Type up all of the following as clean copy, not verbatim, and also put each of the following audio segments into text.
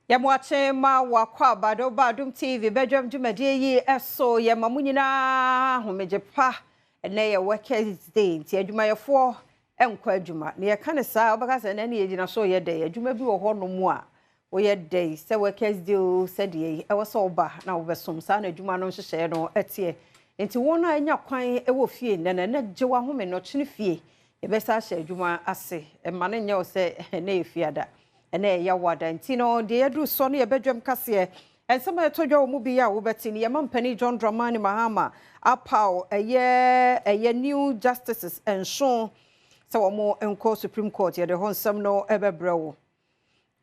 Yamwache ma wakwa Badom TV Badwam dwumadie yi eso yamamunyina homejepa ene ye workers day nti adwumayefo enkwa adwuma ne ye kan saa obaka se na ne yegina so ye day adwuma bi wo ho no mu a wo ye day se workers day o se de e wo so oba na wo besom saa na adwuma no hyehyɛ no etie nti won a anya kwan e wo fie na gyewa home no kyene fie e be saa hye adwuma ase e ma ne nye wo se na ye fie ada ene ya wada ntino de yadu so no ye badwam kase ensema ye todwa wo mu bi ya wo beti ne ye mampani John Dramani Mahama apaw eye new justices enso se wo mo enko Supreme Court ye de honsam no ebebrewo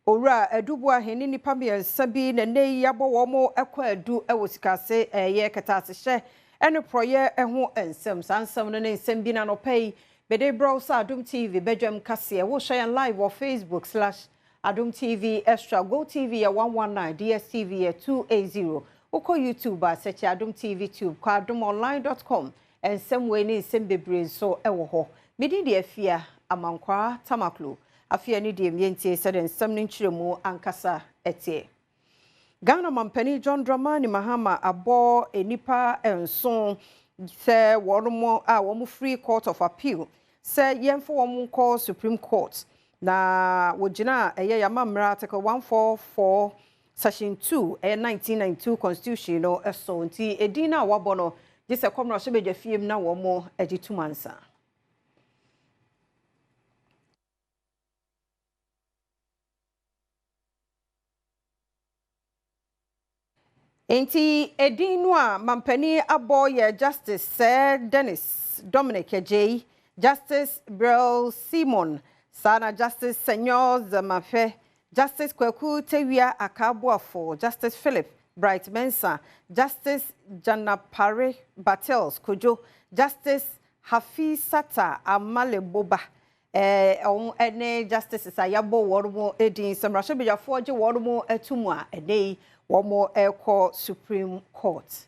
owura adubu aheni nipa me nsabi na nei yabo wo mo ekwa adu ewo sikase ye ketase hye ene proye eho ensem sansam no ne nsem bi na no pay bede browser Adom TV badwam kase wo share live on Facebook / Adom TV Extra, Go TV ya 119, DSTV ya 280. Uko YouTube search Adom TV Tube, kwa adomonline.com. And some way ni sembe brain so ewo ho. Midi di afia amankwa tamaklo. Afia ni di mienti seden semni nchiremu ankasa etie. Ghana mampani John Dramani Mahama abo enipa enson se womu free court of appeal. Se yemfo womu call Supreme Court. Na wojina yamamra article 144 section 2 1992 constitution no eso nti edina wabono gise komra so beja fiem na wo mo agitumansa enti edinu a mampani aboye justice Sir Dennis Dominic J Justice Brel Simon Sana Justice Senyor Zamafe, Justice Kweku Tewia Akabuafo, Justice Philip Bright Mensa, Justice Janapare Battles Kujo, Justice Hafisata Amale Boba, ene Justice Sayabo Warmo Edin, some Russia Bija Forge Warmo Etumwa, a day Warmo Airco Supreme Court.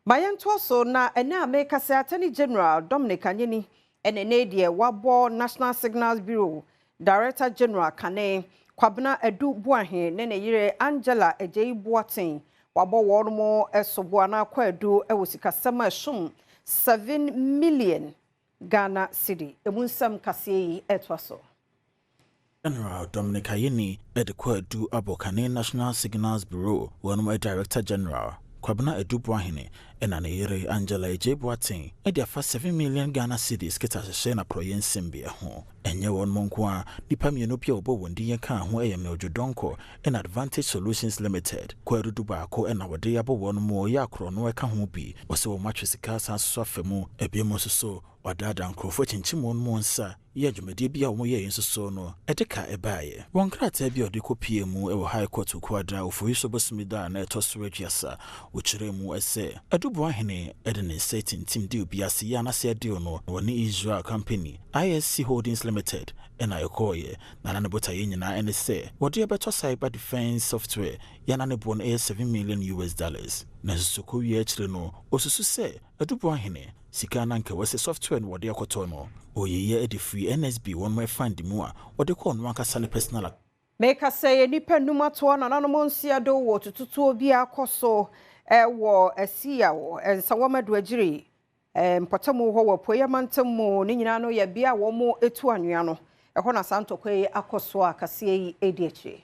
Mayan Toso na ena make a Attorney General Dominic Anyini. And Nadia Wabo National Signals Bureau Director General Kane Kwabna Edu Buahe Nene Yire Angela Ejei Boatin Wabo Warmo Esobuana Kwedu Ewusika Sama Shum 7 million Ghana cedi emunsam kasei etwaso General Dominic Ayeni Edekwedu Abokane National Signals Bureau Warmo Director General Kwabna Edu Buahene Enaneyere Angela J. Boatin, Ediafa 7 million Ghana cedis Keta Shena Proyen Simbia ho. Enye won monkwa, Nipa Mienopia Obo Wondi Yaka ho Meojo Donko, and Advantage Solutions Limited, Kweru Dubako and our Diabo one more Yakro no Eka Hobi, was so much as the Casa Sofemo, Ebimoso. Wadada nkrofo chinchimon monsa ye dwumade bia wo ye nsoso no edeka ebaye won krata bia odekopie mu e high court kwadra ofoyiso bosumida na etosregiasa wo kire mu ese adubo ahene edene setting team deal biase ya na se deal no woni Israel company ISC Holdings Limited and ayokoye na na bota ye nyina ene se wode beto cyber defense software ya na ne bon $7 million na suko wi akire no osusu se adubo ahene sika nanke wese software no wode akoto no oyeye edi free NSB one more fund mu a wode ko no akasa ne personal make say nipa numato na nanom nsia do wo tututu obi akoso wo asia wo ensa womadu agiri mpotamo ho wo poyamantam ni nyina no ya bia wo mo etu anwea no ho na santokwe akoso akase yi ediachi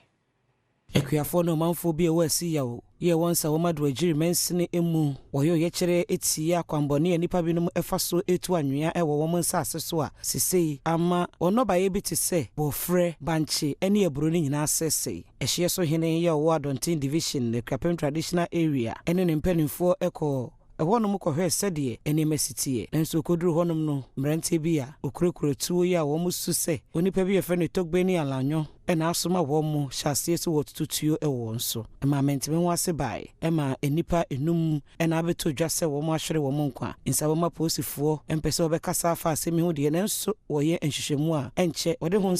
Ekuafo no manfo bi ewa si yawo ye wonsa womadu agiri mensene emu woyo ye kire etia kwambone nipa binom efaso etu anwea ewo wo nsase so a sisei ama onoba ye bi te se bofre banche ene eburo ni nyina asese ehye so hene ye wo Adom division the Kapem traditional area ene ne mpanimfo eko ehonum kohwe sede enemesitie enso koduru honum no mrante bi a okurekure tuo ya wo musu se onipa bi efe ne togbeni alanyo ena asoma wo mu hyasie so wotutuo ewo nso ema mentime ho ase bai ema enipa enum ena abeto dwase wo mu ahwere wo mu nkwa insa wo maposifo empese obekasa afa asemi ho de enso wo ye enhwehwemu a enche wode ho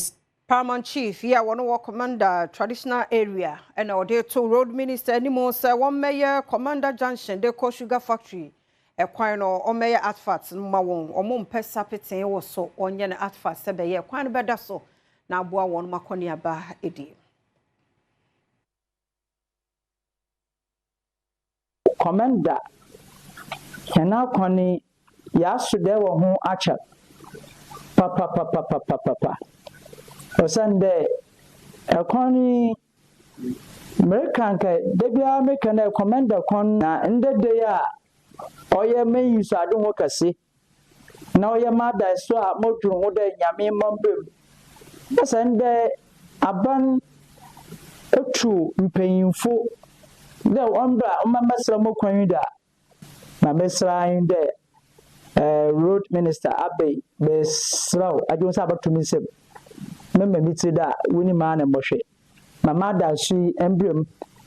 Paramount Chief, yeah, one of commander traditional area, and our to road minister anymore, sir, one mayor commander junction, the sugar factory, a quino or mayor at fats, mawon, or mum pesapitin or so on yen at fats, sebe, quite better so. Now, boy, one maconia bar, edi. commander Hena Kwani Yasude wo ho acha papa osande Kwani American ka debia American commander kon na ndede ya oye meyi so ade ho kase na oye mada so a moduru ho da nyame mambem osande aban otu mpanyimfo de ombra omamesra mokwan da na mesra inde road minister Abbey besraw ajonsa abatumi sem memma miti da woni ma na mohwe mama da su emblem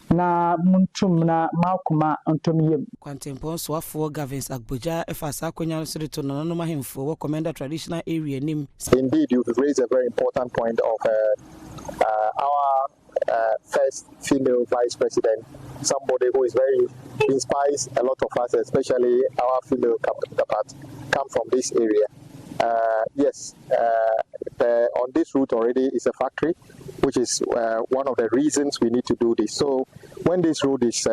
na muntum na makuma ontomiyem Kwantempon so afo Gavins Agboja efasa akonya so to no no mahemfo wo commander traditional area nim. Indeed, you've raised a very important point of our first female vice president, somebody who is very inspires a lot of us, especially our female counterparts, come from this area. Yes, on this route already is a factory, which is one of the reasons we need to do this. So when this road is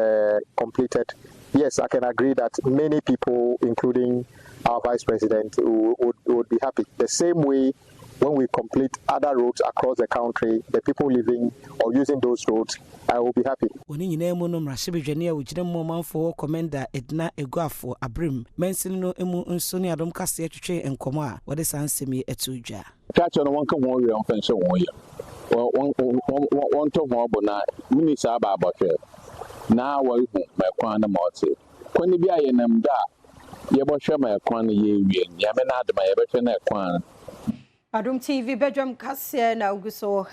completed, yes, I can agree that many people, including our vice president, would be happy. The same way when we complete other roads across the country, the people living or using those roads, I will be happy. Woni nyina mu no mrahye a wogire mo manfo commander Edna Eguafo Abrim mensin no emu nso ne Adom kase atwetwe enkomo a wode sansemi etudwa. Catch on one come on we on fence one year. One to mo bona minisa ba abotwe. Na wa hu ma kwan na mote. Kwani bia ye nam da ye bohwe ma kwan ye wie. Ya me na adama ye behwe na kwan. Adom TV Badwam kase na uguso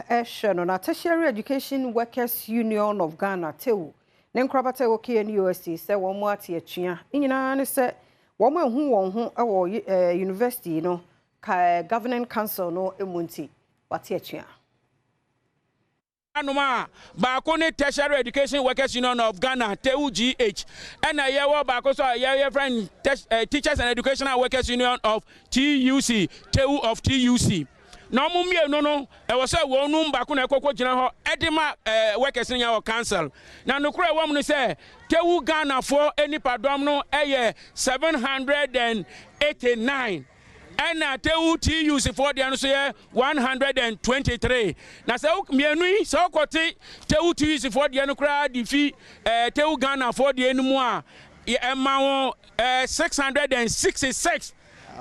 no na Tertiary Education Workers Union of Ghana tewu ne nkrabata wo KNUST se wo mo ate atua nyina ne se wo mo hu won ho wo university no ka governing council no emunti wate atua Anuma baako ne Tertiary Education Workers Union of Ghana tewu GH ena ye wo baako so ye friend Teachers and Educational Workers Union of TUC tewu of TUC na mo mienu no e wo se wo nu baako na ekoko gina ho edema workers nya wo council na nokura wo mu se tewu Ghana for enipadom no eye 789 and tewu TUC for the answer 123. Now, so mienu so koti tewu TUC for the anukra difi tewu Ghana for the enumwa emma 666.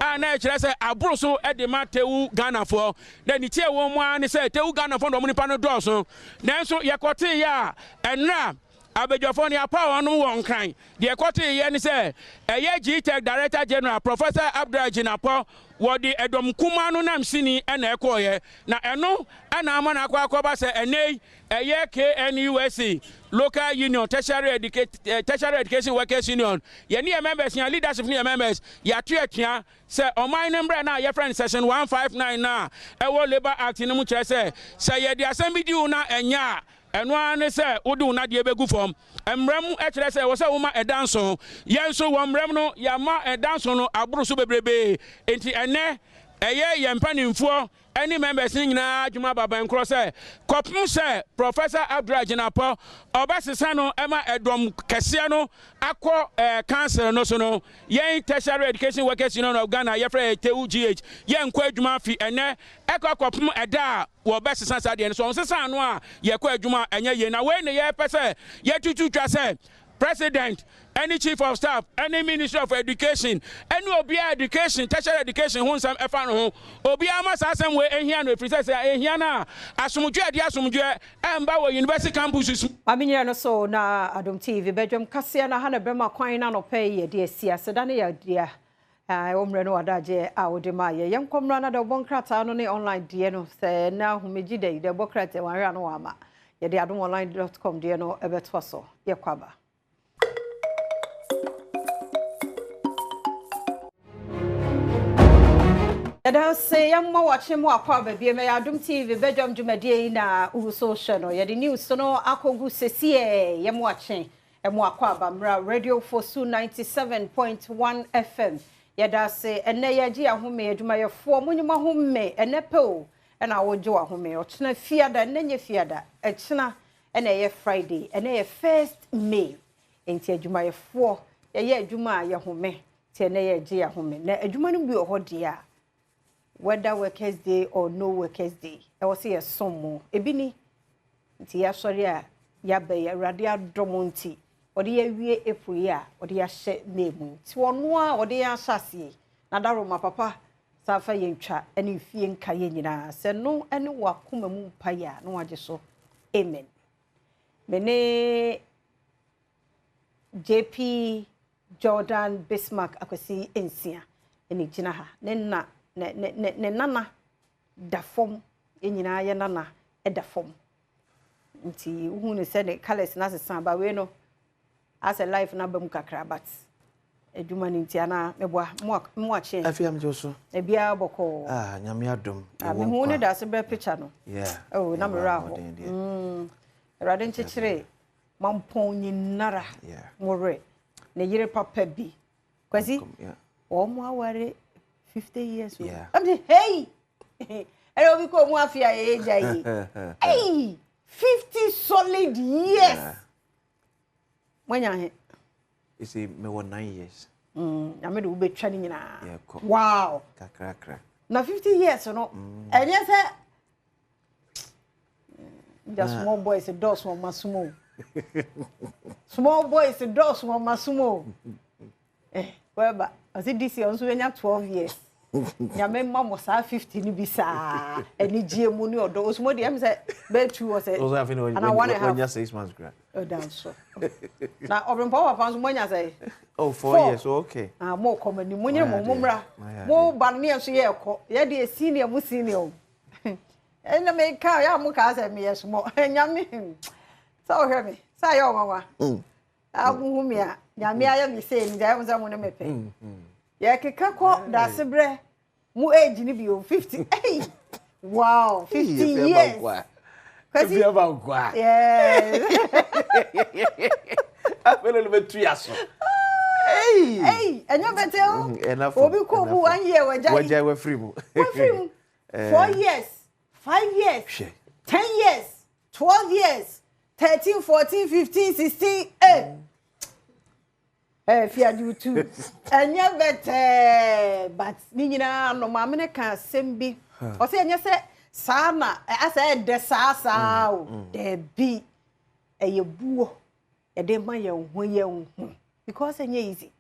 And I say abroso edema tewu Ghana for then it here one say tewu Ghana for no money pano doso. Then so yakoti ya and na Abejofoni power no one kind. The equity yen say a GTech Director General Professor Abdul Jinapo what the Edom Kumano Nam Sini and Ekoye. Na eno and Amana Kwakoba say a year KNUSC Local Union Tertiary Education Workers Union. Ye members, your leadership near members, ya tia say on my number now your friend session 159 now. Ewo Labor Act in Mucha say ye the assembly do na enya. And one say, Udu na die begu form. Emrem etre say was a woman a danson. Yen so one remno, yama a danson, abrusu bebrebe. Enti ene, a ye yampanimfo, any member sing na Juma Baba and Cross. Kopmu say, Professor Abdul Jinapo, Obasisano, Emma Edom Cassiano, Aqua Cancer no sono, Yen Tertiary Education Workers Union of Ghana, Yefre TUGH, Yen Kwejuma fi ene, Echo Kopmu Eda. Wo best sense at the end so sense no a ye kwa adwuma enye ye na we ne ye pese ye tutu twa say president any chief of staff any minister of education any obi education tertiary education hu nsam efa no ho obi ama sasem we ehia no efri say ehia na asomdwe ade asomdwe emba wo university campuses aminya no so na Adom TV Badwam kase na ha na brema kwan na no pay ye de siase da ne ye dia omre no wadaje a wodema ye yenkomra na de bonkrata no ne online de no se na humeji de bokrata wanra no ama ye de adomonline.com de no ebetwa so ye kwaba Yada se yamma wache mu akwa babie me Adom TV Badwam dwumadie na uso no ye de news no akogu sesie yamma wache emu akwa bamra radio for 97.1 FM Yada se ene yaji ahome adwumayefo munyuma home enepe na wojo ahome ochena fiada nenye fiada echena ene ye Friday ene ye 1st May enti adwumayefo ye adwuma ye home tie na ye gye ya home na adwuma no bi ohode a whether workers day or no workers day e wo se ye somo ebi ni nti ya sori a ya be ya rade adom nti odi ya wie April ya odi ya hye nemu ti wono a odi ya hyase na daro ma papa safa ye ntwa ene fie nka ye nyina se no ene wakoma mu pa ya no wage so amen mene JP Jordan Bismarck akwasi ensia ene gina ha ne nana da fom enyina ye nana e da fom nti hu ne se ne colors na sesan ba we no as a life na bam kakra but eduma ni nti ana meboa mo ache afiam joso e bia boko nyame adom me hu ne da se be picture no oh na me ra ho rade nchechire mampon nyinara more ne yire papa bi kwasi o mo aware 50 years I'm say hey ero bi ko mo afia ye jai hey 50 solid years mwanya he isi me 9 years na me do betwa ni nyina wow kakra na 50 years no enye se the small boys the doors one masumo small boys the doors one masumo weba asi this year onso enya 12 years nyame mamo sa 50 ni bisa eni giemu ni odo osmo de am say be 2 or say also have and I want to have 6 months grad down so na obren power fans mo nya say 4 years okay mo komani mo nyere mo mumra mo ba ne so ye ko ye de senior mo senior ena me ka ya mo ka say me yes mo nyame so hear me say yo mama abu mi a nyame aya mi say ni da mo za mo ne mepe ya keka ko da sebre mu age ni bi o 50 hey wow 50 years kasi bi aba kwa yes apelo le betu yaso hey enya betel obi ko bu 1 year wajai we free mu 4 years 5 years 10 years 12 years 13 14 15 16 fia do too enya bete but ni nyina no ma me ka sembi o se enya se sa na asa de sa o de bi eyebuo e de ma ye ho because enya easy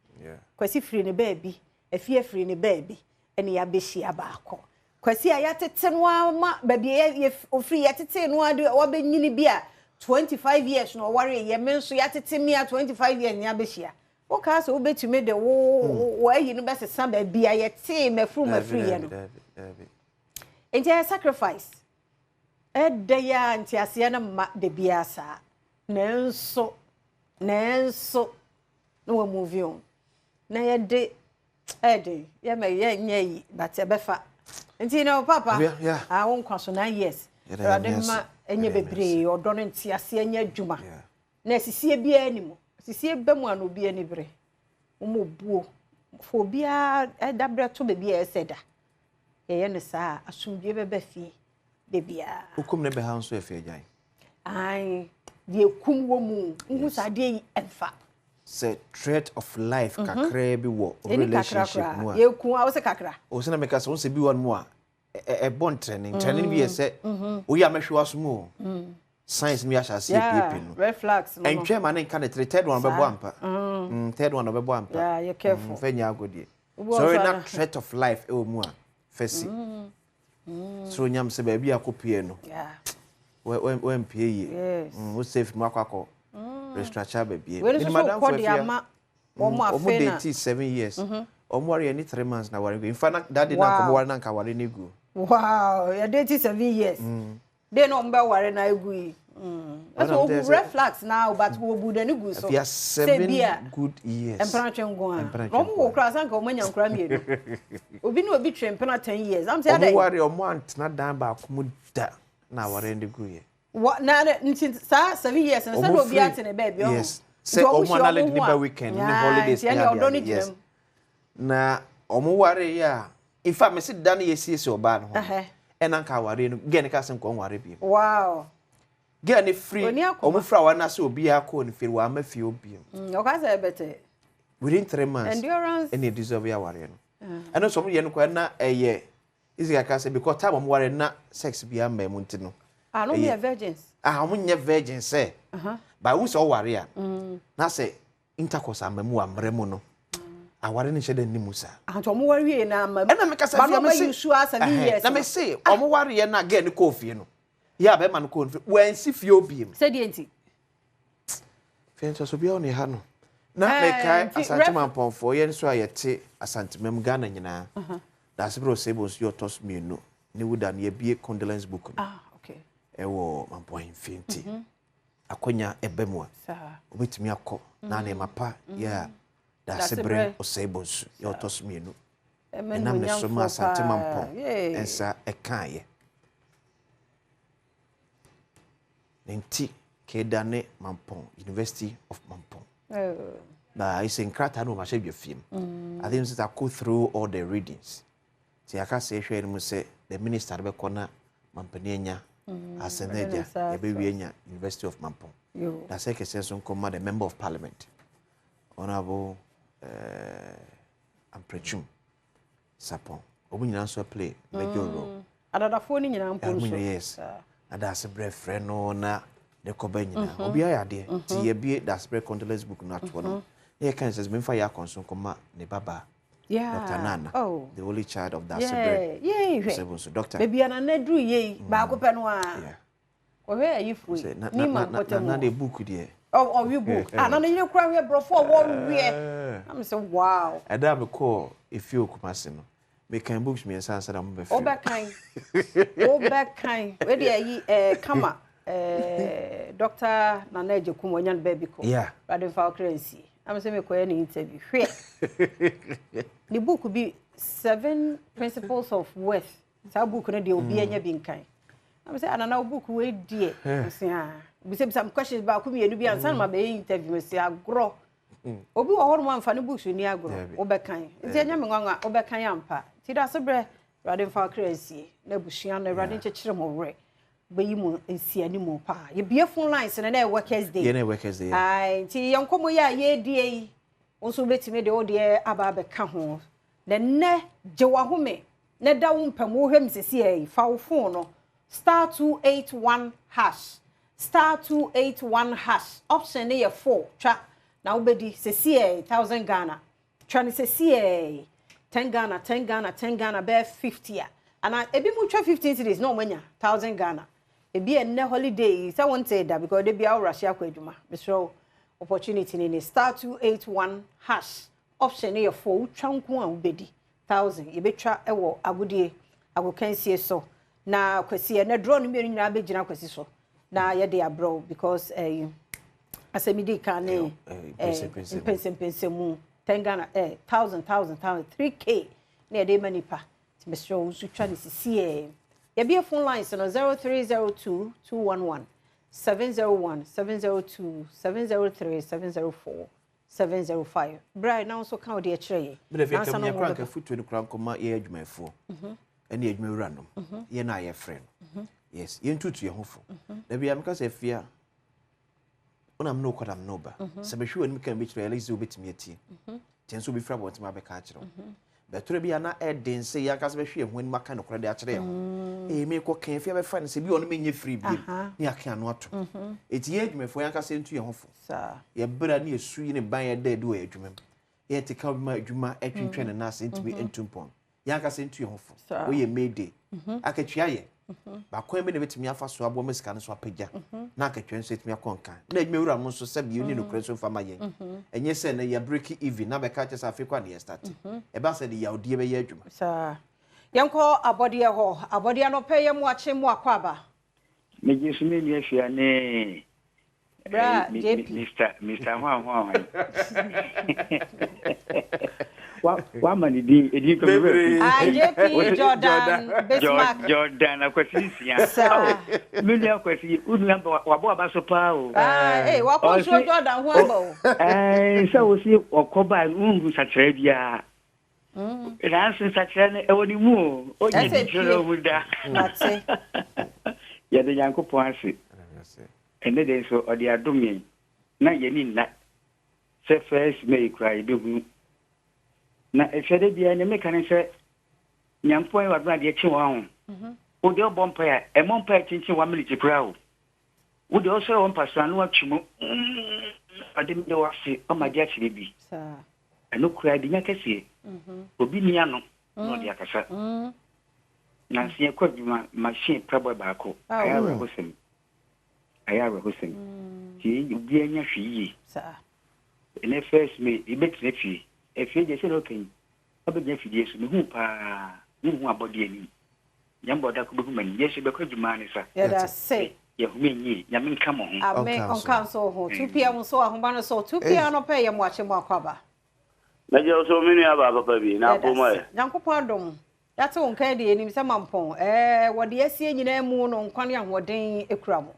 kwasi free ne baby afie free ne baby ene ya behia baako kwasi ayatete no ama baby ye free yatete no ade wo benyini bi a 25 years no worry ye menso yatete mi a 25 years ni abehia o ka so obetumi de wo ayi no besesa ba bia ye te mafru ye no enti sacrifice de ya nti ase na ma de bia sa nenso no we move on na ye de ye me ye nyai but e befa enti no papa won kwaso 9 years rade ma enye bebre odo no nti ase anya adwuma na sisie bia animo sisie bemu an obi ani bre mo buo fo bia dabre to be bia eseda ye ne sa asumdie beba fie de bia hukum ne be ha nso efe agyan ai de kum wo mu nhu sa de enfa say threat of life kakra bi wo relationship no ye kum a wo se kakra o se na meka se wo se bi won mu a e bon training bi ese o ya mehwe asomo science mi ashase pepe no red flags no entwe ma ne kan third one bebo ampa third one bebo ampa yeah you careful fanya agodie so na threat of life e o mu a fesi so nyam se ba bi akopie no yeah we mpie yi wo safe mu akako restructure ba bi ni madam for dia ma o mu afena 7 years o mu ware ni 3 months na ware in fact that na ko ware na ka ware ni gu wow ya 7 years they no mbe ware na egu yi that's all reflex now but we would any good so yeah 7 good years empranche ngo a no mo kra san ka o manya nkra mi edu obi no obi twem pena 10 years am say that o ware o month na dan ba ko da na ware ndi gu ye what na nti sa 7 years na say obi atene baby o yes say o mo na le ni ba weekend ni holidays yes na o mo ware ya in fact me sit dan ye sie o ba no e na nka ware no gen ka sem ko ware bi wow get any free omu fra wa na se obi akọ ni firi wa ma fi obi o ka say better within 3 months endurance any deserve ya ware no and so ye no kwa na eye isi ka say because time omu ware na sex bia ma mu ntino no be virgins omu nye virgin say ba wo so ware a na say intercourse amamu amre mu no aware ni shede nimu sa anto omu ware ye na amamu na me ka say ba no you sure as years na me say omu ware ye na get ni ko fie no ya be man ko fie wan si fie obi em say the enti fie so bia oni ha no na me kai asanteman ponfo ye nso ayete asantemam Ghana nyina da sebro sebos yo tos mienu ni wuda na ye bie condolence book okay ewo mampon infinity akonya ebemwa obetimi akọ na na mapa ya da sebre osebos yo tos mienu na me so ma asanteman pon ensa ekaye nti kedane Mampong University of Mampong na is in krata no ma she bi film I think since I go through all the readings ti aka say hwe mu say the minister be kona Mampania aseneja e be wienya University of Mampong da say ke say so come the member of parliament honorable Amprechum Sapon obunyina so play major role adadafo ni nyina mpo so yes ada sebre friend no na de koba nyina obi ayade ti ye bie da sebre condolence book no atwo no ye kan says me fa ya konso koma ne baba Dr. Nana the only child of that sebre so doctor baby ana na dru ye ba ko pe no a o we ayifu ni ma kotem na the book there we book na na ye kura we brofo wo we am say wow ada me call if you kumase no me kan books me san say am be fe obekan we dey kama Dr. Nana Ejekum onyan baby ko Radin Falcrency am say me ko any interview hwe the book be 7 principles of wealth sa book no dey obi anya bi nkan am say anana book we die say we say some questions ba ko me enu bi ansan ma be interview me say agro obi wo horo man fa ne books ni agro obekan nti anya me nwanwa obekan ampa ti da sebre Radin Falcrency na bushia na Radin chechire mo wre be mu ensiani mo pa ye bie phone lines na workers day ye na workers day ai nti yankomo ya ye die onso betime de odie aba be ka ho na ne jewa home na da wo mpamu hwem sesi ai fa wo phone no *281# *281# option ne ye 4 twa na wo bedi sesi ai 1000 Ghana twa ne sesi ai 10 Ghana 10 Ghana 10 Ghana be 50 ana ebi mu twa 15 cities no manya 1000 Ghana ebi enne holiday say won say that because they be our Russia kwa adwuma misro opportunity ni *281# option e 4 twanko an ubedi 1000 ye betwa ewo agudie agokansie so na kwasi na drone mi nyina be gina kwasi so na ye dey abroad because asemidi kan e pense mu 10 Ghana 1000 3k na dey manipa misro usu twa ni sie ye be phone lines no 0302 211 701 702 703 704 705 Brian now so count the chere but if you come here crank foot no crank come ye adwumafo ene adwumawura no ye na ye friend yes ye ntutu ye hofo da bia me ka se fia ona me no kwadam no ba se be hwe ni kan be chere elise obetimi atie tenso be fra bot ma be ka chere betore bia na eden se ya ka se be hwe hu ni maka no kwade a chere ho me ko kan fia be fa ne se bi ono menye free bi ni aka no ato eti ye adwumafo ya ka se ntu ye hofo ye bra ni esu yi ne ban ye da do adwumam ye te ka ma adwuma atwintwe ne na se ntimi entumpon ya ka se ntu ye hofo o ye made akatwa ye ba kwan be ne betimi afa so abo mesika ne so apagya na akatwa nso etimi akonkan na adwumawura mo nso se bi oni no kure so fama ye enye se na ye break even na be ka che sa afekwa ne start e ba se de ya odie be ye adwuma sa yanko abode ho abode no pe ye mo ache mo akwaba me jisu me ni afia ne bra Mr. Hwa wa mani di edi ko JP Jordan akwasisia me ni akwasi unamba wa bo abaso pa o wa ko so Jordan ho abo so wo si okoba ungu satre bia ranse satre ne ewoni mu o je jiro muda ate ya de yanko ponse And then so or the Adom na yeni na se first may cry be na e fede bia ne meka ne se nyampo e wadna de chi wa wo de bompa ya e mompa chinchin wa miliki kura wo wo de also on pastor no atwumu adem de wase o ma dia chire bi sa eno kura de nya kese obi nia no no de akasa na sie kwaduma machine prabo baako ayawe hosem ti obi anya hwi sa ene first me ibetne fi efi je se no kan obegya fi Yesu me hu pa me hu abode ani nyambo da ko behu mani Yesu be kwaduma ne sa ya da se ye hu menyi nyame nka mo ho amen on kan so ho 2 pm so ahomba no so 2 pm no pe ye mo ache mo akwaba na je so minu ya ba papa bi na po mo e nyankopon adom ya te won kan de enim se mampon wode asie nyina mu no nkwan ya hoden ekura mo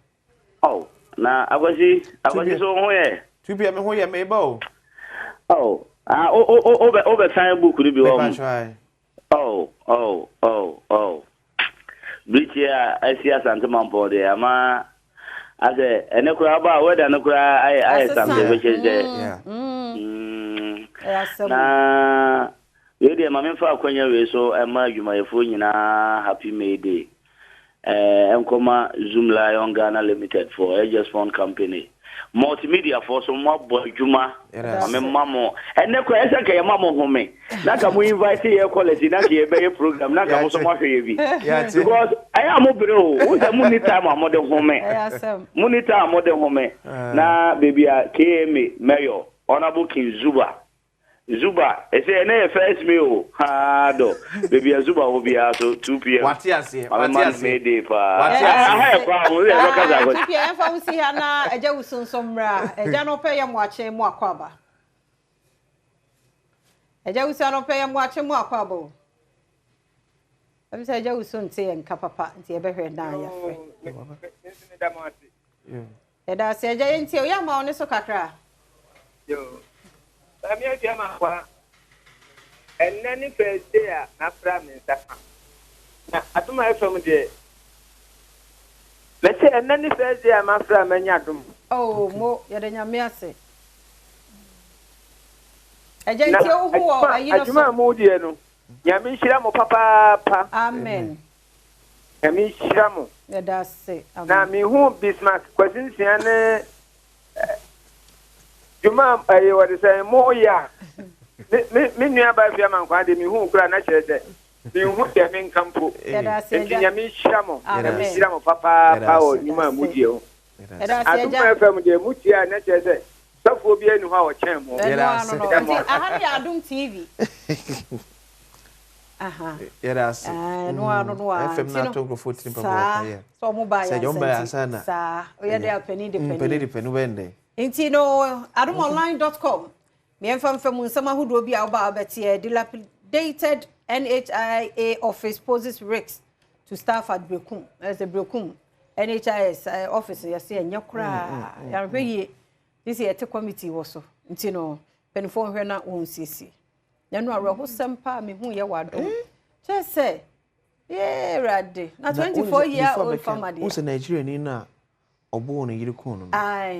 oh na agwasi so ho ye 2 pm ho ye me ba o oh over time book ni bi wo oh Britia Asia Santa Mampo de ama ase enekura ba weda nekura ai something which is there na we dey mama fa akwanya we so ema adwumayefo nyina happy May Day enkoma Zoom Lion Ghana Limited for Aegis Fund Company multimedia for some more adwuma mamo enekura ese ka mamo home na ka mu invite ye quality na ka ye be program na ka mo so mo hwe bi because I am obro wo da mu ni time amode home mu ni time amode home na baby a KM mayor honorable King Zuba ese na first me o ha do baby Zuba will be so 2 pm what you say May Day pa pa mo le ka za ko 2 pm fa usi ha na eja usunsomra eja no pe ye mo ache mo akwaba eja usi no pe ye mo ache mo akwaba o am say eja usunte en ka papa nti e be hwe na ya fe da se eja enti o ya ma oni so kakra yo ami afia ma kwa enani first day na fra me nsafa na atuma efam de lese enani first day ma fra manya dum oh mo ya de nyame ase eja nti o hu ayi no atuma mo de no nyame nhira mo papa amen nyame nhira mo ya da se amen na mi hu Bismarck kwasinsia ne Juma ayi wadi say mo ya me nua ba fia man kwa de mi hu kura na kyerese mi hu de men kampo enti nyame hyira mo nyame hyira mo papa pa o nyuma mudie o adum fm de mutia na kyerese safo bi enu ha o chen mo ahani Adom TV aha yes no fm na to go 14 papa yeah so mo ba ya sa o ya de apeni de wende Inti no adomonline.com me enfam nsama hudo bi aba abete dilapidated NHIA office poses risks to staff at Brekum as a Brekum NHIS office yase anyakura ya hweye this year te committee wo so inti no penfo hwe na onsisi yanu areho sempa me hu ye wado chese ye rade na 24 year old family who Nigeria ni na obo no yiri kun no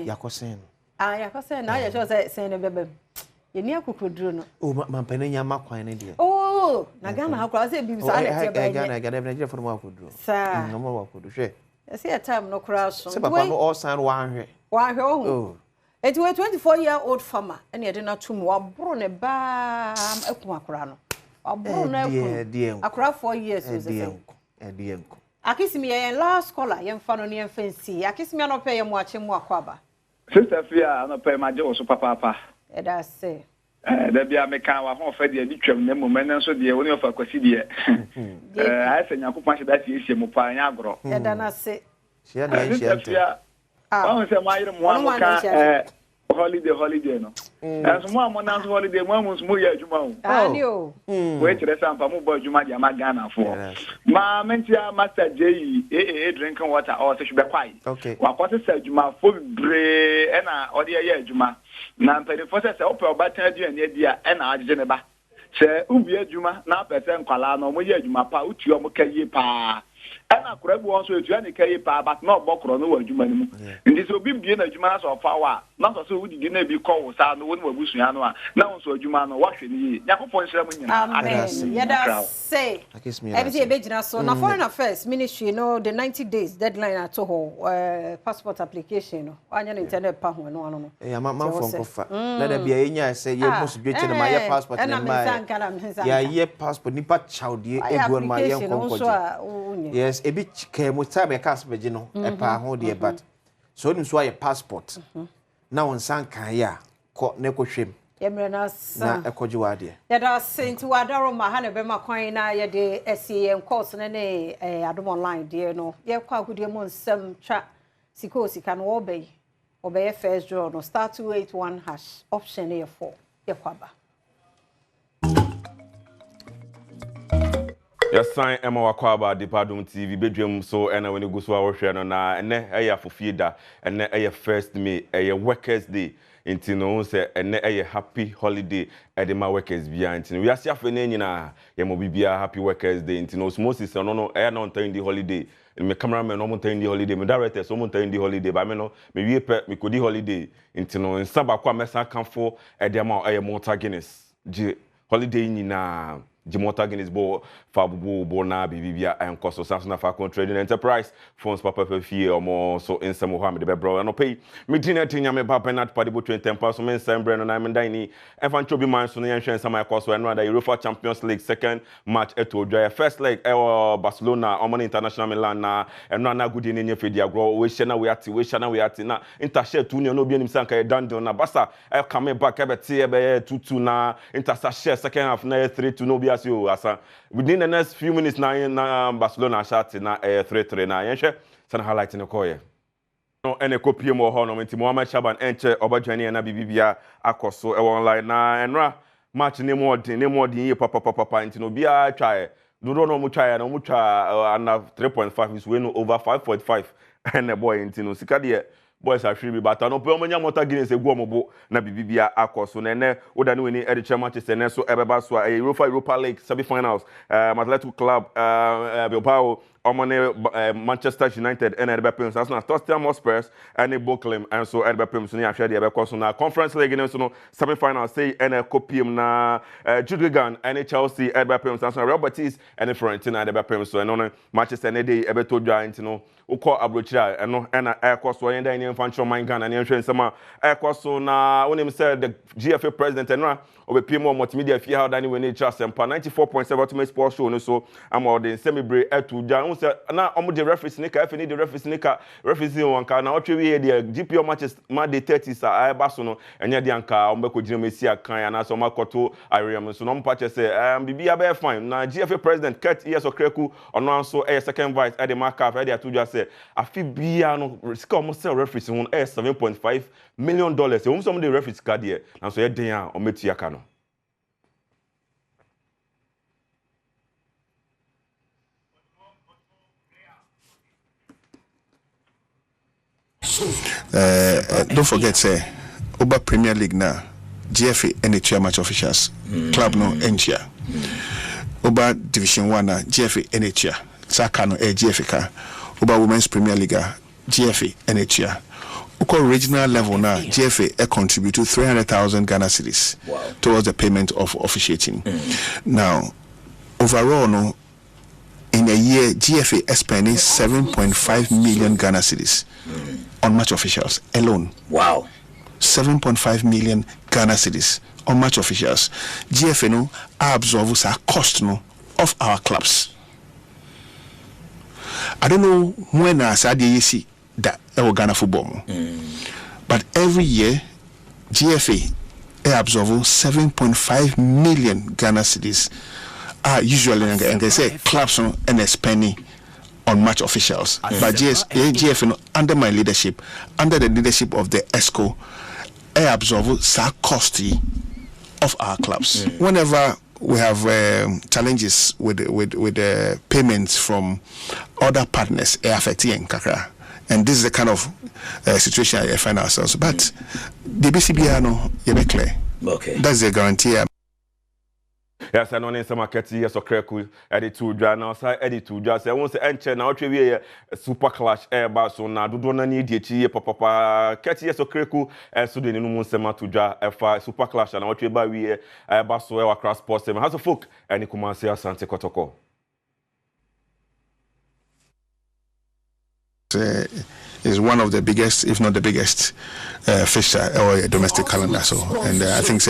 yakosen yakosen na ya sho say sen ne bebem ye ni akukuduro no o mampane nya makwan ne de oh na Ghana ha kwa say bi sa na tie ba Ghana Nigeria for mo akuduro no mo akudu hwe say a time no kra so se papa no all sign wan hwe oh it was 24-year-old farmer and ye dey na tum wa bro ne ba ekun akura no wa bro na ekun akura 4 years so say edienko akisimi ye last caller ye mfa no ne ye fancy akisimi no pe ye mo ache mo akwaba sister fia no pe ma je wo so papa e da say da bia me kan wa ho fa de bi twam na moment nso de woni ofa kwasi de ai se nyakopa hye da tie mo pa anya agro e da na say hye na hye ente wa se ma yire mo ka holiday no as mo amona holiday mo mo ya adwuma o ani o we kire sampa mo bo adwuma dia ma Ghana fo ma mentia master JE drinking water or se shube kwai wa kwose se adwuma fo bre e na ode ye adwuma na mpedi fo se ope obatan aduane dia e na agege ne ba se ubi adwuma na pese nkwala no mo ye adwuma pa utuo mo kaye pa and I could want to do any carry but not book on the word you money. And this will be being a Jumas of power, not so we didn't be called sound one were Busiano, now so Jumano, what you need. Yapo ceremony. Amen. Say, every business so now foreign affairs ministry, the 90 days deadline at all, passport application, on your internet power, no. Yeah, my phone. Let there be a say, you must be to my passport and my passport, Nipa Chowdy, Edward, my young. Yes, a bit came with time a cast, a pa dear, but so it's why a passport. Now on Sankaya, caught Neko Shim. Yemrenas, a cojuadia. Let us send to Adoro Mahana Bema Coina, ya de SCM course and any Adom online, dear no. Ye quite good among some chat, Sikosi can obey a first draw no star 281 hash option A4. Yakwaba. Yes, sign Emma Wakwaba, the Badwam TV, Badwam, so and when you go to our channel now, and then a for feeder, and then a first May, a workers' day. Into no say and a happy holiday at the workers behind. We are suffering na be a happy workers day. Into no Moses no air not turn the holiday. And my cameraman no turn the holiday. My director so turn the holiday. But I know maybe me could the holiday. Into no in Sabakwa mesa come for at the amount a motor Guinness. Holiday na Jimota Guinness bo Fabu Bona Bibia and Costo Samson Falcon Trading Enterprise, Phones Papa Fee or more so in some Mohammed the Bebro and pay. Medina Tinyame Papa not Paddy Butcher 10 pounds men Sam Brennan and I'm Dini. Evan Chobi Mines on the Ancient Sama Cost and rather UEFA Champions League second match at Dry. First leg Barcelona, Oman International Milan and Nana good in your fedia grow. We shana we at na Intershed Tunia no being Sanka Dandon Bassa. I come back every 2-2 na Intershed second half na 3-2 no be as you as within the next few minutes na Barcelona shot na 3-3 na yenhwe sana highlight no koye no ene kopie mo ho no nti Mohamed Shaban enche obadwani na bibia akoso e online na enra match ne modin ye papa nti no bia try no mo try na mo try under 3.5 is win over 5.5 and the boy nti no sika de boys are free but no pe omanya mota Guinness egu omobo na bibia akoso na ene oda ne weni ediche Manchester na so ebeba so Europa League semi-finals Athletic Club Bilbao Manchester United and Edinburgh Pimps as na Tottenham Hotspur and Boklem and so Edinburgh Pimps ni ahwe de ebeko so na Conference League no so no semi-finals say and Copium na Judicial and Chelsea Edinburgh Pimps as na Real Betis and Fiorentina Edinburgh Pimps so no Manchester ne dey ebeto dwa nti no ukọ abrochira eno na ekoso yen dan ni fancho man Ghana na nhwe nsema ekoso na wonim say the GFA president enra obepimo multimedia fi how dan we ni cha sempa 94.7 ultimate sports show no so am the semi-break etu dwa say na omo the referees ni ka fini the referees ni ka referees won ka na otwe we the GPO matches ma the 30s a ba so no enye de anka omo ko gina mesi akan na so makoto ariam so no mpache say bibia be fine na GFA president Kurt years okreku ono anso second vice at the markup at the atu say afi bia no sika omo sell referees won $7.5 million e won some the referees ka de na so ye den a ometu aka no don't forget say Oba Premier League now GFA and the match officials club no enchia Oba Division 1 na GFA NHA Saka no GFA ka Oba Women's Premier League GFA NHA Uko regional level now GFA contribute to 300,000 Ghana cedis towards the payment of officiating. Now overall no in a year GFA is spending 7.5 million Ghana cedis on match officials alone. Wow. 7.5 million Ghana cedis on match officials. GFA no absorbs our cost no of our clubs. I don't know when I said you see that Ghana football. But every year GFA absorbs 7.5 million Ghana cedis. Usually and they say clubs and they're spending on match officials. But GFA under my leadership, under the leadership of the ESCO, absorb the cost of our clubs. Whenever we have challenges with the payments from other partners, affecting Kakra, and this is the kind of situation I find ourselves. But the BCBR no, you be clear. Okay, that's the guarantee. Yes, I know in some market yes or kreku edit to dra now say edit to dra say won say enche na otwe we super clash ba so na dodo na ni die papa keti yes or kreku so de no mun sema to dra fa super clash na otwe ba we ba so e wa cross sports dem has folk any Kumasi Asante Kotoko. Is one of the biggest, if not the biggest, fixture or domestic calendar. So, and I think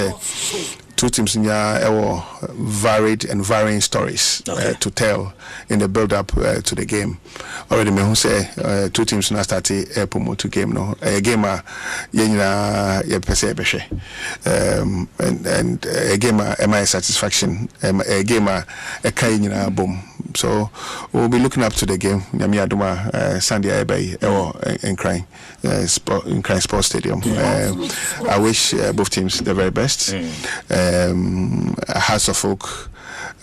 two teams in here varied and varying stories to tell in the build-up to the game. Already, me say two teams now started promote to game. No, a game and a game my satisfaction. A game a kind boom. So we'll be looking up to the game. Nyami Adoma Sunday Abbey in Crying Sports Stadium. I wish both teams the very best. House of Folk.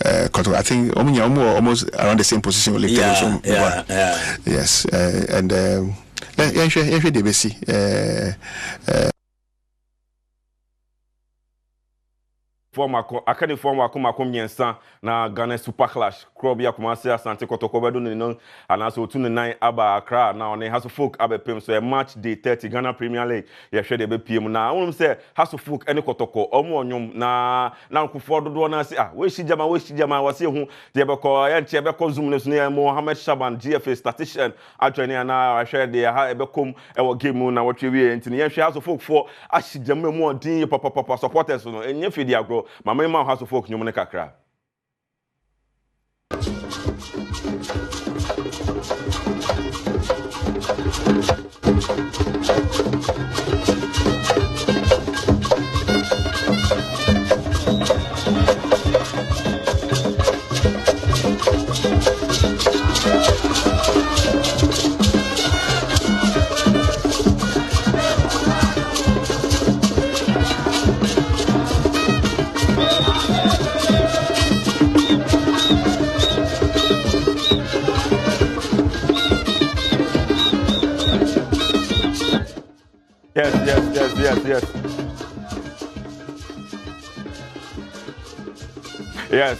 I think almost around the same position with yes, and akane form akoma komyensa na Ghana Super Clash Krobia Kumasi Asante Kotoko bedo no anaso 29 aba Accra na one House of Folk abepem so a match day 30 Ghana Premier League ye hwe de bepiem na wonum say House of Folk ene Kotoko omo onyom na nkufo dodo na say we shijama wase hu de beko ye nche beko zoom ne so ne Mohammed Shaban GFA statistician atwene na hwe de ha ebekom ewo game na wotwe wie ntine ye hwe House of Folk for ashijama mu odin papa supporters no enye fidi agro mama ima House of Folk nyom ne kakra.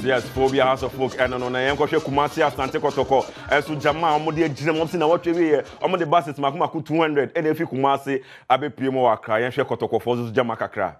Yes, Phobia House of Folk and on a Kumasi Asante Kotoko and so Jama Omodi Jim na what we omo the buses Makumaku 200 and if you Kumasi Abe Pimo Akra and She Kotoko for Jama Kakra.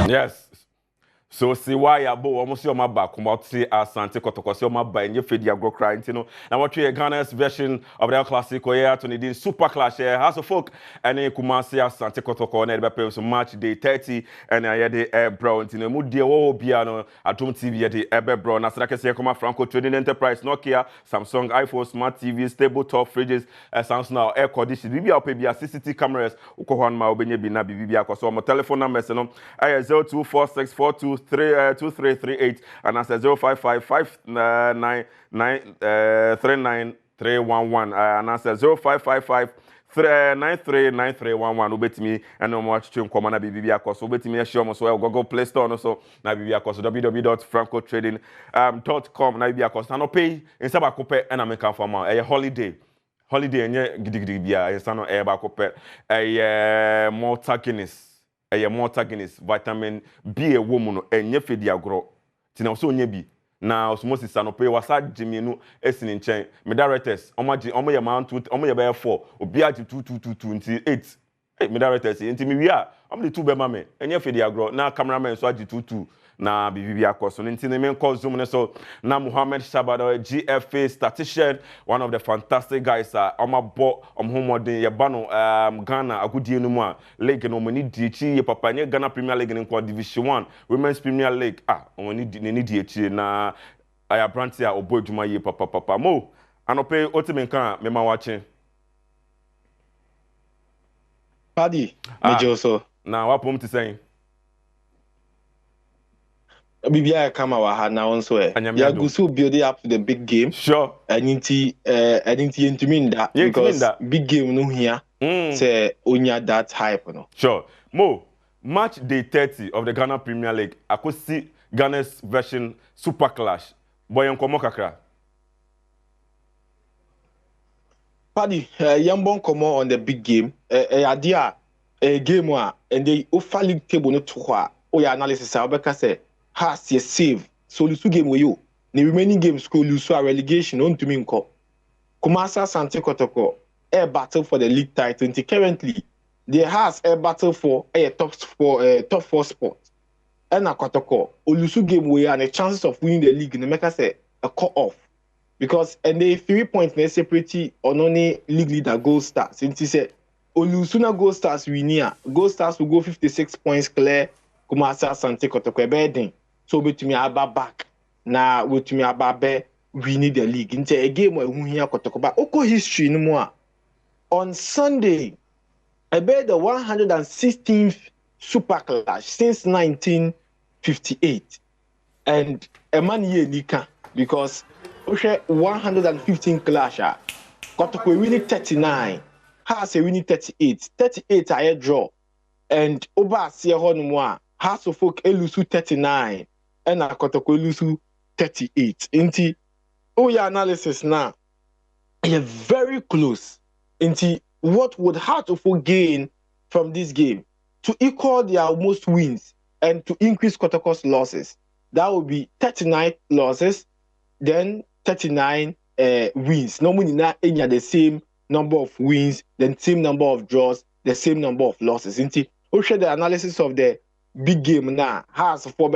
Yes. So see why abo almost your maba come out see Asante Kotoko see your maba and you feed your go crying you know. Now what you Ghana's version of the classic here to the Super Clash here House of Folk and Kumasi Asante Kotoko and the so match day 30 and I had the bro you know mu dear wo bia no Adom TV the ebe bro na say say come Franco Trading Enterprise Nokia Samsung iPhone Smart TV stable top fridges Samsung now air condition bibia opebia CCTV cameras ukohon ma obenye bi na bibia so my telephone number no 0246422338 and that's 0555-939-311 and that's 0555-939311 ubetimi and no more stream come na bibia so ubetimi share mo so Google Play Store no so na bibia so www.francotrading.com na bibia so no pay insa ba kope na make am for holiday enye gidigidi bia insa no ba kope Malta Guinness Malta Guinness vitamin B a woman no enye fedi agro tina so onye bi na osmosis anope wasa jimienu esini nchen me directors omo ye man 2 omo ye be 4 obi agi 2222 8 me directors enti me wi a omo de 2 be ma me enye fedi agro na cameraman so agi 22 na bibibi akoso nti ne men call zoom ne so na Mohammed Shabada GFA statistician one of the fantastic guys omabo omhomodin ye ba no Ghana agudie no mu a league no mani diichi ye papa nye Ghana Premier League ne Division 1 Women's Premier League omani ne diichi na aya branch a obo adwuma ye papa mo anope otimenka me ma wache Paddy mejo so na wapom ti saying Bibia kama wa ha na onso ya gusu build up to the big game. Sure. Anyinti into mean that because big game no here. Say onya that hype no. Sure. Mo, match day 30 of the Ghana Premier League. I could see Ghana's version Super Clash. Boy nkomo kakra. Paddy, Yambon come on the big game. Idea a game where and the UFA League table no to your analysis. I'll say has a save. So lose game with you. The remaining games could lose a relegation on to me. Kumasa Sante Kotoko a battle for the league title. Currently, there has a battle for a top four spot. And a Kotoko Olusu game where and the chances of winning the league. Make us say a cut off. Because and the 3 points they separate on only league leader Gold Stars. Since he said Olusuna Gold Stars winia, Gold Stars will go 56 points clear. Kumasa Sante Kotoko bedding. So between aba back. Na between aba be winning the league. Into a game where we here Kotoko. But Oko history no more. On Sunday, I bet the 116th Super Clash since 1958. And a man here nika because 115 clash. Kotoko winning 39. Has a winning 38. 38 I draw. And Oba Sia Honumwa has of folk Elusu 39. And Kotoko Elusu 38. Inti Oya analysis now. You're very close. Inti what would Heartful gain from this game to equal their most wins and to increase Kotoko's losses? That would be 39 losses, then 39 wins. Normally, not any the same number of wins, then same number of draws, the same number of losses. We share the analysis of the big game now has for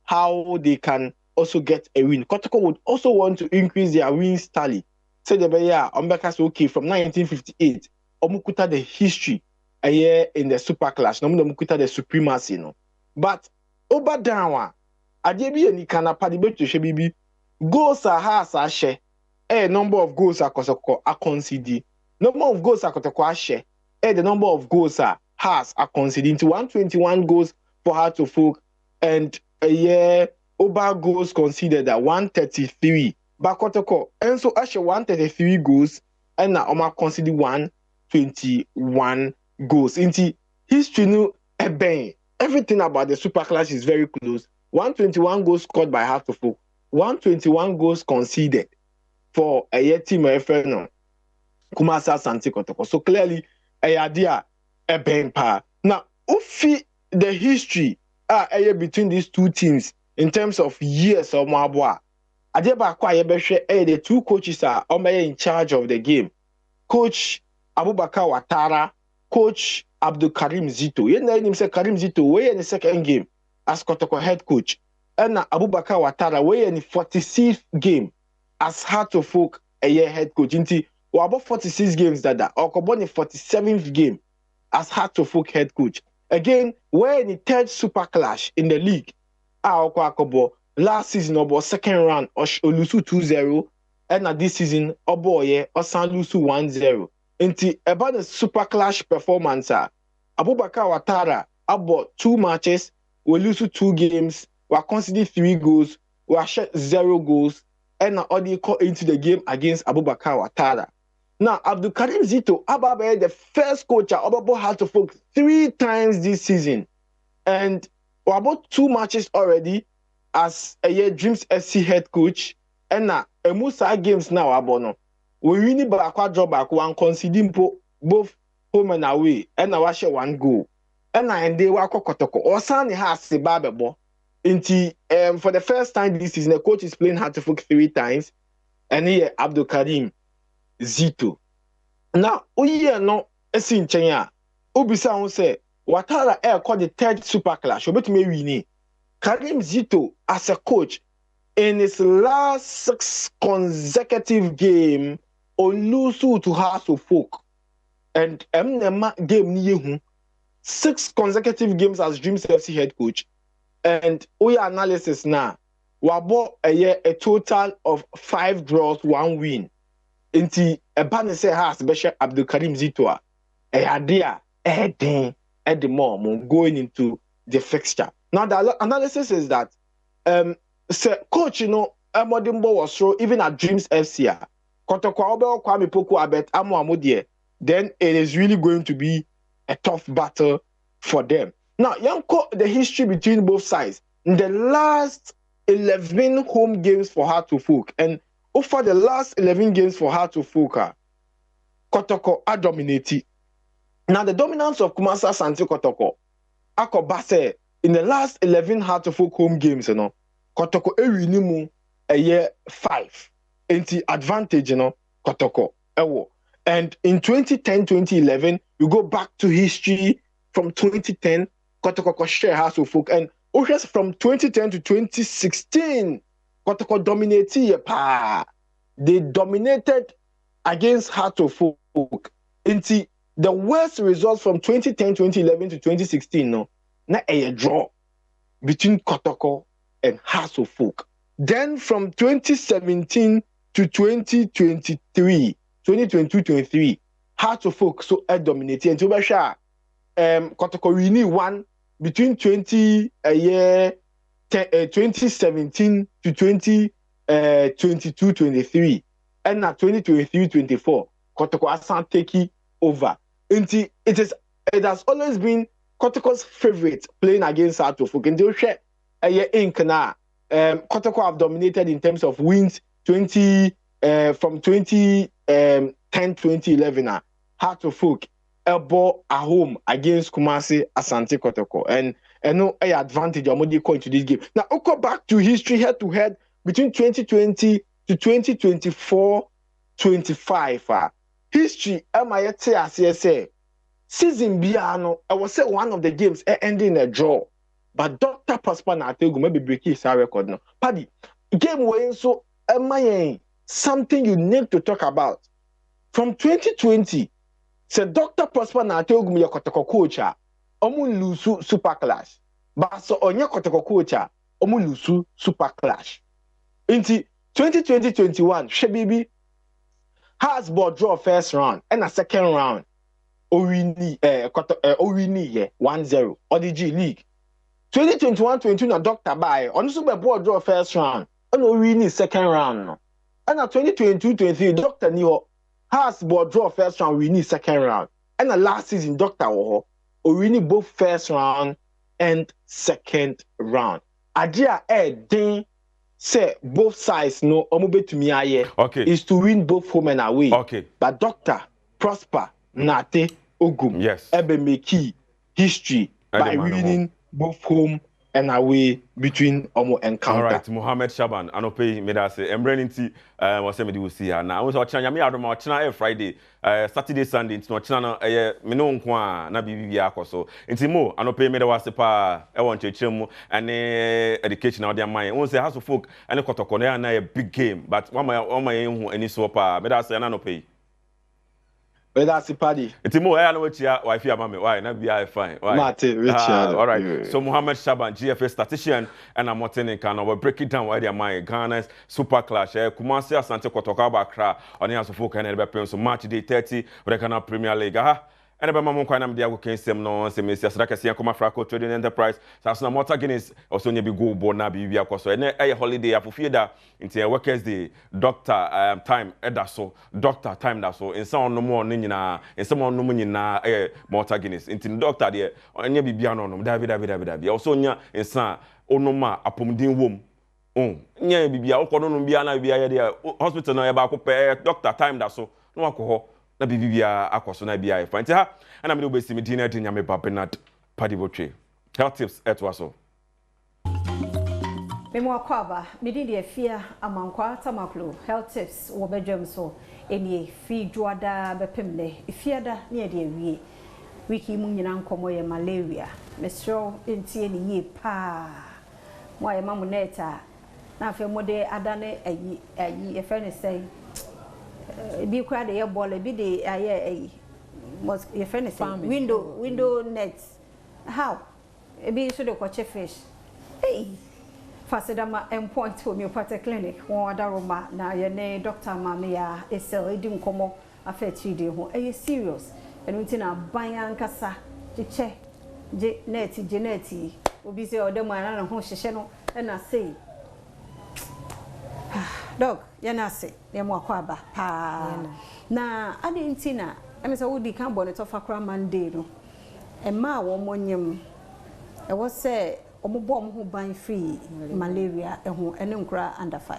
how they can also get a win. Kotoko would also want to increase their wins tally. Say the okay from 1958. Omukuta the history a year in the Super Clash. Omukuta the supremacy, no. But Obadanwa, Adebi and Nikana Padibe to Shebibi. Goals are has a share. A number of goals are conceded. Number of goals are share. The number of goals are has a conceded into 121 goals for Heartful and a year over goals conceded at 133. But Kotoko and so actually 133 goals and now Oma conceded 121 goals. Into history no everything about the Super Clash is very close. 121 goals scored by Heartful. 121 goals conceded for a year team no Kumasa Sante Kotoko. So clearly a idea a bang pa. Now ufi the history between these two teams in terms of years of Mabwa. Adeba kwa the two coaches are in charge of the game. Coach Abubakar Watara, Coach Abdul Karim Zito. You know him say Karim Zito way in the second game as Kotoko head coach. And Abubakar Watara way in the 46th game as Heartful a year head coach. Inti about 46 games that Okoboni 47th game as Heartful head coach. Again, we're in the third Super Clash in the league. Okobo last season about second round Olusu 2-0 and this season Oboye Osanlusu 1-0. Inti about the Super Clash performance Abubakar Watara about 2 matches, we lose 2 games. We are considered 3 goals. We are shot 0 goals. And now all they call into the game against Abubakar Watara. Now, Abdul Karim Zito, Ababe, the first coach Ababo had to focus 3 times this season. And we about 2 matches already as a year Dreams FC head coach. And now, Musa games now, Abono. We really back back one conceding both home and away. And now, I share 1 goal. And they were Kotoko. Osani has the Bababo. For the first time this season, the coach is playing Heartful 3 times, and here Abdul Karim Zito. Now, no, in China, Ubisa say, Watara Air called the 3rd Super Clash. Karim Zito, as a coach, in his last 6 consecutive game, Olusu to Heartful. And game 6 consecutive games as Dreams FC head coach. And we analysis now, we bought a total of 5 draws, 1 win. Inti a banner say has special Abdul Karim Zitoa. A idea, at the moment going into the fixture. Now the analysis is that say coach Modimbo was throw even at Dreams FC. Kotoko Obe Kwame Poku Abet Amo Amodie. Then it is really going to be a tough battle for them. Now, the history between both sides. In the last 11 home games for Heart-to-Folk, and over the last 11 games for Heart-to-Folk, Kotoko are dominating. Now, the dominance of Kumasi Asante Kotoko, Akobase, in the last 11 Heart-to-Folk home games, Kotoko ewinimu a year 5. Anti advantage, Kotoko ewo. And in 2010-2011, you go back to history from 2010, Kotoko share Heart-to-Folk, and from 2010 to 2016, Kotoko dominated. They dominated against Heart-to-Folk. Into the worst results from 2010, 2011 to 2016, na a draw between Kotoko and Heart-to-Folk. Then from 2017 to 2023, 2022-23, Heart-to-Folk so dominated. And to be sure, Kotoko really won between 2017 to 2022-23, and now 2023-24, Kotoko Asante take over. It has always been Kotoko's favorite playing against Heart-to-Folk. And they share a year ink now. Kotoko have dominated in terms of wins from 2010-2011. Heart-to-Folk elbow at home against Kumasi Asante Kotoko, and no advantage Omodi coin to this game. Now, I'll go back to history head-to-head between 2020 to 2024-25. History, MIA season Biano, I was say one of the games ending a draw, but Dr. Prosper Nategu maybe break his record now. Paddy, game win so MIA something you need to talk about from 2020. Se Dr. Prosper Nategu me Kotoko coacha, omu lusu super clash. But so onye Kotoko coacha, omu lusu super clash. Into 2020-21, Shebibi has ball draw first round and a second round. Owini 1-0 ODG League. 2021-22 na Dr. Bai on super ball draw first round and Owini second round. And na 2022-23 Dr. Niho has ball draw first round, we need second round. And the last season, Dr. Woho, we need both first round and second round. Idea then say both sides no omube to me is to win both home and away. Okay. But Dr. Prosper Nate Ogum ebe make history by winning both home and away between Omo encounter. All right, Mohammed Shaban, Anope Medase, Embrenity, was saying we see her now. I was watching Yami Adom, China Friday, Saturday, Sunday, it's not China, Minon Kwa, Nabi Yakoso. It's Mo, Anope Medawasepa, I want to chemo, and education out their mind. Once the house of folk, and a Kotokone, and a big game, but one my own, any swapper, Medase, and Anope. Well, that's the party. It's more. I know what you are. Why if you are why not be fine? Why? Martin, Richard. All right. Yeah. So Mohammed Shaban, GFA statistician, and I'm Martin Kano. We'll break it down. Why they are my Ghana's super clash. Kumasi Asante Kotoko Bakra on the house of folk and the so March day 30. We can Premier League. And about Mamon Kwanam Diago can say no, say Mr. Srakasi Koma Fraco Trading Enterprise. That's no Mota Guinness also near be go bona be via coso. And a holiday for fear into a workers day, doctor time edaso, doctor time that so in some no more nina, in some no money na Mota Guinness. Into doctor there, or any be beyond David. Also nya in San Onoma Apumdin womb. Nya be all cordon biana via hospital no about doctor time that so no alcohol. Na bibia akoso na bia fa nti ha ana me do besi me dina de nyame papenat padibotwe health tips etwaso memo akwaba me di de fia amankwa tamaklo health tips wo bedwam so enie fi dwoada bepemle fiada ne de awie wiki mu nyina nkomo ye malaria mesro entie ni ye pa mo ye mamu neta na afi mo de adane ayi e fe ne sei be crowd the ball be the must your friend is window net how be so the catch fish hey fasedama and point to homeopathy clinic one daroma na your name Dr. Mamia is edim komo affect you dey ho e serious and we na ban ankasa che net obi say odem ana ho hyehye no And I say, dog, yanase, yamwa kwaba, pa. Na, I didn't see na. I mean, so we can't bonnet of a cram Monday, no. And ma one yam. I was say, Omobom who buy free malaria and who under 5.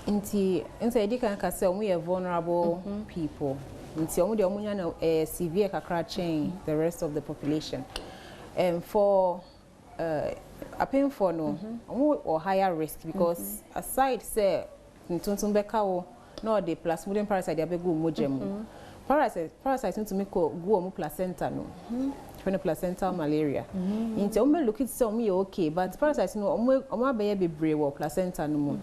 Inti can say we are vulnerable people. Inti omunya severe kakra chain the rest of the population. And for a for no or higher risk because aside say ntuntun beka wo no the plasmodium parasite dey go mojemu. Parasite to make go mu placenta no. When placental malaria. Inti omo look it say omo okay but parasites no omo abeye bebre wo placenta no mo.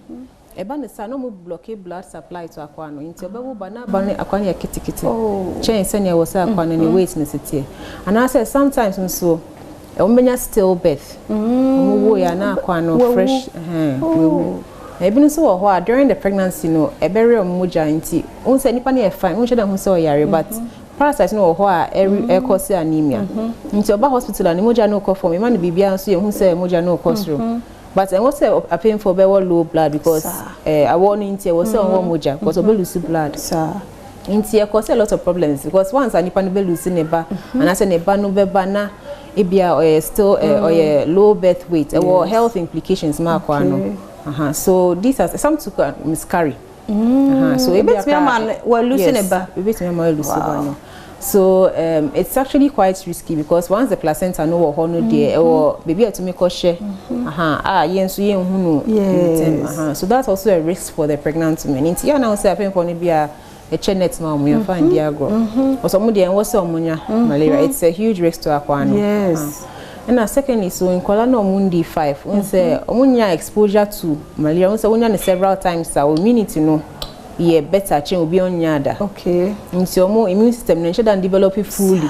Eba ne sa no mo blockade blood supply to akwa no. Inti obewo ba na akwa ne kitikiti. Chain say ne wo say akwa no ne weight ne sitie. And I say sometimes nso omo still birth. Omo wo ya na akwa no fresh ebi nso wo ho during the pregnancy no ebere omo ja inti. Unse nipa ne e fine. Unse da hu say o yare but parasites no ho a cause anemia. Nti oba hospital and moja no cause for me man bibia nso ye hu say moja no cause ro. But I was say a pain for better low blood because I warning nti was say on moja because obe lose blood. Nti cause a lot of problems because once I nipa no be lose neba and I say neba no be ba na ebia still or low birth weight or health implications ma kwa no. So these are some to miscarry. So ebia man we lose neba. Ebia man lose ba. So it's actually quite risky because once the placenta no or no there or baby to make share yensu yen hunu so that's also a risk for the pregnant women. Inti ya now say happen for be a chenet ma mu find dia go or some dey wo say omunya malaria. It's a huge risk to akwa no. Yes. And secondly so in kola no mundi 5 when say omunya exposure to malaria when say omunya several times our immunity no yeah better change obi onyada. Okay. Nti omo immune system no should develop it fully.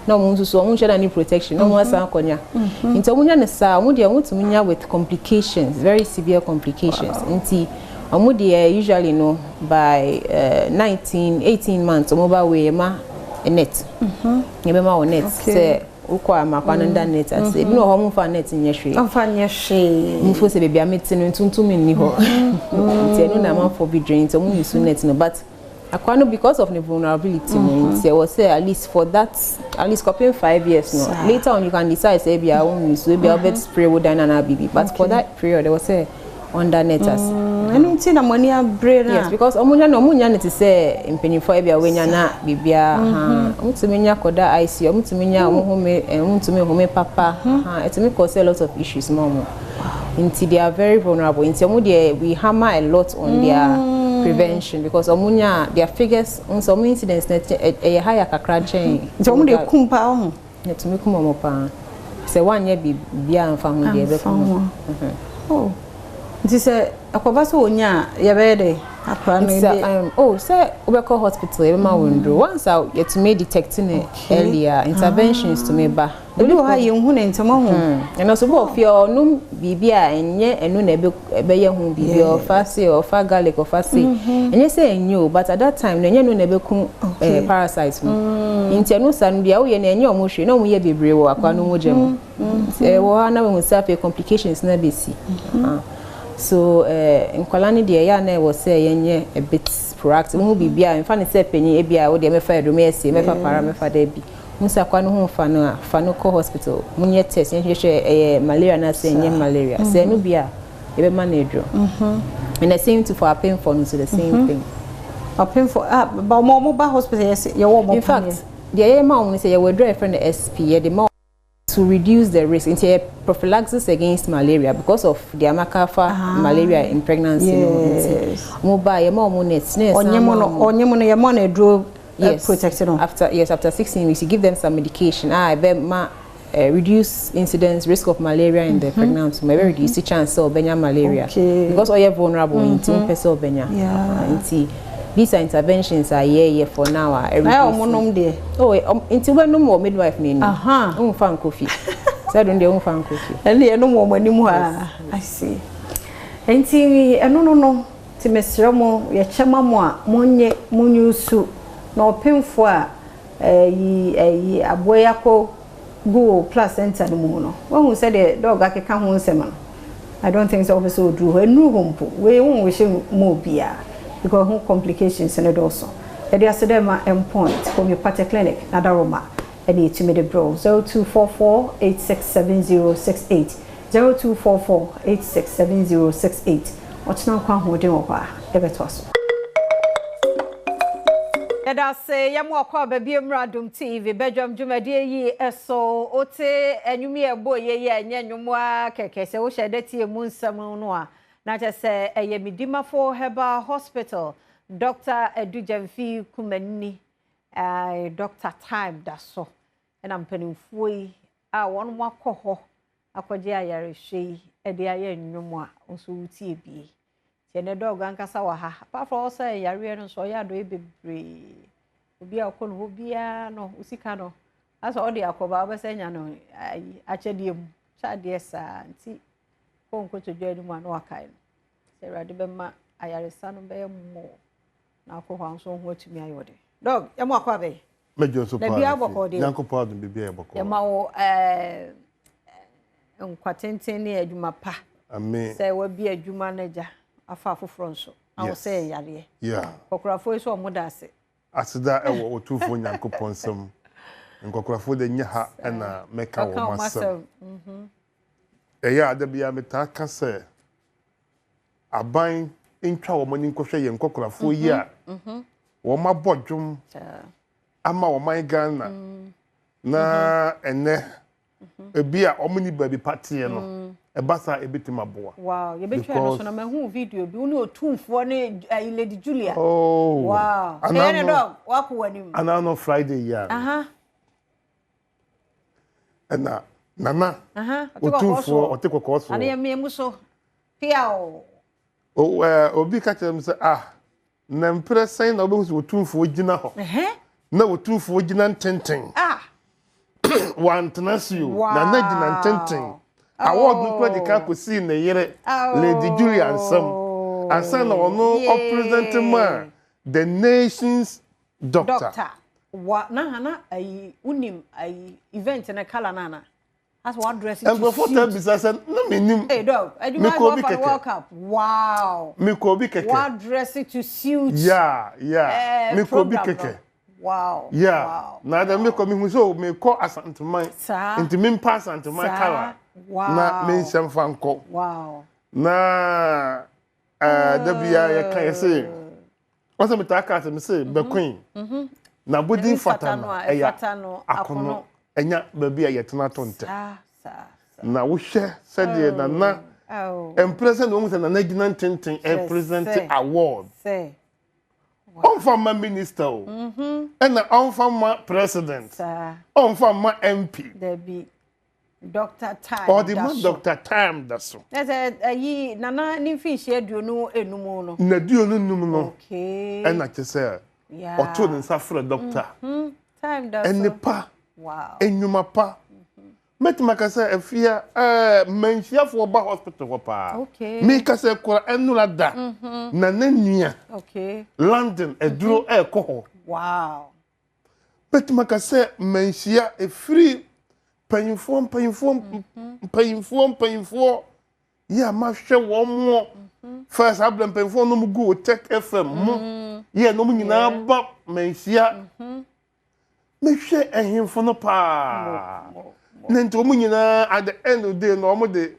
Na omo so omo should need protection. No one san konya. Nti omo nya ne sa omo dey want to nya with complications, very severe complications. Nti omo dey usually no by 18 months omo ba we ma net. Yebe ma net. Say ukwa makwa nda net ase bi no ho mo fa net nyehwe amfa nyehwe mfo se bebia metinu ntuntum ni ho nti enu na man for be drain so mo use net no but akwa no because of the vulnerability say was say at least for that at least copying 5 years no later on you can decide say bia won use we bia bet spray wo dan na bibi but for that period there was say under netters anything na money a brain yes because omunya net say impenifo e bia wenya na bibia omutumi koda IC omutumi nya omutumi home papa it may cause a lot of issues mom until they are very vulnerable until we hammer a lot on their prevention because omunya their figures on some incidents net a higher kakra chain so omu de kumpa netumi kumomo pa say one year bibia amfa ho de be oh this akwaba so onya ya be dey akwa no say obeko hospital e ma wondro once I get to me detecting it earlier interventions to me ba do ha ye hu na ntama hu and also bo fio no bibia enye enu na ebe ye hu bibia of fa garlic of fa say enye say enyo but at that time enye no na ebe ku parasites mu nti no sa no dia wo ye na enye omo hwe na omo ye bebre wo akwa no mo gem wo na we say complications na be si so in kolani de ya na was say yenye a bit proactive mu bibia in fact say penyi e bia wo de me fa edo me ese me fa para me fa da bi musa kwa no hu fa no ko hospital munye test yenye malaria na say yenye malaria say no bia e be manage and the same to for pain for no so the same thing pain for but mo ba hospital yes ye wo mo in fact the ma won say ye we draw friend the SP ye the to reduce the risk into prophylaxis against malaria because of the amakafa malaria in pregnancy. Yes. Mobile mo net onyemo no ye mo na draw protection after 16 weeks you give them some medication reduce incidence risk of malaria in the pregnancy may reduce the chance of benya malaria because all you vulnerable into person of benya these interventions are here for now until when no more midwife name fan coffee so don't dey fan coffee and no more money I see until no ti mesrɛ mo ye chema mo a monye munyusu na opemfo a yi aboya ko go placenta no mu no won hu say the dog akeka ho nsema no I don't think so also do and no home we won't wish more beer because home complications and it also. And there are my endpoint from your party clinic, Nadaroma, and it's me the bro 0244 867068 0244 867068. What's now quite holding over ever toss. And I say, Yamwaka, baby, Adom TV, Badwam Jumadi, so Ote, and you me a boy, and Yanumwa, Keke, so shall that ye moon samonoa. Not just say, a Yemidima for Heba Hospital, Dr. Edujamfi Kumeni, Dr. Time, that's so. And I'm penning fui, one more coho, a quadia yarishi, a dear Numwa, also TB. Tiene dog and casawaha, apart from say, Yarian, so ya do be brave. Ubi a con ubia no, Usicano. As all the Akoba saying, no, I actually child, yes, auntie. Come to join one or kind. Sarah Debema, I are a son of Bear more. Now, Cohan, so what to me, I order. Dog, Yamaquabe. Major support, Uncle Pardon be able to Yamao, Quatentini, Jumapa. I mean, say, will be a Jumanager, a far for Fronso. I will say, Yali. Yeah. Cocrafo so Modase. As that, I will 2 for Uncle Ponsum and Cocrafo the Yaha and make our myself. Yeah, there be a metaka say. A buying in Chow money crochet and Cocrafo, yeah. Woma Bodrum. Ama o my Ghana na ene e bia omni baby party no e basa e bitima boa. Wow, you be try no so na mahu video bi uni otumfo ne Lady Julia. Oh wow, ene dog wako wanim ana no Friday ya na nana otumfo otekoko so ana ya memu so pia o obi ka chere me say na mpre na obi so otumfo gina ho na otumfo gina ntenten one tenasio na gina ntenten award no kwa dika ko si na yere Lady Julia ansam na ono present man the nation's doctor what na hana ai unim ai event na kala nana as what dress it and before that business no menim hey dog me ko bi keke World Cup wow me ko bi keke what dress it to suit yeah me ko bi keke wow yeah wow. Na da me ko mi hu so me ko asanteman enti me pass asanteman kala wow na me nsem fa nko wow na da bia ya kan say wasa me ta ka me say be queen na body fatano eya akono enya ba bia yetena tonte na wo hwe se de na present wo se na gina ntenten present award say on former minister and on former president on former MP there be Dr. Time or the man Dr. Time that's so that's a nana ni fish aduonu enumu no na aduonu num no okay and na say yeah o to nsa for doctor time that's and pa wow enyuma pa metima ka say afia manhia for ba hospital for pa okay me ka say kura enula da na nanua okay London eduro ekoho wow metima ka say manhia e free payinfo yeah ma hwe wo mo first ablam payinfo no mu go Tech FM mo yeah no mu nyina ba manhia me hwe ehimfo no pa nento mu nyina at the end of the day no mo de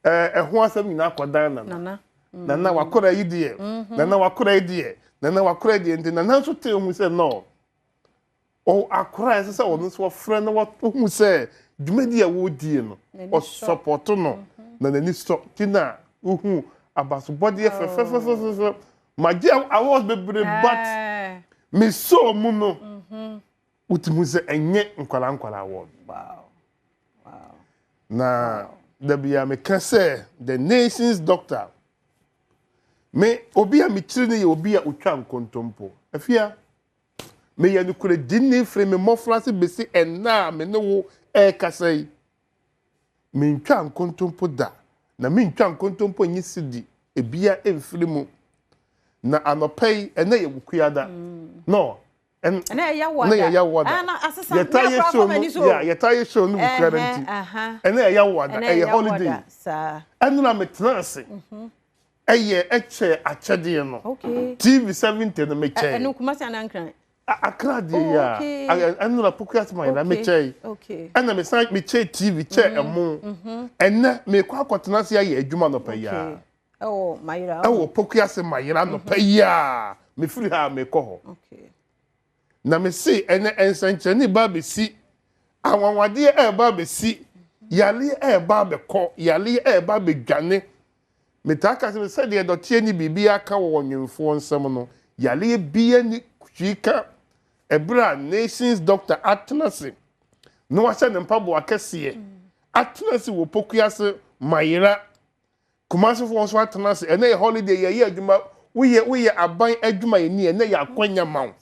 eho asem nyina akodan nana wakora yidie nana wakora yidie nti nana so te hu se no o akora se ono so frɛ na hu se dwumadi a wodie no o support no na nani so kina hu abaso body fe magie award bebre but me so mu no utimu se enye nkwala award wow na da bia me ka say the nation's doctor me obi a me kiri ne ye obi a otwa nkontompo afia me ye no kure dinne frame me mofrase besi enna me ne wo kasai me ntwa nkontompo da na me ntwa nkontompo nyi sidi ebia emfiri mu na anopai ena ye bukuada no and na ya wada na ya wada ana asesa ya taye show no ya ya taye show no guarantee and na ya wada a holiday sa and na metrance eye eche achede no TV 70 no meche enu kuma sa na nkran akra de ya and na pokuat man na meche and na me san meche TV che emo and na me kwa akotena se ya adwuma no pa ya oh mayira oh pokuat mayira no pa ya me free ha me ko ho na me see ene ensanchani ba be si awanwade e ba be si yale e ba be ko yale e ba be dwane metaka se se de dotie ni bibia ka wo nwemfo nsem no yale bia ni kwika ebra nations doctor atnase no wase ne mpabo akese atnase wo pokuase mayira kumase fo so atnase ene holiday ye adwuma we aban adwuma ye ni ene ya kwanya mawo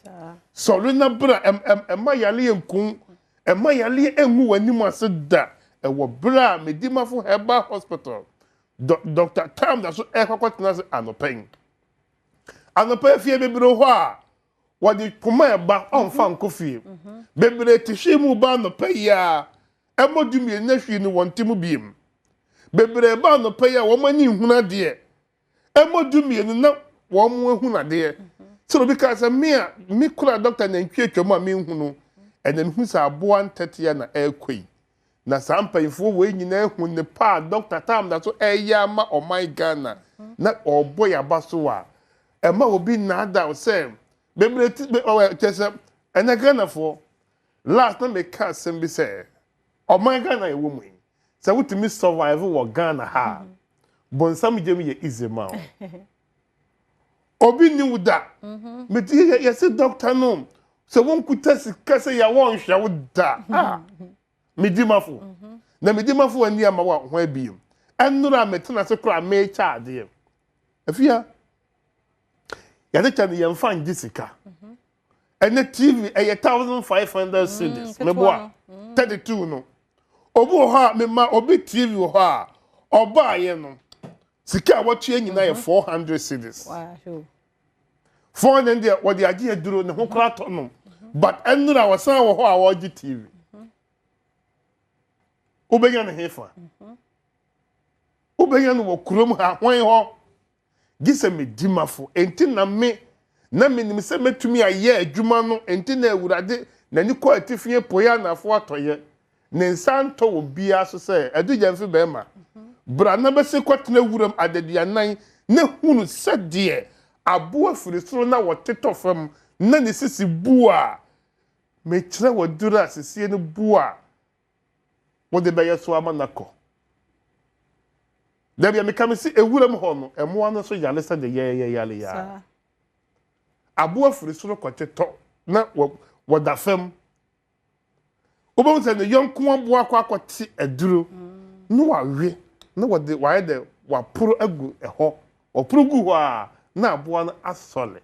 sorry na bra emma yale enkun emma yale enwu wani ase da ewo bra medimafo herbal hospital Dr. Tam da so ekwakwatena se anopen fie bebiro ho a wodi poma eba onfa nkofie bebire tishimu ba anopen ya emodumie na hwie ni wontim biem bebire ba anopen ya wo mani huna de emodumie na wo mo huna de so because me kula doctor na ntwetwom a me hunu ene hu sa aboa ntete na ekoi na sampayfo we nyina hu ne pa Dr. Tam da so eya ma o my Ghana na oboy abaso a ema obi na da say bebreti o chese ena Ghana fo last na me ka sembi say o my Ghana e wo mu say wutimi survive wo Ghana ha bonsam jem ye izema obi ni wuda me ti ye se doctor no se won kutasi kase ya won hwa wuda medimafo na medimafo ani ama wa ho abiem enura metena se kra me charge afia ya de chane ye mfa ngisika ene TV eye 1500 cedis meboa 32 no obu ho me ma obi TV ho a oba ye no sika wotwe nyina ye 400 cedis wow 400 de wodi age aduro ne ho kra to no but enura wasan wo ho a wogi TV ubenya ne hefa ubenya no wokurom ha hwan ho gise medimafo enti na me nim se metumi aye adwuma no enti na awurade na ni ko atifie poya na afo atoye ne nsanto wo bia so se adugya mfi be ma bra na be se kwatena wuram adaduanan na hunu sede abo afiri soro na woteto fam na ne sisi bua me kire wodura sisi ne bua wode be yeso amanako Debia me kam si ewuram ho no emo ano so yale sa de ye yale ya abo afiri soro kwateto na woda fam obo se ne yonko abo akwakoti aduro no wawe na wode waye de waporo agu eho oporo gu ho a na abo no asole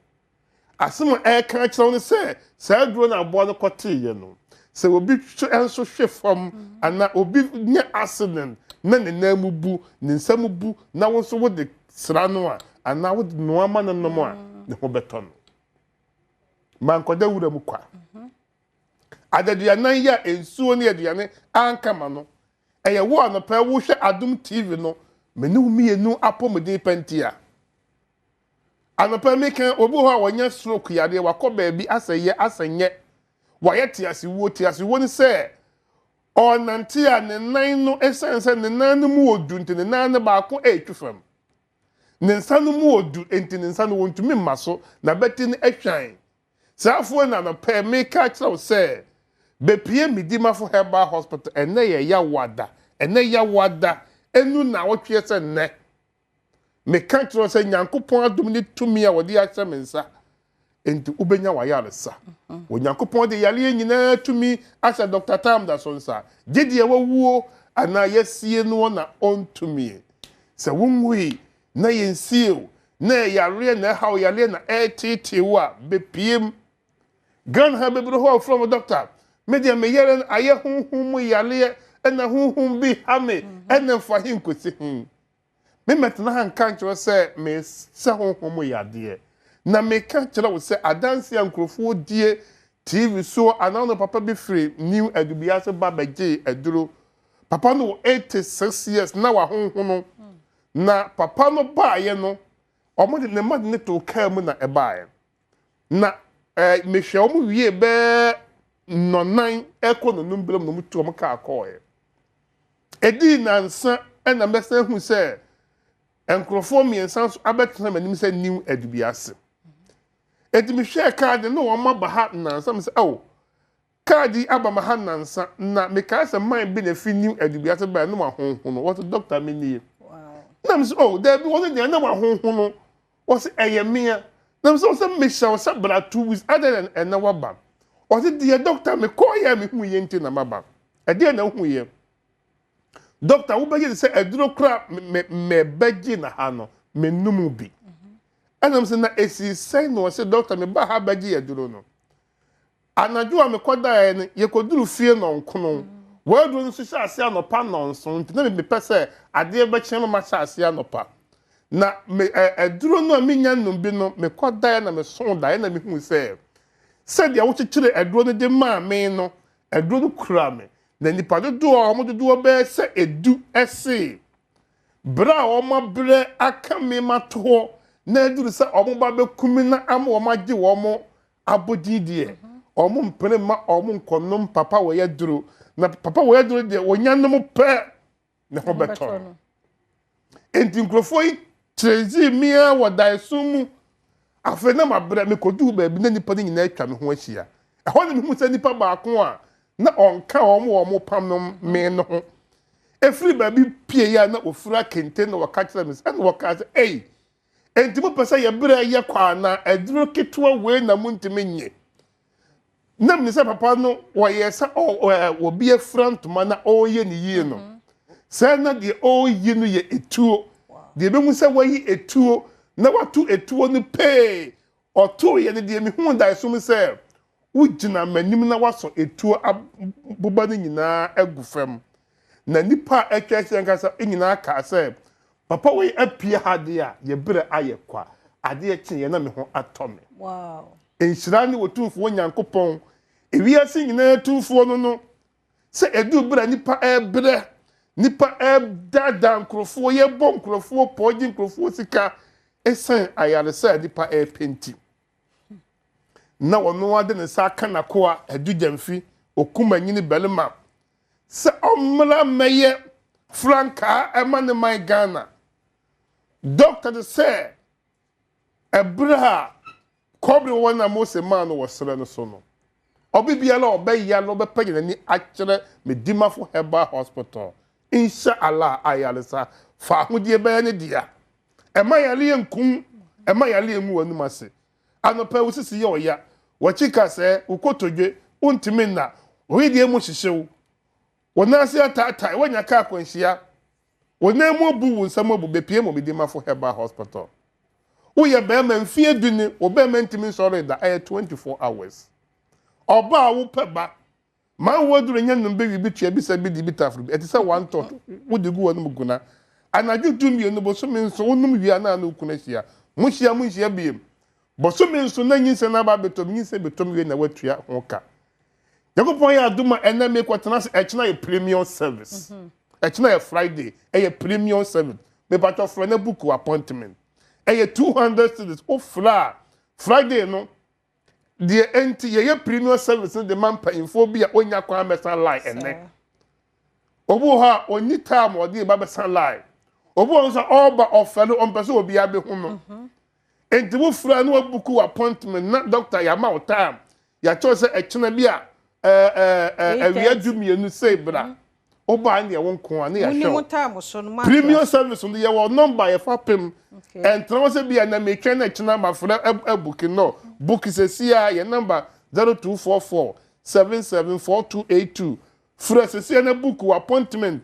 asem kan kire no se sa aduro na abo no kote ye no se obi enso hwe fam ana obi nya accident na ne namu bu ne nsam bu na wo so wo de sra no a ana wo de no ama no no a ne ho beto no man koda wura mu kwa adaduanan ya ensuo ne aduane ankama no eye wo anopa wo hwe Adom TV no menu mienu apomodin pantia anopa me kan obi ho a wonya stroke yade wakoba bi aseye asenye wayeti asiwo ni se onanti a ne nan no esense ne nan no mu odu nti ne nan no ba ko etwufam ne nsa no mu odu enti ne nsa no wontumi maso na beti ne ehwan safo na no pe me ka kira se be pie midimafo herbal hospital ene ye ya wada enu na wotwe se ne me ka kira se nyankopon adom ni tumi a wodi akyɛ me nsa enti ubenya wa yaresa onyankopon de yale nyina tumi asa Dr. Tam da so nsa gedi ewuo ana yesie no na ontumi se wonwi na yensie na yare na hawo yale na etete wa bepiem gan ha bebro ho from doctor media me yare aye honhom yale na honhom bi hame na fahin kosi me metna han kancho se me se honhom yade na me ka kira wo se adanse ankrofo die TV so anano papa be free new edubiase baba J eduro papa no 86 years na wa honhono na papa no baaye no omo de ne mad ne to ka mu na ebaaye na mehwe omo wie be no nan eko no numbelem no mutu omo ka akoye edi nansa na mesa hu se enkrofo miensan so abetena manim se new edubiase edi me hwe card no wo ma ba ha nansa me se oh card aba ma ha nansa na me ka se man bi na fi new edubiase ba no ma honhono what doctor me ni na me se oh there be one dey na ma honhono what say eyemia na me se me sha se bra 2 weeks other than na wa ba what the doctor me call ya me hu ye nti na ma ba e dey na hu ye doctor wo be say eduro kra me beji na ha no me numu bi enam se na esi say no say doctor me ba ha beji eduro no anadwo a me koda ye ye koduru fie no nkono wo eduro no so sha ase anopa no nso nti na me pese ade be chen ma sha ase anopa na me eduro no a me nya no bi no me koda ye na me son da ye na me hu say dia wo chichire eduro no de ma me no eduro no kura me na nipa dodo a omo dodo be se edu ese bra omo bre aka me mato na eduru se omo ba be kumi na am omo age wo mo abodi die omo mpene ma omo nkonom papa wo ye duru na papa wo ye duru de wonyanom pe ne ho beto enti nkrofo yi trezi mia wo dai sumu afa na ma bre me kodu ba bi na nipa ni nyina atwa me ho ahia ho ne me hu se nipa ba ko a na onka omo pam no me no ho efri ba bi pie ya na ofura kente na waka kira me and waka say eh enti mo pesa ye bra ye kwa na eduro ketwa we na muntime nye na me se papa no wo ye sa wo bi efrant ma na o ye ni yie no se na de o ye no ye etuo de be mu se wo yi etuo na watu etuo no pay oto ye ne de me hu dai so me se ujina manim na waso etuo boba ni nyina agufam na nipa atwase nkasa nyina ka se papa we apie hade a ye bere aye kwa ade eche ye na me ho atome wow enhyira ni wotumfo onyankopon ewiase nyina tumfo no se edu bere nipa ebere nipa dada nkrofo ye bom nkrofo poji nkrofo sika esen ayare se nipa penti na wono ade ne sa kana ko a edu jamfi okuma nyini belema se omra meye franka emane my Ghana doctor de say ebra kobri wona mose man wo sere no so no obibia la obeya no bepagina ni akere medimafo herbal hospital inshallah ayalesa fa hodie be ne dia emayale enkum emayale emu wonu mase anopa usisi ye oya wachika se ukotodwe untimi na ohidie mu hihyew wonase atata wonya ka akwanhia wonemu bu nsam abu bepie mo medimafo herbal hospital uye be ma mfie duni obe ma ntimi sori da 24 hours oba wo peba ma woduru nya numbe wi tua bi sabi di bitafru etisa one tot wodigu wonum guna anaju dumi no bo so me nso wonum wi na okuna hia mu hia biem bo so me nso na nyinse na ba betom nyinse betom wi na watua hoka yakopon ya aduma ename kwatena se echina ye premium service echina ye Friday ye premium service me bato for na book appointment ye 200 cedis ofra Friday no the enti ye premium service the man paying for be onya kwa mesa line ene obo ha oni time odi ba mesa line obo nso oba ofelo onpese obi abe hu no enti wo fra no book appointment na doctor ya ma time ya chose echina bia wi adwumienu sei bra oba ne won ko ane ya show premium service on the your number ya fapem and transfer bia na me twa na echina ma fra book no book is a your number 0244 774282 fra se na book appointment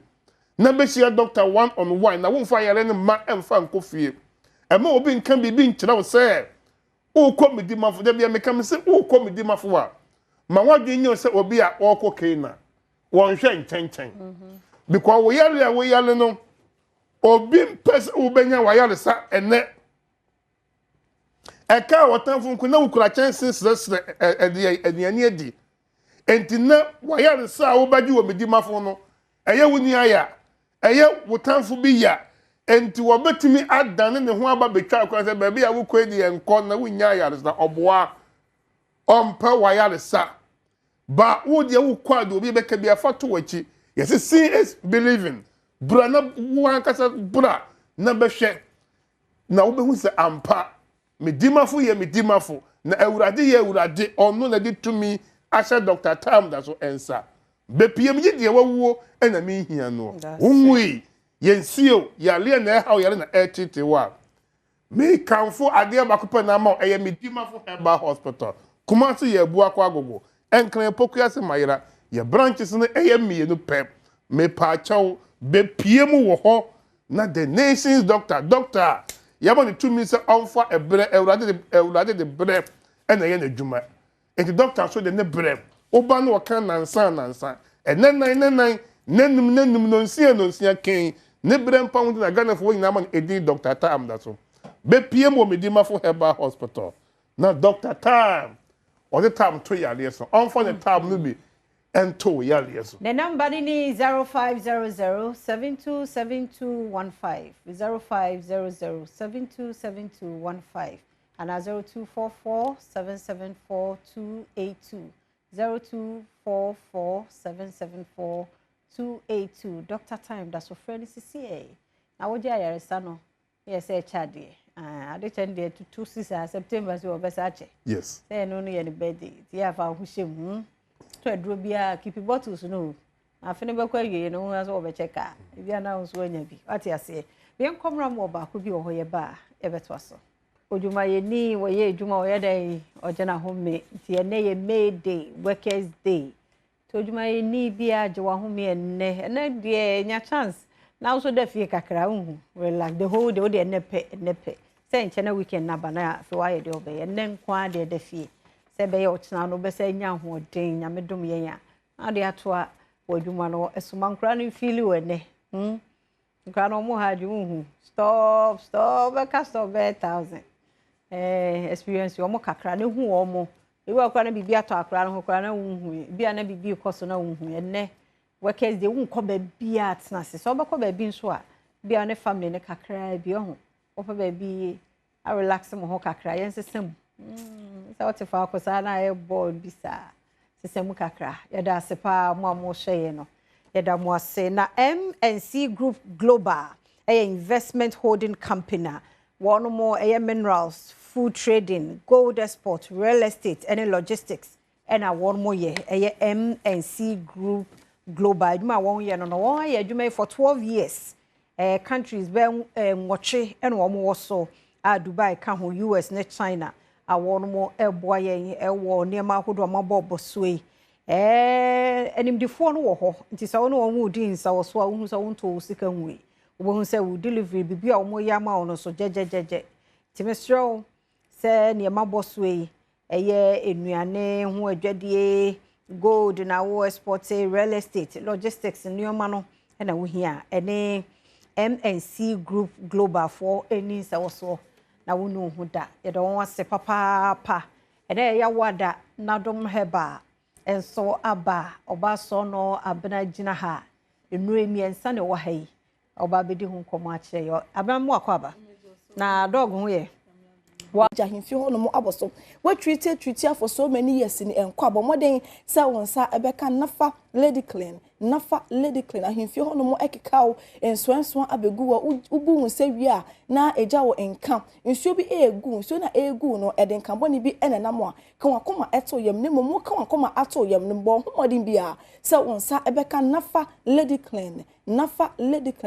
na be share doctor one on one na won fa yare ne ma emfa nkofie e ma obi nkan bibi nkyira wo se o komedi mafo da bia me kam se o komedi mafo a ma wadwe nyo se obi a okokei na won hwe nkyɛnkyɛn because we yale no obi mpese ubenya wayale sa ene eka wotamfo nko na wukura chance sresre aduane adi enti na wayare sa wo baji wo medimafo no eye wuni aya eye wotamfo bi ya enti wo betimi adane ne ho aba betwa akwa se ba bia wo kwedi enko na wunya ayare sa oboa ompa wayare sa ba wo de wo kwado obi beka bia fato wachi yes see is believing bra na wo ankasa bra na behwe na wo behu se ampa medimafo ye medimafo na awurade ye awurade ono na de tumi asha Dr. Tam da so ensa be piem ye de wawo na me hia no unwi yensio yale na ha yale na etete wa me kanfo ade bakopa na ma eye medimafo herbal hospital kuma so ye bu akwa agogo enkran pokua se mayira ye branches no eye mienu pep me pa chaw be piem wo ho na the nation's doctor yaba ni tumi se onfa ebre ewrade de bre ena ye na djuma enti doctor so de ne bre oba no kan nansa enan nanum no nsia ken ne bre mpa hu na Ghana fo nyina ma edi Dr. Tam da so be piem wo medima fo herbal hospital na Dr. Tam o the time to yale so onfa the Tam no bi ento yale so the number ni 0500727215 0500727215 and 0244774282 0244774282 Dr. Time that's for friend CCA na wo dia yare sa no yes e chade ade chande to 26 September so obesa che yes say no ye ni birthday ti afa hu shemu to aduro bia keep bottles no afene be kwa ye no hu so obecheka bia na nso anya bi ati ase bi enkomra mo ba ko bi wo ye ba e beto aso ojuma ye ni wo ye ejuma wo ye dai ojena home ti ene ye May Day Workers Day to ojuma ye ni bia je wa home ene de nya chance na so da fie kakra hu relax the whole day o de nepe say nche na weekend na bana fe wa ye de obe ene nkwa de da fie se be ye otena no be se nya ho den nya medom ye ya na de atoa wadwuma no esuma nkra no feel we ne nkra no mo ha hu stop stop 1000 experience yo mo kakra ne hu o mo ewe akra na bibi ato akra no ho kra na hu bia na bibi koso na hu ene workers dey hu ko ba bia atena se so be ko ba bi nso a bia ne family ne kakra bi ho o fa ba bi a relax mo ho kakra yen sesem sa what fa ko sa na e board bi sa sesem kakra ya da se pa mo mo hye no ya da mo ase na MNC Group Global investment holding company one more minerals food trading gold export real estate and logistics and one more year MNC Group Global you ma one year no one year you for 12 years countries ben watche and one more so Dubai ka ho US ne China one more eboa yen ewo niema hodo mabobbo soe enim di fo no wo ho nti sa wono won udi nsa wo so a wo hu sa won to sika nwe wo hu sa wo delivery bibia wo mo ya ma wono so jejejeje timestro se niema bosoe eye enuane ho adwadie gold na wo export real estate logistics nioma no na wo hia ene MNC Group Global for eni sa wo so na wo no hu da ye do won se papa ene ya wada na dom heba enso aba oba so no abena gina ha enu emiensa ne wo hai oba bedi hu nkomo a kire yo abamu akwaba na dog hu ye wa jahimfi ho no mo aboso we treat for so many years in enkwabo modern say wonsa ebeka nafa lady clean ahimfi ho no mo ekekaw ensoenso abegu wa ubu hu se wi a na eja wo enka nsuo bi egu nsuo na egu no eden kambo ni bi enenamo a kan wakoma eto yam ne mo kan wakoma ato yam ne bo ho modern bi a say wonsa ebeka nafa lady clean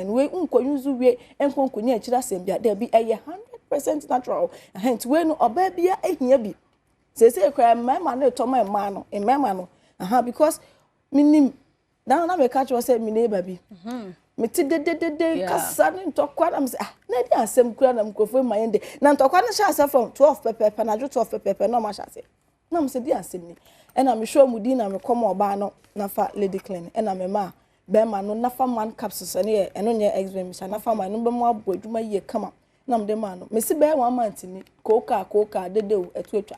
we unkoyunzu we enkonkonya akira sembia da bi eye 100% natural hence we no oba bia ehia bi say kra mama na to my man no mama no because minim na me catch you say me neighbor bi me ti de kasa ni ntokwa na me say na di asem kura na mkrofo ma yende na ntokwa na sha say from 12 pepe na jo 12 pepe no ma sha say na me say di asem ni e na me show mu di na me come oba no na fa lady clean e na me ma be ma no na fa man capsules ne eno nye exam sha na fa man no be mo abo adwuma ye kama na mde ma no me si be 1 month ni koka dede o etu etwa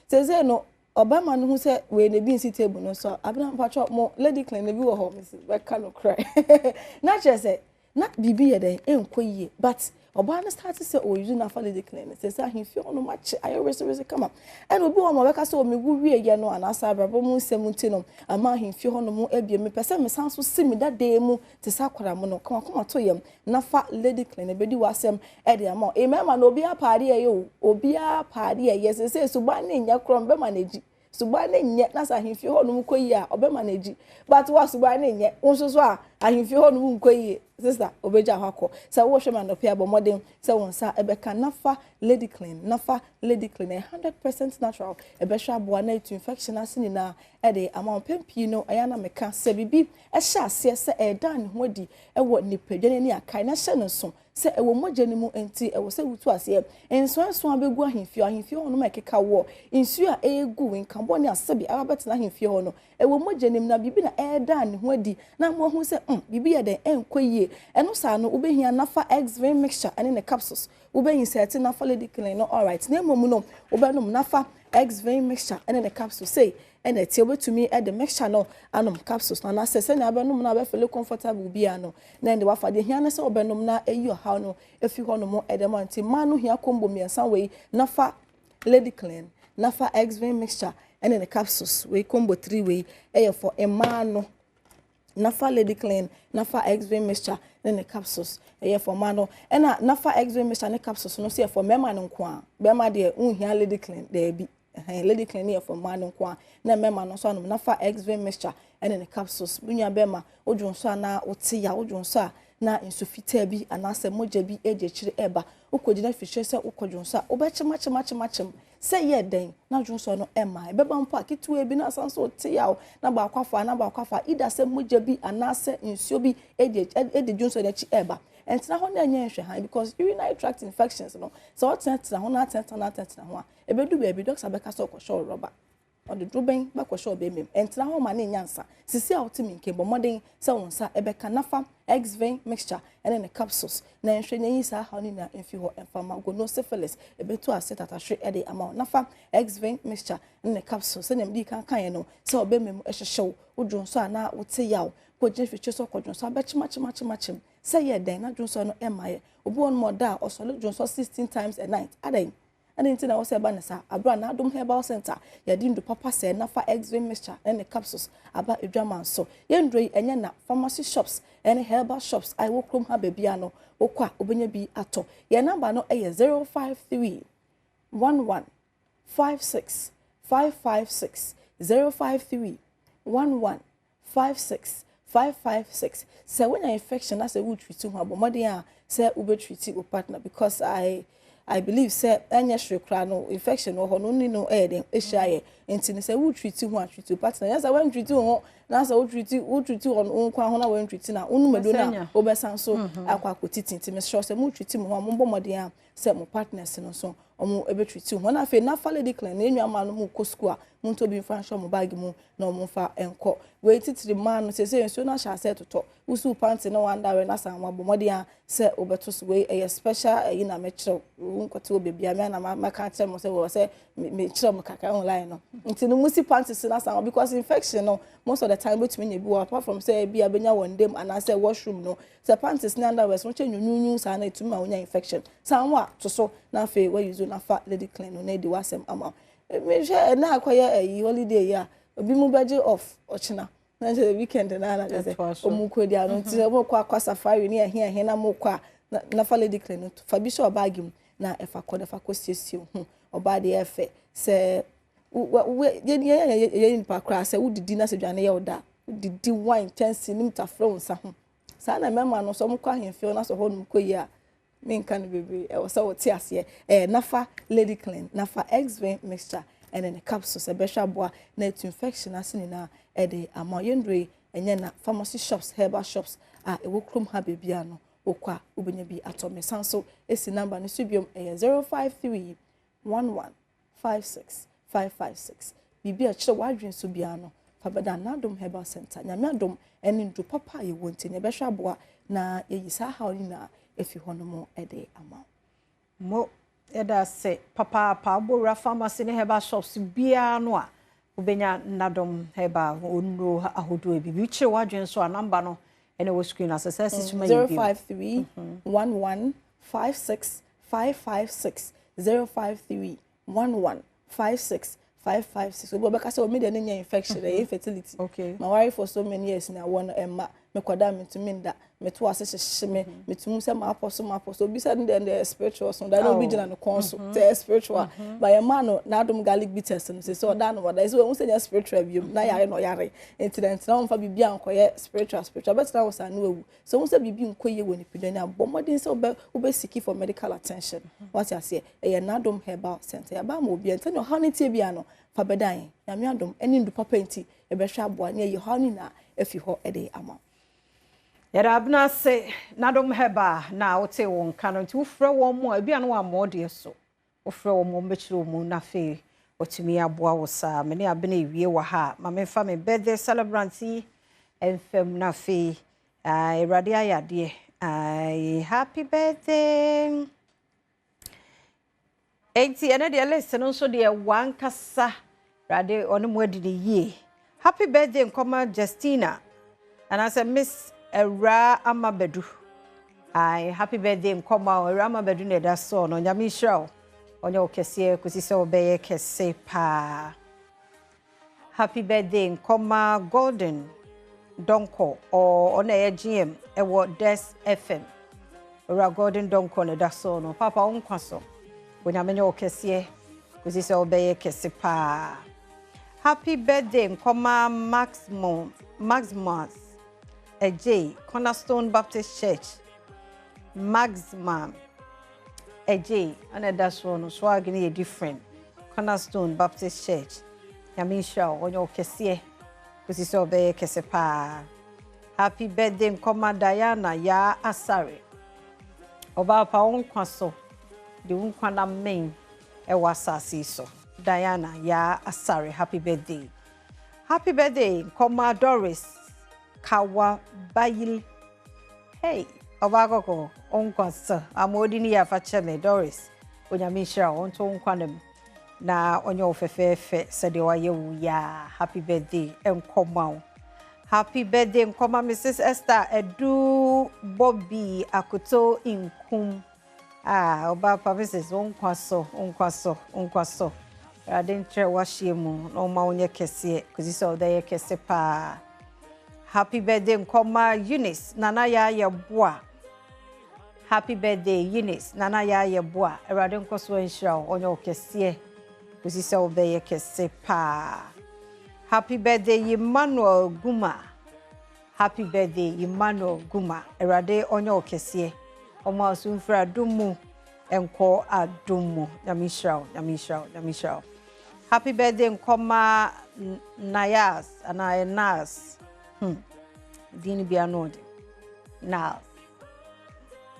seze no obama no hu se we na bi nsi table no so abna mpacho mo lady clean na bi wo ho me si be ka no cry na chese na bibi ye den enkoyie but oba na start say o use na lady clean say say ahimfi ono match ayo rese come and obi wo mo be ka say o me gu wie ye no anasa brabo mu nsem nti no ama ahimfi ono mo ebie me pese me sanso simi da de mu te sa kwara mo no kama to yem na lady clean be di wasem e de ama e mema na obi apare ye o obi apare ye say suba na nya krom be manage suba na nye na sa ahimfi ono mu koyi a obe manage but wa suba na nye unso so a ahimfi ono mu koyi sister obeja hako say wo hwe man opia bo modern say won sa ebeka nafa lady clean 100% natural ebehwa aboa na etu infection asini na ede ama pempi no ayana meka say bibi ehya ase say edan ho di ewo nipadwane ni akai na hye no so say ewo mogye ni mu enti ewo say wutu ase enso abegu ahimfi hono mekeka wo insu a egu nkambo ni asebi ababet na ahimfi hono ewo mogye ni na bibi na edan ho di na mo hu say bibi ye den enkoyie eno sa no ubehia nafa x-ray mixture ane ne capsules ubehin seti nafa lady clean no alright na emomu no ubenum nafa x-ray mixture ane ne capsules say ene ti obetumi e the mixture no anom capsules na se na abenum na be feel comfortable bia no na ende wafa de hia na se obenum na eyi oha no efi ho no mo edemanti manu hia kombo miensa we nafa lady clean nafa x-ray mixture ane ne capsules we combo 3 we e for emano nafa lady clean nafa x-ray mixture ne capsules e for mano ena nafa x-ray mixture ne capsules no se for mema no nko a bema de unhia lady clean de bi lady clean e for mano nko a na mema no so no nafa x-ray mixture ne capsules bunya bema odwon so na ote ya odwon so na insufita bi anase moja bi eje chire eba ukogina fishe se ukodwon so obechemachemachemachem se ye den na dwon so no ema ebeba mpo akitu ebi na sanso ote ya na ba akwafa ida se moja bi anase insuo bi eje dwon so na chi eba entina ho na nya nhwe han because urinary tract infections no so otentina ho na atentina ho a ebedu be doctor beka so kwosho rubber on the druben bakwosho be mem entina ho ma na nyansa sisi a otimi nke bomodin se wonsa ebeka nafa x-vein mixture and the capsules na nhwe nyi sa ha ni na enfi ho enfama go no syphilis ebetu asset atahwe e de amount nafa x-vein mixture and the capsules na mdi kan no se obemem ehhehyew odwon so ana wote yaw ko je fiche so kodwon so abechimachimachimachim se ye den na dwon so no emaye obi on mo da osole dwon so 16 times a night aden and inti na wose ba na sa abra na Adom Herbal Center ya dindu papa se nafa x-ray mixture and the capsules aba edwaman so yendroi enye na pharmacy shops and herbal shops I will come ha bebia no okwa obenya bi ato ye number no eye 053 11 56 556 053 11 56 556 say when infection as a would treat to her modern say ube treat your partner because I believe say anya shrekra no infection no no ni no den ehia enti say would treat you one treat your partner yes I want treat you ho na say would treat on nkwa ho na we treat na unu medo na obesan so akwa akotiti enti me sure say would treat mo ho mo modern say mo partners no so omo ebe treat you ho na fe na fa lady clean na enwa ma no mo ko school a mo to bi financial mo bag mu na mo fa enko we titiri man no say so na sha set to usu panty na wanda we na san mo modern say obeto so we a special na me kire nkoto bebia me na maka kire mo say we say me kire mo kaka online no nti no musi panties na san because infection no most of the time between you be apart from say bia benya one dem and say washroom no say panties na underwear so nyunyu sa na etuma onya infection san wa to so na fe we use na fa lady clean no na di wasem ama me she na akoye holiday ya obi mu beje off ochina na the weekend na na say omuko dia no ti mo kwa safari ni ahia na mo kwa na fa lady clean no fa bi so bag mu na efa ko siesie hu oba de efe se ye pa kra se udidi na se dwane ye oda udidi wine chance nim ta from sa ho sa na mema no so mo kwa ahemfio na so ho no ko yi a me nka no bebe e wo se wo ti ase nafa lady clean nafa x-vein mixture and then the capsules ebehwa boa na etu infection asini na e de ama yendre enye na pharmacy shops herbal shops a e wo krom ha bebia no okwa obenya bi atome sanso esi number no subiom 053 11 56 556 bibia kire wadwen so bia no fabada na Adom Herbal Center nyame Adom eni ndu papa ye wonti ne behwa boa na yeyisa ha oni na efi hono mo ede ama mo eda se papa abora pharmacy ne heba shops bia no a obenya nadom heba onro ahodo ebibi che wadwen so a number no ene wo screen asese sisuma yi 053 11 56 556 053 11 56 556. We go back say me dey nya infection, infertility. Okay. My wife for so many years now one emma me kwada me to me that me to asese me to mu say my apostle be said the spiritual so that no be jina no console the spiritual by a man no na dum garlic bitters no say so that no that is we say spiritual bi na yare no yare incident na on fa bibia nkoye spiritual but now was anu ewu so we say bibi nkoye woni pidania bomodin say obe seek for medical attention what you say e na dum herbal center ya ba mo obi ente no how nitie bia no fa bedan ya me adom eni ndu papa enti e be hwa aboa ne ye how ni na efi ho e dey ama yara abna se nadom heba na wote won kanu nti wofre won mo abia no amode so wofre won mo mbechire mo na fe otimi aboa wo sa me ne abna ewie wa ha ma me fa me birthday celebrant enfem na fe erade ayade happy birthday enti ene de list no so de wan kasa rade onu mo adidi ye happy birthday nkoma Justina and I said Miss Era Amabedu. Happy birthday, nkoma Era Amabedu ne da so no nyame hira onye okese kusi se obeye kese pa. Happy birthday nkoma Golden Donko or on a GM ewo Des FM. Era Golden Donko ne da so no papa onkwaso. Onyame okese kusi se obeye kese pa. Happy birthday nkoma Maximus J Cornerstone Baptist Church Maximum J and that's one so agni different Cornerstone Baptist Church Yamisha onyo kese kusi so be kese pa. Happy birthday nkoma Diana ya Asare oba pa onkwaso de unkwana main e wasasi so Diana ya Asare happy birthday. Happy birthday nkoma Doris Kawa Bayil. Hey, Obagoko, Onkwasa, Amodini ya Facheme, Doris, Onyamisha, Onto Onkwanem, na Onyo Fefe, Sadewa Yewu ya. Happy birthday, Nkoma. Happy birthday, Nkoma, Mrs. Esther, Edu Bobby, Akuto Inkum. Obapa, Mrs. Onkwaso. Radintre Washimu, no Maunye Kese, Kuziso, the Kese pa. Happy birthday, nkoma Eunice, Nana ya yeboa. Happy birthday, Eunice, Nana ya yeboa. Erade nkoso enhira onye okese. Kusisa obeye kese pa. Happy birthday, Emmanuel Guma. Happy birthday, Emmanuel Guma. Erade onye okese. Oma osunfra dumu enko adumu. Yamishra. Happy birthday, nkoma Nayas, Anayenas. Dini bianode na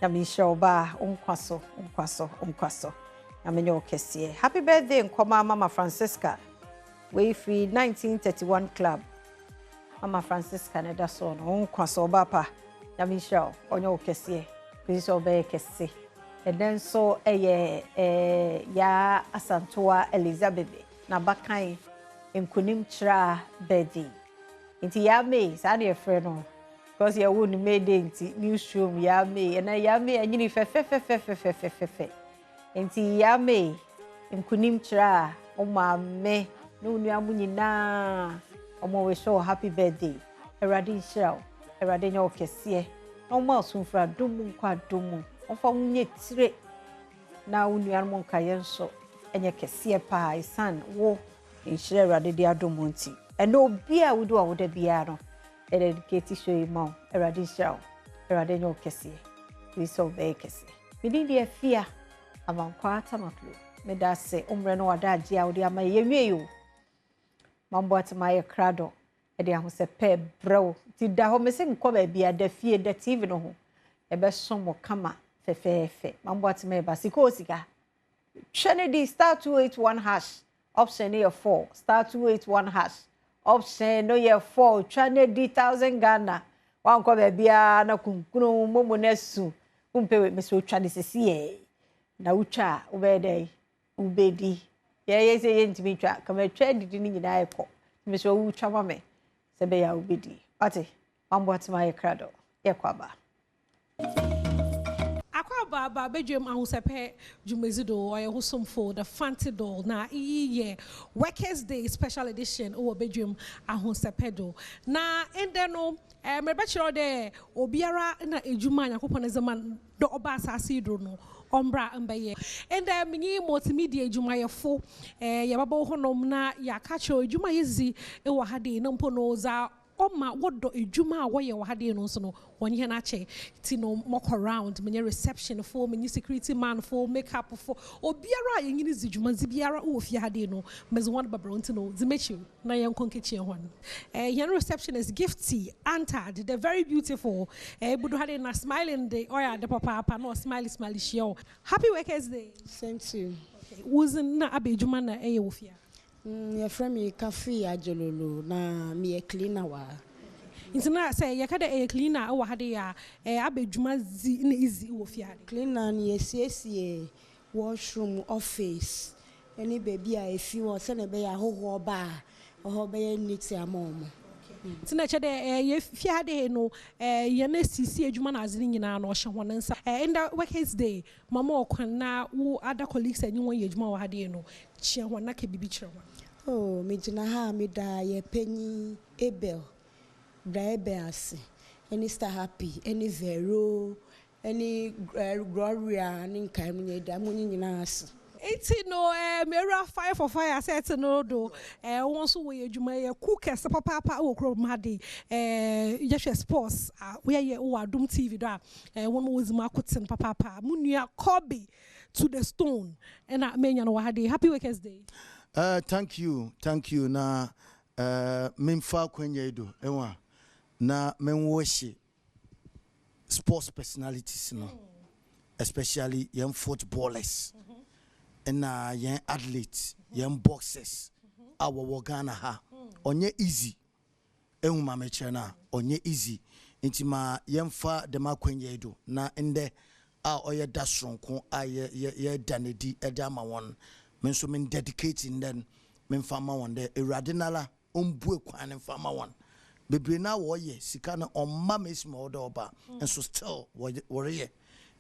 Yamisha oba unkwaso Yamenyo kesie. Happy birthday nkoma Mama Francisca we free 1931 club Mama Francisca ne da so no unkwaso oba pa Yamisha onyo kesie kwiso oba kese and then so ya Asantoa Elizabeth na bakan enkunim chira birthday inti ya me sa na efre no because ya won made inti newsroom ya me na ya me anyini fe inti ya me nkunim kira o ma me no nua mu nyina o mo we show happy birthday erade shira erade nya okese no ma sunfra domu kwa domu o fa munye tire na unua mo nkaye nso enye kese pa isan wo nshira erade dia domu nti eno bia wudu awuda bia no e dedicate show ima erade shao erade nyo kese we so be kese midi dia fia amankwa tamaklo me da se umre no wada agi awudi ama yewie yo mambo atmaye krado e dia ho se pe brew ti da ho me se nko ba bia da fie da tv no ho e be somo kama fefefe mambo atmaye ba siko sika Trinity *281# option A 4 *281# option no ye 4 Trinity 1000 Ghana wanko be bia na kunkunu momo nesu umpe me so twa de sesi na ucha ubede ubedi ye say yentimi twa kama twa didi ni nyina ekọ me so ucha mame se be ya ubedi ate mambo atima ye krado ye kwaba Akwaba bedroom ahusepe jumezido oye husumfo the fancy doll na iye Workers Day special edition o bedroom ahusepedo na ende no me bachelor de obiara na ejuma yakopon zaman do oba asase do no ombra mbeye and mini multimedia ejuma ye baba honom na yakacho ejuma yezi e wa hade no mpo no za Oma wodo ejuma awoye wa hade no so no wonye na che ti no mock around menye reception for menye security man for makeup for obiara yenyini zijuma zibiara wo fi hade no mezo won babro nti no zimechi na yen konkechi hon yen receptionist gifty antad the very beautiful budu hade na smiling day oya the papa no smiley shio happy Workers Day. Same to you. Okay wuzin na abejuma na wo fi your friend me cafe ajololo na me cleaner wa intina say ya kada cleaner wa hade ya abedwuma zi na easy wo fi hade cleaner ni esiesie washroom office any baby a efi wo se na be ya hoho ba ho be ya neat amom tina chede ye fi hade no ye na sisi adwuma na azini nyina na ohye hono nsa in the Workers Day mama okwan na wo other colleagues anyi won ye adwuma wa hade no chie ho na ke bibi chire ho oh me jina ha me da ye penyi Abel Braebels any star happy any vero any gloria any nkai munye da munye nyina ase eti no mera fire for fire set no do won so we adwuma ye cook ese papa wo kro made yehwe sports we ye wo Adom TV do won wo zima koten papa munua Kobe to the stone and menya no hade happy Workers Day. Thank you na memfa kwenye do enwa na menwoshi sports personalities no especially young footballers and young athletes young boxers our Ghana ha onye easy ehuma mechana onye easy intima yemfa de makwenye do na ende a oye da sonko a ye danedi edama won men so men dedicating then men fama won de eradinala ombue kwan fama won bebre na wo ye sika na omma mesimo oda oba and so still worry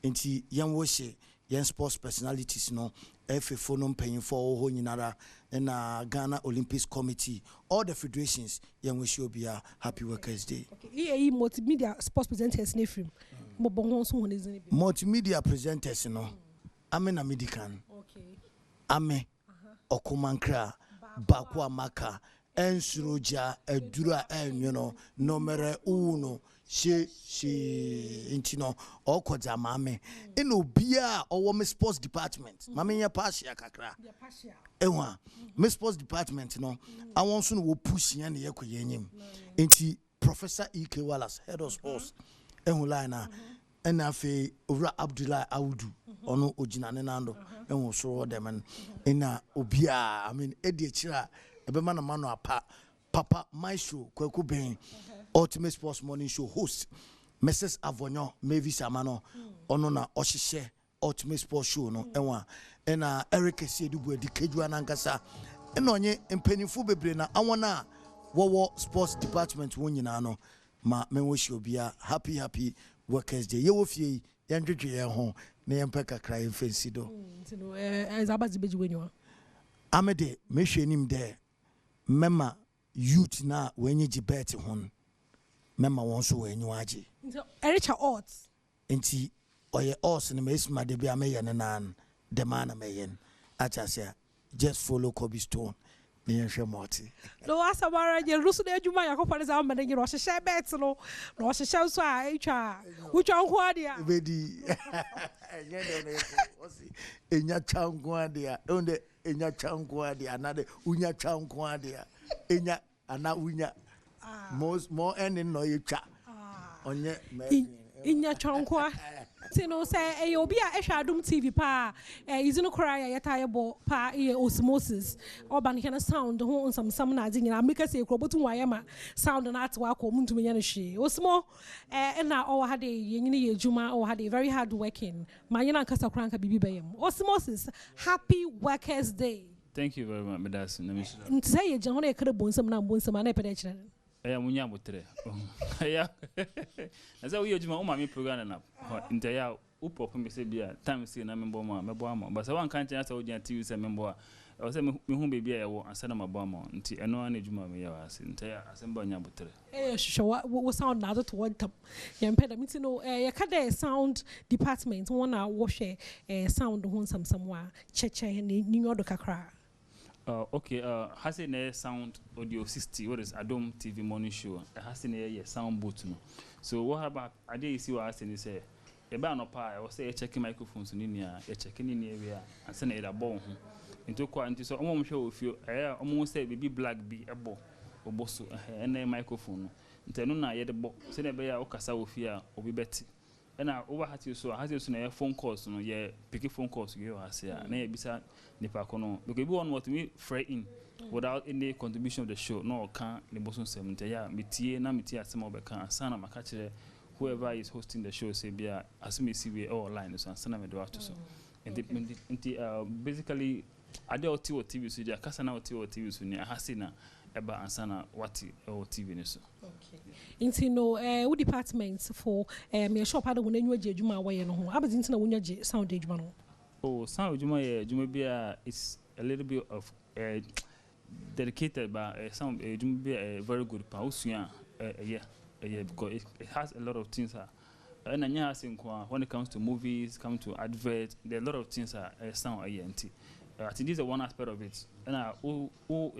inti yan wo she yan sports personalities no FFO no paying for ho nyinara na Ghana Olympics Committee all the federations yan we should be a happy Workers Day. Okay multimedia sports presenters ne film mo bon ho so honezini bi multimedia presenters no amena medican okay ame okumankra baku amaka ensuroja edura enyono nomere uno she intino okoja mame eno bia owo me sports department mame nya passia kakra enwa me sports department no awon so no wo push yan ye koyenyim enti Professor E.K. Wallace head of sports enhu line na ena fe Owura Abdullah Audu ono ogina ne nando enhu so dem ena obia I mean edi akira ebema na mano apa papa my show kwaku ben ultimate sports morning show host Mrs. Avonyo Mavis Amano ono na ohihye ultimate sports show no enwa ena Eric Siedubu edi kejua na nkasa ena onye mpanimfu bebre na awona wo sports department won nyina no ma menwoshi obia happy Workers Day ye wo fie ye ndwedwe ye ho na ye mpeka kra ye fancy do ntino abazi beji wenyo amede mehwe nim de mema youth na wenye jibet hon mema won so wenyo age nti ericha odds enti oye odds ne mesma de bia me ye ne nan de man me yen acha say just follow Kobe Stone ni nhwe moti no asabara je rusu de adwuma yakopare za ma de nyiro hyehyɛ bet no no hyehyɛ so a etwa utwa nko ade a bedi enye de no osi enya chanko ade a onde enya chanko ade anade unya chanko ade a enya ana unya more any no yetwa onye inya chonkwa tino say e obi a ehwa Adom TV pa izino kora ya yeta bo pa osmosis oban hena sound ho nsam na ade nyina make say krobotu waye ma sound na atwa akọ muntumi nya no hwe osmo na o ha de yenyine ye juma o ha de very hard working ma nyina nkasa kora nka bibi bayam osmosis happy workers day. Thank you very much, Medas. Say ye jehona e kre bonsam na e pede kire. Munya botre. Ya. Asa we ojuma o me program na. Nta ya upop me se bia time see na membo ma mebo ama. But say wan kan chen asa o dia TV se membo a. O say me hu be bia ye wo asa na mabo ama. Nti eno ana ejuma me ya ase. Nta ya asemba nya botre. Hwehwe wo sound na to one tam. Ye mpeda me ti no ye ka dey sound department won na wo hwe sound ho nsam wa cheche ni nyodo kakra. Okay, has a sound audio 60, what is Adom TV morning show? Has a sound booth. No. So what about I did see what I said? Say a ban of pie, I was say checking microphones in India, checking in the area, and sending a bone into quarantine. So I'm sure if you almost say baby black be a bo or boss and a microphone. Tenuna yet the box, send a bear or cassa of fear or be betty. And I over had you so I had you a phone calls, no, yeah, picky phone calls you are say, nay, beside Nipacono, because we want what we fray in without any contribution of the show, no, can't the Boston 70, yeah, Mitia, Namitia, some of the can, Sana Macache, whoever is hosting the show, say, be as me see we all lines and Sana Medua to so. And basically, I do TV, so the Casana TV, so near Hasina. Eba ansana wati TV neso. Okay. Inti no wo department for me shop ada wona nwa adwuma wa ye no ho. Abezi inti na wonya je sound adwuma no. Oh, sound adwuma ye adwuma bia is a little bit of dedicated by sound adwuma bia very good pa usua yeah because it has a lot of things and anya asin kwa when it comes to movies, come to advert, there are a lot of things sound anti. I think this is one aspect of it. And I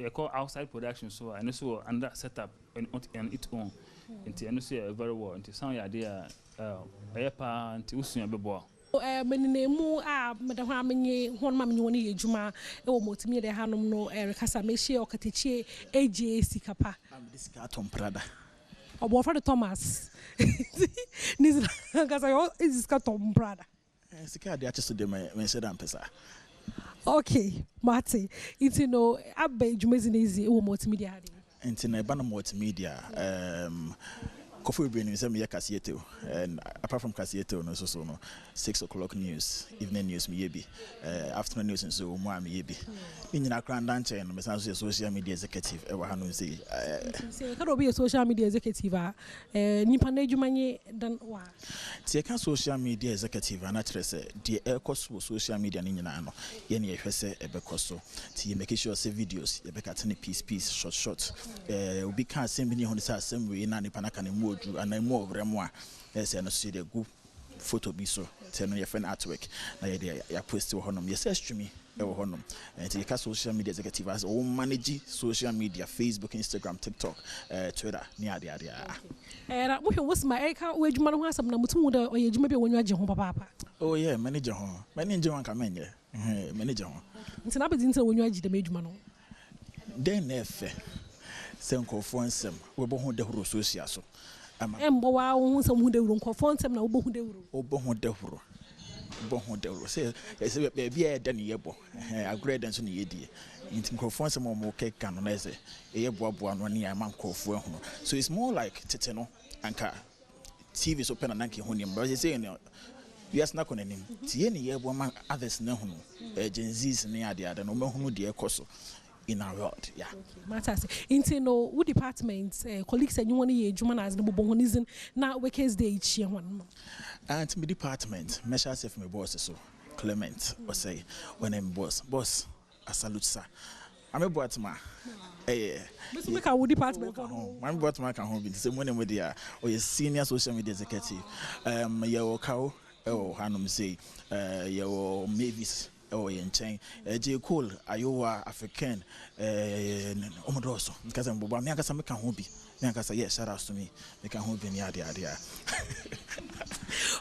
call outside production, so I know so under setup on its own. And I know so very well. And some idea, airpa and usunya bebo. Menemu madam amenye hon ma menye woni ejuma e wo motimi de hanom no rekasa mehie okatechie eje sikapa. This car Tom Prada. Obo for the Thomas. Nis kasa yo is car Tom Prada. Sika de acheso de me se dan pesa. Okay, Marty. It's no abbe jumezinizi wo multimedia hadi. Into na bana multimedia Kofi Brain is me Casieto, and apart from Casieto, no so no 6 o'clock news, evening news me yebi, afternoon news and so more me yebi. In your grand dance and me social media executive ever hanu say. Say can be a social media executive nipa na adwuma nye dan wa. Tie kan social media executive and actually say the ecoso social media ni nyina no ye na ehwe se ebekoso. Tie make sure say videos ye be katene piece short. Obi kan send me ho say asem we na nipa na kan mu and I more of yes, and I see the good photo be so. Tell me your friend artwork. Now you post to honum. Yes, to me, honum. And you can social media executive as all manage social media, Facebook, Instagram, TikTok, Twitter, near the idea. And what's my eka? Where you man has some Namutuda or you maybe when you are Jehovah Papa? Oh, yeah, manager home. Manager one come in, yeah, manager home. It's an opportunity when you are the major man. Then, if Senko Fonsem, we both the Huru Social. Embo wa wo nsam hu dewuro nkofo nsam na wo bohu dewuro obohu dewuro say be bia da ne yebo agrade nso ne yedie nti nkofo nsam mo keka no na say yeboaboa no ne am nkofo ehunu so it's more like tete no anka TV so pena nanke hu ne but say no yes na konanim tie ne yebo ma others na hunu agencies ne ade no mahunu de ekoso in our world, yeah. Matters. Into no wo departments, colleagues and you want to adwuma na as no bohonism na workers day each year one. And my department, measure self my boss so Clement or say when I'm boss, I salute sir. I'm a boatman. Eh. But make our department. I'm boatman can home. The same when we are or your senior social media executive. Your cow. Oh, Hanum say, your Mavis. Oh, in chain, J. Cole, Iowa, African, Omodoso, because I'm Bobamia, some can be. Then I say, yes, shout out to me. They can hold me idea.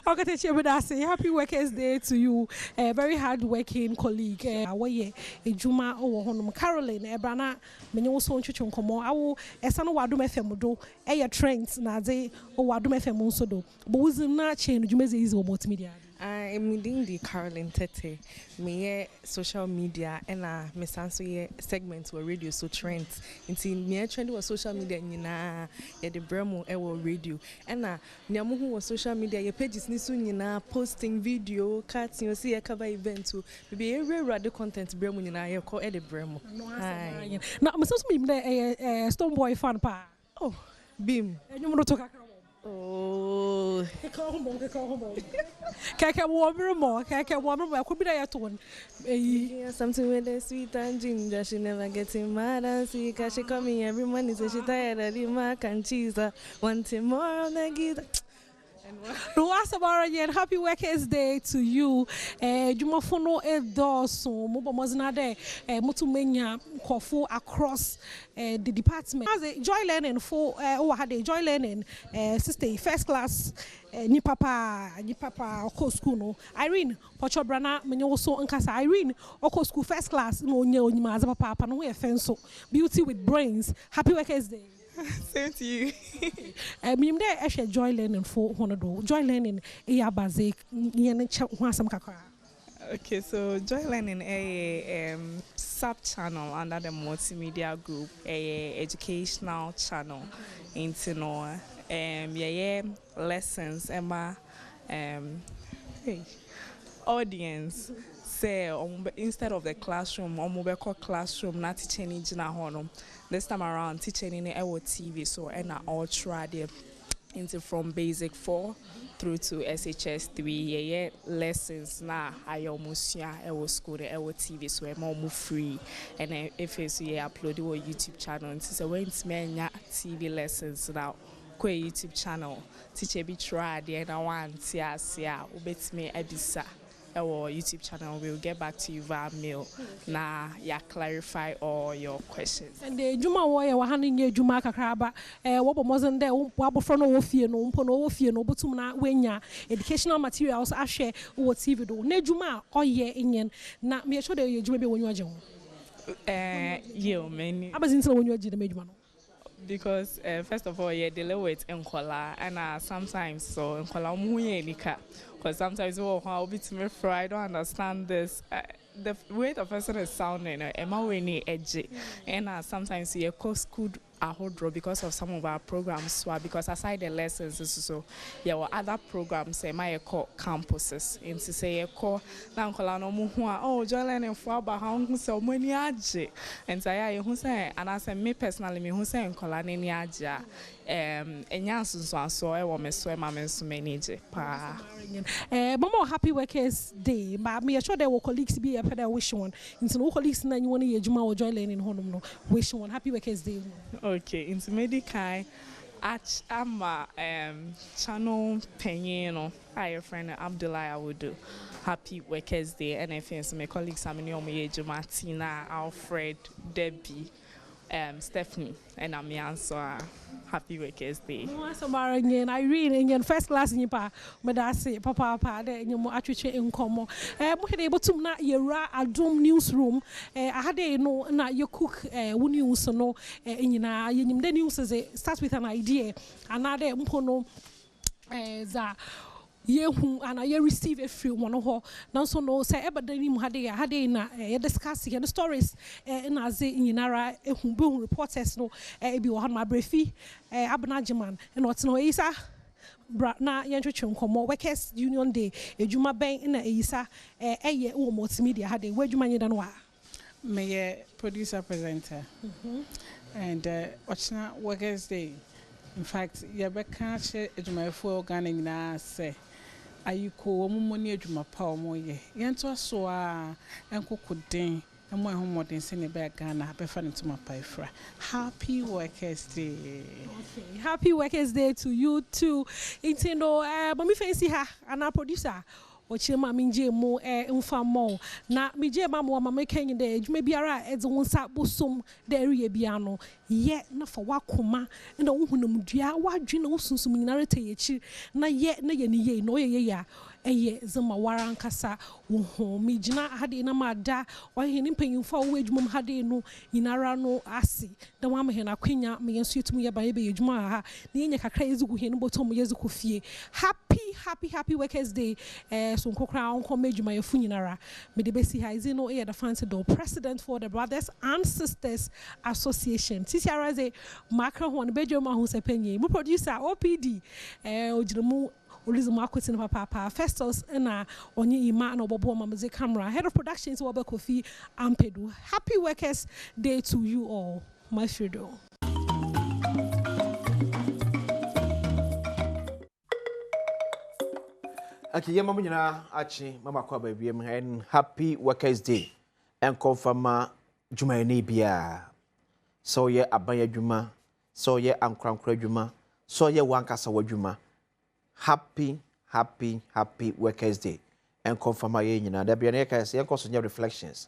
Okay, happy Workers' Day to you, a very hard-working colleague. Away, a Juma or Honum Caroline, Ebrana, Menyoso Chuchun Como, I will a son of Wadum Femudo, a trends, Naze, or Wadum Femunsodo. But was not change, you may say, is multimedia. I'm within the Caroline Tete, me social media, and me sanso segments were radio so trends. Into me trend was social media, na the Bremo radio, and nyamu who was social media, your pages ni soon posting video, cuts, you see a cover event to be a radio content Bremo na you call Eddie Bremo. Now, I'm supposed to be a Stone Boy fan pa. Oh, Beam. And you want to talk. Oh, Kaka warmer more, Kaka warmer more. Could be there at one. Something with the sweet and ginger. She never gets in mad and see. Cause she coming every morning, so she tired of the mac and cheese. Wanting more on the guitar. Again, happy Workers' Day to you. Jumafono Edoso, Mobomozinade, Mutumenya, Kofu across the department. As a joy learning for had a joy learning, sister, first class, ni papa, Oko School. No, Irene, Pocho Brana, Menyoso, Nkasa, Irene, Oko School, first class, no, Maza Papa, no, offenso. Beauty with brains. Happy Workers' Day. Same to you. Mim there actually joy learning for honodo. Joy learning a basic Okay, so Joy Learning a sub channel under the multimedia group, a educational channel into no lessons Emma audience say instead of the classroom classroom not teaching in honum. This time around teaching in our TV, so and I all try them into from basic 4 through to SHS 3 lessons now I almost our school our TV, so I'm almost free and if it's upload our YouTube channel and so when it's TV lessons now go YouTube channel teacher be try the other one ubet me edisa our YouTube channel. We'll get back to you via mail. Nah, clarify all your questions. And the Juma warrior were handing you Juma Kakraba. What wasn't there? What from Ofia no Pono no Butumna Wenya educational materials I share what TV do. Ne Juma or ye Indian. Na me sure that you Juma when you are young. Many. I was in when you are Jimmy. Because first of all, delay with Enkola and sometimes so Enkola Muyenika. Because sometimes I'll be to me for I don't understand this. The way the person is sounding, Emma Winnie edgy, and sometimes you school a whole draw because of some of our programs. So because aside the lessons, so there were other programs. My call campuses, and to say a call now Colano Muhua. Oh, Jolan and Faba, how so many adji, and say who say, and I say me personally, me who say Colani Aja. And Yanson so I want me swim my men's manager. Mama, happy Workers' Day. But me sure there were colleagues be a better wish one. Into no colleagues, and you want to Juma or Joy Lane in Honum. No wish one. Happy Workers' Day. Okay, into medical. I'm channel Penino. I friend Abdullah. I would do happy Workers' Day. And I think my colleagues, I'm in your Martina, Alfred, Debbie. Stephanie and I'm answer happy Workers' Day. Irene in first class in pa medase papa de nyemo atwetwe enkomo mo hede botum na yera Adom newsroom ahade no na you cook wo news no nyina yenyim the news start with an idea another mpono za yehu and I receive a free one ho now so no say ebadani mu hade na discuss here the stories na ze nyinara ehumbu reporters no bi wo han ma brefi abnajeman and what no isa na yentwetwe nkomo Workers Union Day ejuma ben na isa eye wo multimedia hade wadwuma nyeda no a me producer presenter and ochna Workers Day. In fact, yabeka che ejumafo Ghana nyina say ayiko omumoni ejuma pa omoye yento so a enkokuden emo ehomodin se ne be Ghana be fa ne tuma pa ifra. Happy Workers Day. Okay, happy Workers Day to you too. Intendo but me fancy her and our producer ochire ma minje mu mfa mo na mije ma mo ma mekan de adwuma biara ede wonsa bosom de area bia no ye na fa wakoma na wohunam dua wadwe na wosunsum nyinare tayechi na ye na ye ni ye no ye ya eye zama waran kasa wo mi gina hade na mada wa hini mpanyimfo wo adwumam hade no nyinara no asi da wa mahena kwenya me yenso yetum ye ban ye be adwuma ha na yenye kakra yezugu hini botom yezuku fie happy workers day so nkokra onko medwuma ye fu nyinara me de besi ha izi no the fancy door president for the brothers and sisters association sisi araze makra ho ne bedwuma ho sepenye mu producer OPD ojiremu Olizum Akwesina Papa Festus na onye ima na obobo mamaze camera head of productions Wabe Kofi Ampedu. Happy Workers Day to you all, my Fredo. Okay, yeah, mama nyina achi mama kwa baby and happy Workers Day and confirm juma ni bia. So ye abanya juma, so ye ankrankra juma, so ye wankasa wajuma. Happy Workers Day and confirm ye nyina da bia na ka se enkoso nya reflections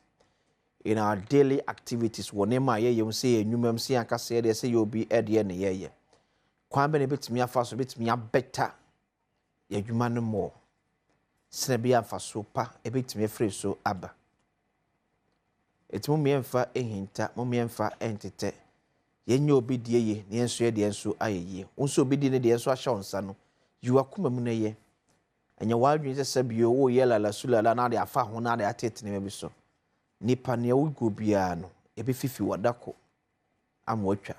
in our daily activities wonema ye yem se enwumam se ankasa ye de se ye obi ede ne ye kwan be ne betimi afa so betimi abeta ye adwuma no mo sene bia afa so pa e betimi free so aba etimo miemfa ehinta mo miemfa entete ye nya obi die ye ne enso ye de enso ayeye unso obi die ne de enso ahya onsa no you akuma mu na ye anya wadwin se sabio wo ye la sulala na de afa ho na de atetene me bi so nipa ne wugo bia no e be fifi wadako amwatwa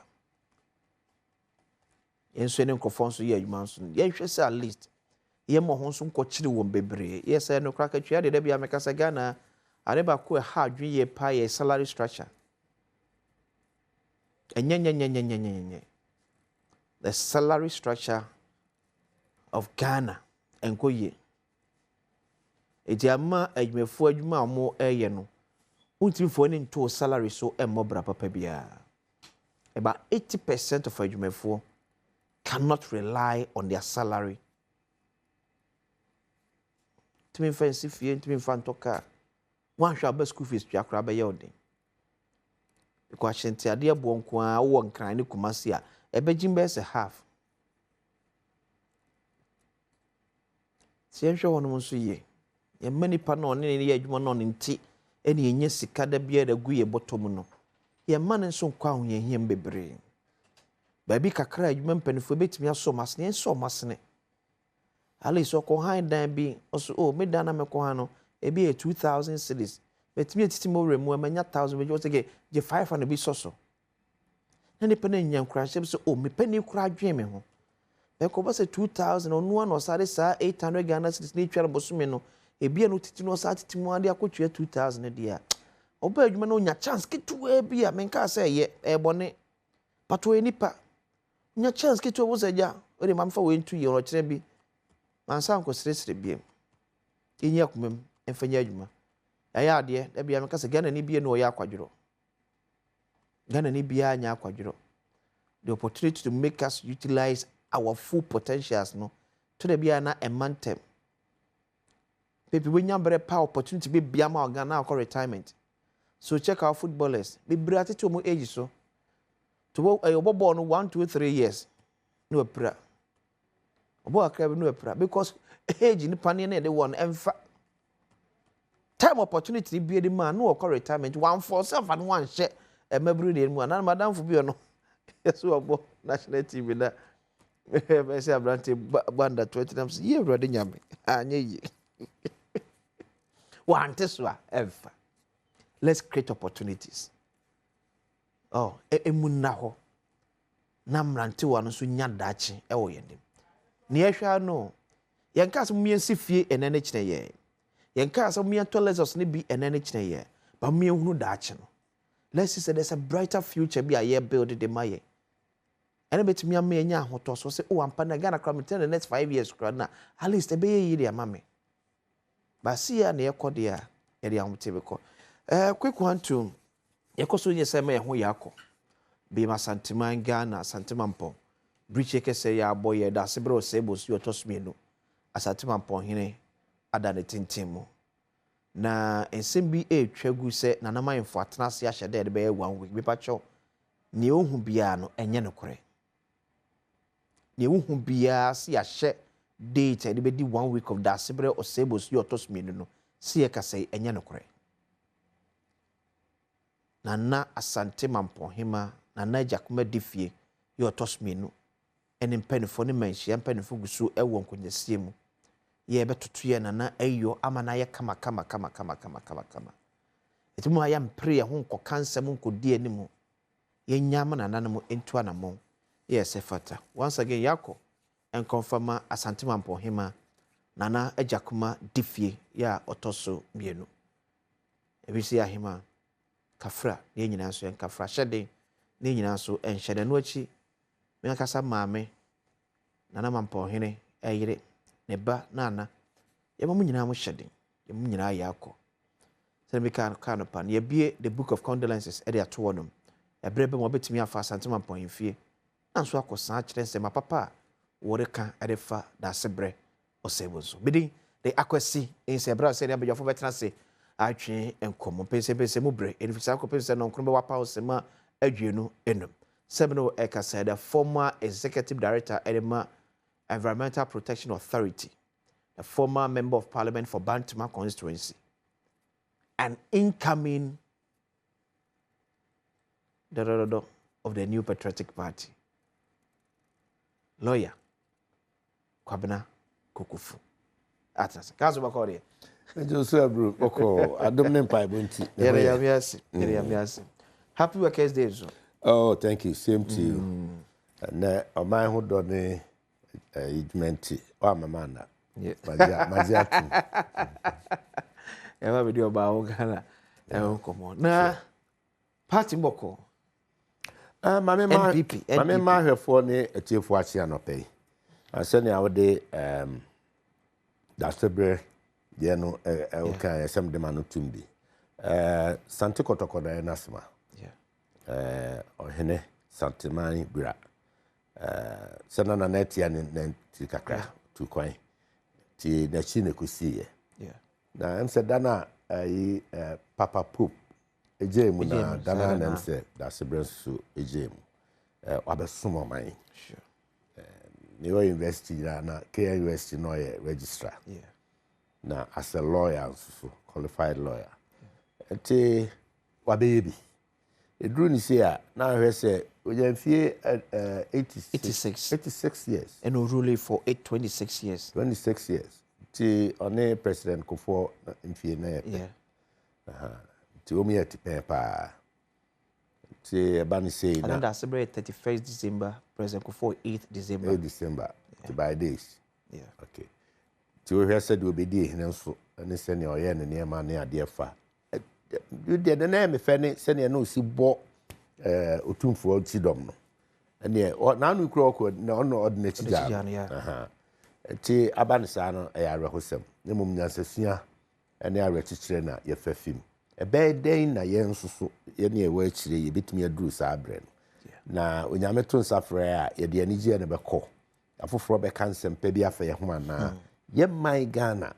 enso ne nkofo nso ye adwuma nso ye hwe se at least ye mo ho nso nkɔkyere won bebre ye se no kraka twia de bia meka se Ghana areba ko ha adwin ye pa ye salary structure enyenyenyenyenyenyenye the salary structure of Ghana enkoye ejama adwumefo adwuma amo eye no untimfo ni nto salary so emobra papa bia about 80% of adwumefo cannot rely on their salary timi fancy fie timi fantoka wan hwa ba school fees twa kra ba ye odin because sente ade abo nko a wo nkran ne kumasi a ebegim be se half sienhwe hono nso ye ye mani pa no ne ye adwuma no nti ene enye sika da bia da gu ye bottom no ye man nso kwa ho ye hiem bebre ba bi kakra adwuma mpanifo betimi aso masne enso masne ali so ko han dan bi oso me dan na me ko han no e bi 2000 cedis betimi etiti mo remu amanya 1000 be jo se ge 500 bi soso na ne pe na nya nkra se so me pe ni kra adwen me ho eko ba se 2000 onu an osare sa 800 Ghana cedis ni twere bosume no ebia no titi no sa titi mu ade akotwe 2000 dia oba adwuma no nya chance kitu e bia menka se ye ebone pato enipa nya chance kitu wo se ja o de mamfa we ntu ye ro kire bi mansa nko sresre biem enyi akomam enfanya adwuma aya ade da bia menka se Ghana ni bia no ya akwadworo Ghana ni bia nya akwadworo the opportunity to make us utilize our full potentials no to the bia na emantem people we nyambere pa opportunity be bia ma Ghana for retirement so check our footballers be brate to mo age so to obobo no 1 2 3 years no pra obo akra no pra because age ni pane na de won emfa time opportunity be the man no for retirement one for self and one share e mabru de mu na madam fu bi no so obo national TV na me say abrante banda 20 times ye brother nyame anye ye want so ever let's create opportunities emunna ho na mrante wa no so nya dachi e wo yendem ne yehwa no yenka so miensi fie enene kine ye yenka so mien tolesos ne bi enene kine ye ba mien hunu dachi no let's say there's a brighter future bi a ye build the maye ene betimi am nya ahoto so say o ampa na Ghana kra the next 5 years kra na at least ebe ye yiri amame basi ya na yekode ya eri amtebe ko quick one to yekoso nyese ma ye ho yakọ be ma santiman Ghana santimampon bridge kese ya boye da sebro sebo si otosmienu asantimampon hene adane tintimo na ensem bi etwagu se na namayemfo atenase ahye de be 1 week bi pacho ne ohu bia no enye nokore ne ohu bia si ahye date de be di 1 week of that sebre osebos yo tosmenu no si e kasai enye nokore na asante mampohema na jakuma difie yo tosmenu ene mpanifo ne manhia mpanifo gusu ewo nkonyasie mu ye betoto ye na ayo ama na ye kama etimu aya mpre ho nko kansem nko di animu ye nyama na nanamu entu anamo ye sefata once again yako en confirma asante mampohema nana ajakuma difie ya otoso mienu ebisi ahima kafra ne nyina so en kafra hyede ne nyina so en hyede no achi me akasa maame nana mampohene eyire ne ba nana yemamu nyina mo hyede yemamu nyina yako se me kan pan ye bie the book of condolences e de ato wonum ebrebe mo betimi afa asante mampohemfie anso akosan kire se mapapa woreka edefa da sebre osebozo bidi de akwasi ense bra se ne abejafo betena se atwe enkomo pense mu bre enifisa ko pense no nkro be wapa osema adwenu enum Semino Eka said, the former executive director at the Environmental Protection Authority, a former member of parliament for Bantama constituency, an incoming of the New Patriotic Party, lawyer, Kwabena Kukufu. Atas. Kazu bakori. Joseph bro, oko Adom nempa ibunti. Yere Happy Workers' Day. Oh, thank you. Same to you. Na my who done ejimenti o amamana. Mazia tu. Ewa video ba o Ghana. Komo. Na party mboko. Mame ma hwefo ne etiefo achi anope. Asene awde dasebre de no okay esem de manu tumbi. Sante kotokoda nasma. Ohene santemani bra sana na netia ne tikakra tu kwan ti na chi ne kusiye na emse dana ai papa poop ejemu na dana na emse da sebrensu ejemu wabesumo man ne wo university na K University no ye registrar na as a lawyer so qualified lawyer enti wabebi edru ni say na hwe say ojamfie 86 years and rule for 26 years ti one president Kofo mfie na ti omi eti pa ti eba ni say na that celebrate 31st December president Kofo 8th December to by days okay ti we hwe say do obedi ehne so ne se ne oye ne niam na ade fa you did the name fene sene no si bo otumfo tidom no ene na anu kro ko na ono ordinate ja ti abanisa no e arehosem ne mum nyansasua ene arechichire na ye fafim e be den na ye nsoso ye ne e wa chire ye betimi aduru sa abre na onyame to nsafre a ye de anije ne beko afoforo be kansem pa bi afa ye ho ana ye mai Ghana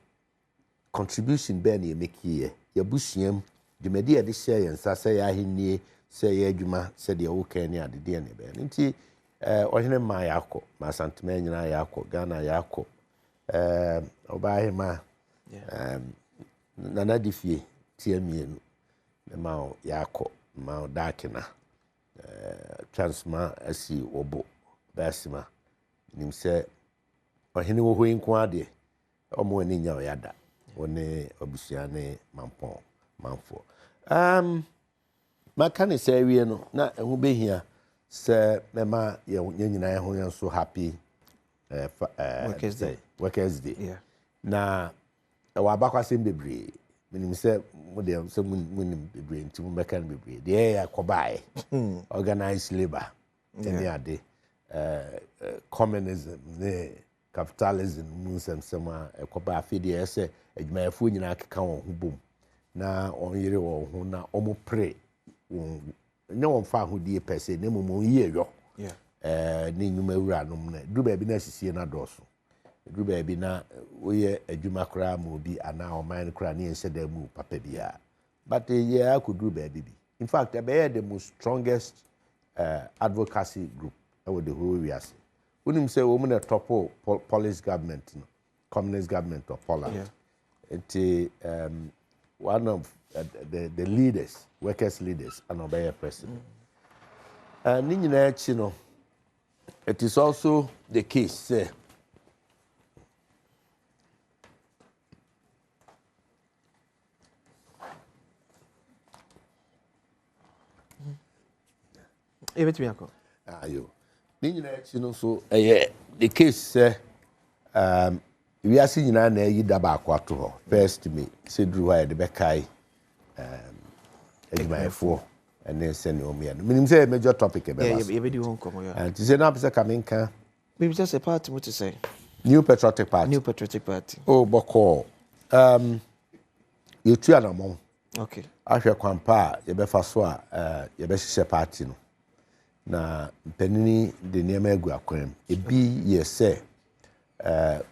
contribution be na ye make ye busuam dwumadi a de share yensa sɛ ya ahennie sɛ ya adwuma sɛ de wo kan ni adede ne be nti ɔhene ma yakɔ ma santema nyina yakɔ Ghana yakɔ ɔbaahema nana difie tie mienu ne ma yakɔ ma dakena transma asi obo basima nim sɛ ɔhene wo hoyi nko ade ɔmo ani nya ɔyada one obusua ne mampɔn manfo maka ne sɛ wie no na ehu behia sɛ mema ye nyina ho yan so happy workers day na wa bakwasem bebre minim sɛ mo de sɛ munim bebre nti mo beka bebre de ya kobae organized labor ne ade communism ne capitalism mun sem a koba afidi ese adwumayɛfo nyina akeka wɔn ho bom na ɔnyere wɔn ho na ɔmo pre ne wɔn fa ahodie pɛsɛ ne mo yie yɔ ne nyuma wura nom na du ba bi na sisie na dɔso duru baabi na woyɛ adwuma koraa ma obi anaa ɔman koraa ne yɛnhyɛ da mu papa biara but yɛ akɔduru baabi bi in fact ɛbɛyɛ the most strongest advocacy group ɛwɔ the whole wiase wonim sɛ wɔn mu na tɔpo police government no communist government of Poland nti one of the leaders workers leaders and ɔbɛyɛ president ne nyinaa akyi no it is also the case say ebetumi akọ ayo ne nyinaa akyi no so the case say wiase nyinaa na ayi da baako ato hɔ first me sɛ duru hɔ a yɛde bɛkae adwumayɛfoɔ ɛne sɛne ɔmyɛ no menim sɛ major topic yɛbɛdi ho nkɔmmɔ yɛ nti sɛ na apɛ sɛ ka menka bibi sɛ sɛ party mo te sɛ New Patriotic Party oh bɔkɔɔ yɛtu anammɔn okay ahwɛ kwampa a yɛbɛfa so a yɛbɛhyehyɛ party no na mpanini de nneɛma agu akwan mu ebi yɛ sɛ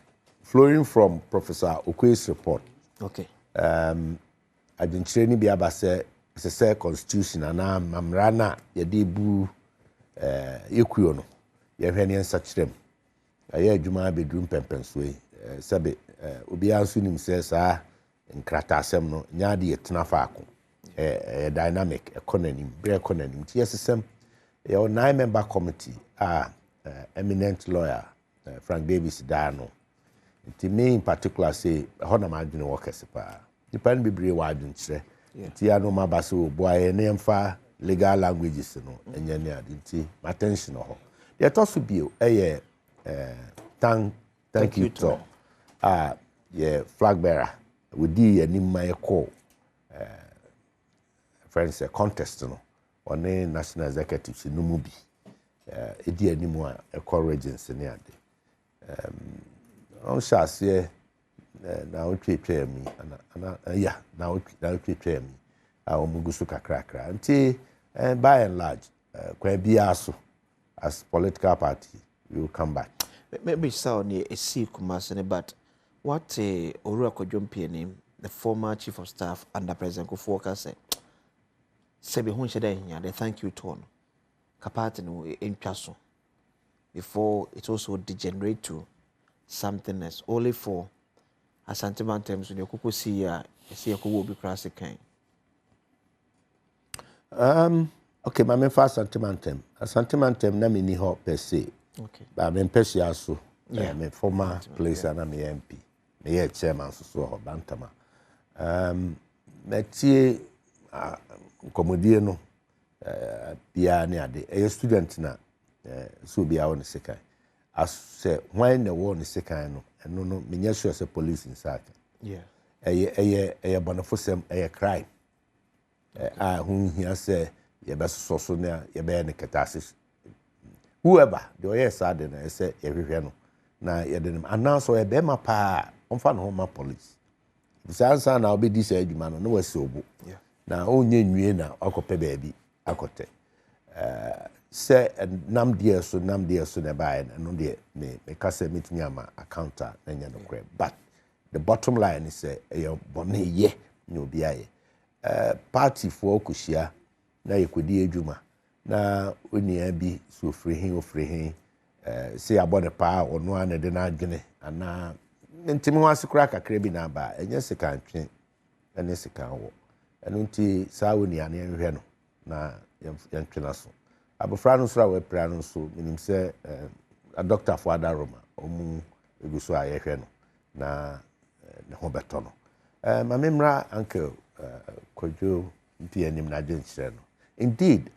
flowing from Professor Okoye's report okay adwenkyerɛ ni bi aba sɛ ɛsɛ sɛ constitution anaa mamra na yɛde bu yɛkuo no yɛhwɛ ne nsakyerɛm ɛyɛ adwuma abɛduru mpɛmpɛnsoɔ yi sɛbe obiara nso nim sɛ saa nkrataasɛm no nyaade yɛtena faako dynamic economy brɛ economy nti yɛsesɛm yɛwɔ 9-member committee a eminent lawyer Frank Davis daa no nti me in particular say ɛhɔ na madwene wɔ kɛse paa nipa no bebree wɔ adwenkyerɛ nti ano ma ba sɛ ɔboa yɛ ne yɛmfa legal languages no ɛnyɛ ne ade nti attention hɔ deɛ ɛtɔ so bio ɛyɛ thank you to yɛ flag bearer wodi yɛnim ma yɛkɔ friends contest no ɔne national executives no mu bi ɛdi anim a ɛkɔ regency ne ade on hyɛ aseɛ na wotwetwaa mi na wotwetwaa mi a wɔn gu so kakrakra nti by and large kwa biara so as political party we will come back maybe so near a see Kumasi but what Owura Kodwompie name the former chief of staff under President Kufuor said sebe ho hyɛ dɛ hia the thank you tone kapati no ntwa so before it also degenerate to something else only for Asante terms when you could see will be classic kind. Okay, my main first Asante term na me ni ho per se. Okay. But me pesi aso. Me former place and I'm MP. Me here chairman so ho bantama. Metie komodie no bia ne ade. E student na so bia won sekai. As say when the war is sekai no eno no me sure say police inside. Yeah. Eye bonofosem eye crime. Hu hia say ye be so na ye be ne ketasis. Whoever the yes sad na say ye hwehwe no na ye de announce ye be ma pa onfa no ma police. Bisansa na obedi say adwuma no wasi obo. Yeah. Na onye nwie na akope baabi akote. Say nam dear so na buy no de me kase mitimi ama accounta na nya no kre but the bottom line is say e bone ye na obi aye party for okuhia na yekodi adwuma na onia bi so ofrehin say abone pa ono ana de na adwene ana ntimi ho asekura kakra bi na ba enye sika ntwe ene sika wo eno nti saa onia na ehwe no na yentwe na so abofra no so a we pra no so minim se a doctor for Adaroma omu eguso a yehwe no na ne ho beto no ma memra uncle Kojo mpi anim na adwenkyerɛ no indeed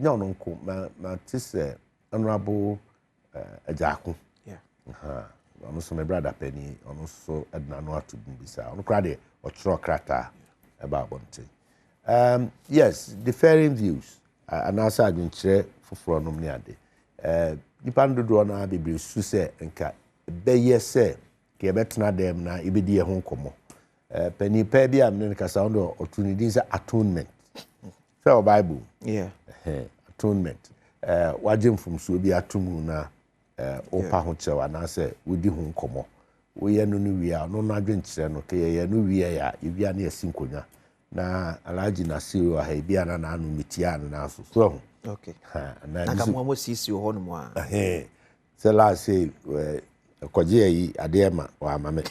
nyo no nko ma tise honorable Ajaku ono so my brother Penny ono so edna no atubun bisa ono kra de ochro krata about bonte yes differing views anasa adwenkyerɛ foforo no ne ade nipa ndodo no abibiri su sɛ nka bɛyɛ sɛ ke betena dem na ibedi ho nkomo Penny pa bi am ne kasa ndo otunidi sɛ atonement sɛ Bible yeah atonement wagye mfomso bi atomu na opa ho kyerɛ na sɛ wodi ho nkɔmɔ woyɛ no no wie a no no adwen kyerɛ no ke yɛ no wie ya ebia na yɛsi nkonya na alaji na siro ha ebia na anu mitia na so so okay na ka mo sisi ho no mo a sɛ la sɛ kɔgye yi ade ma wa ma me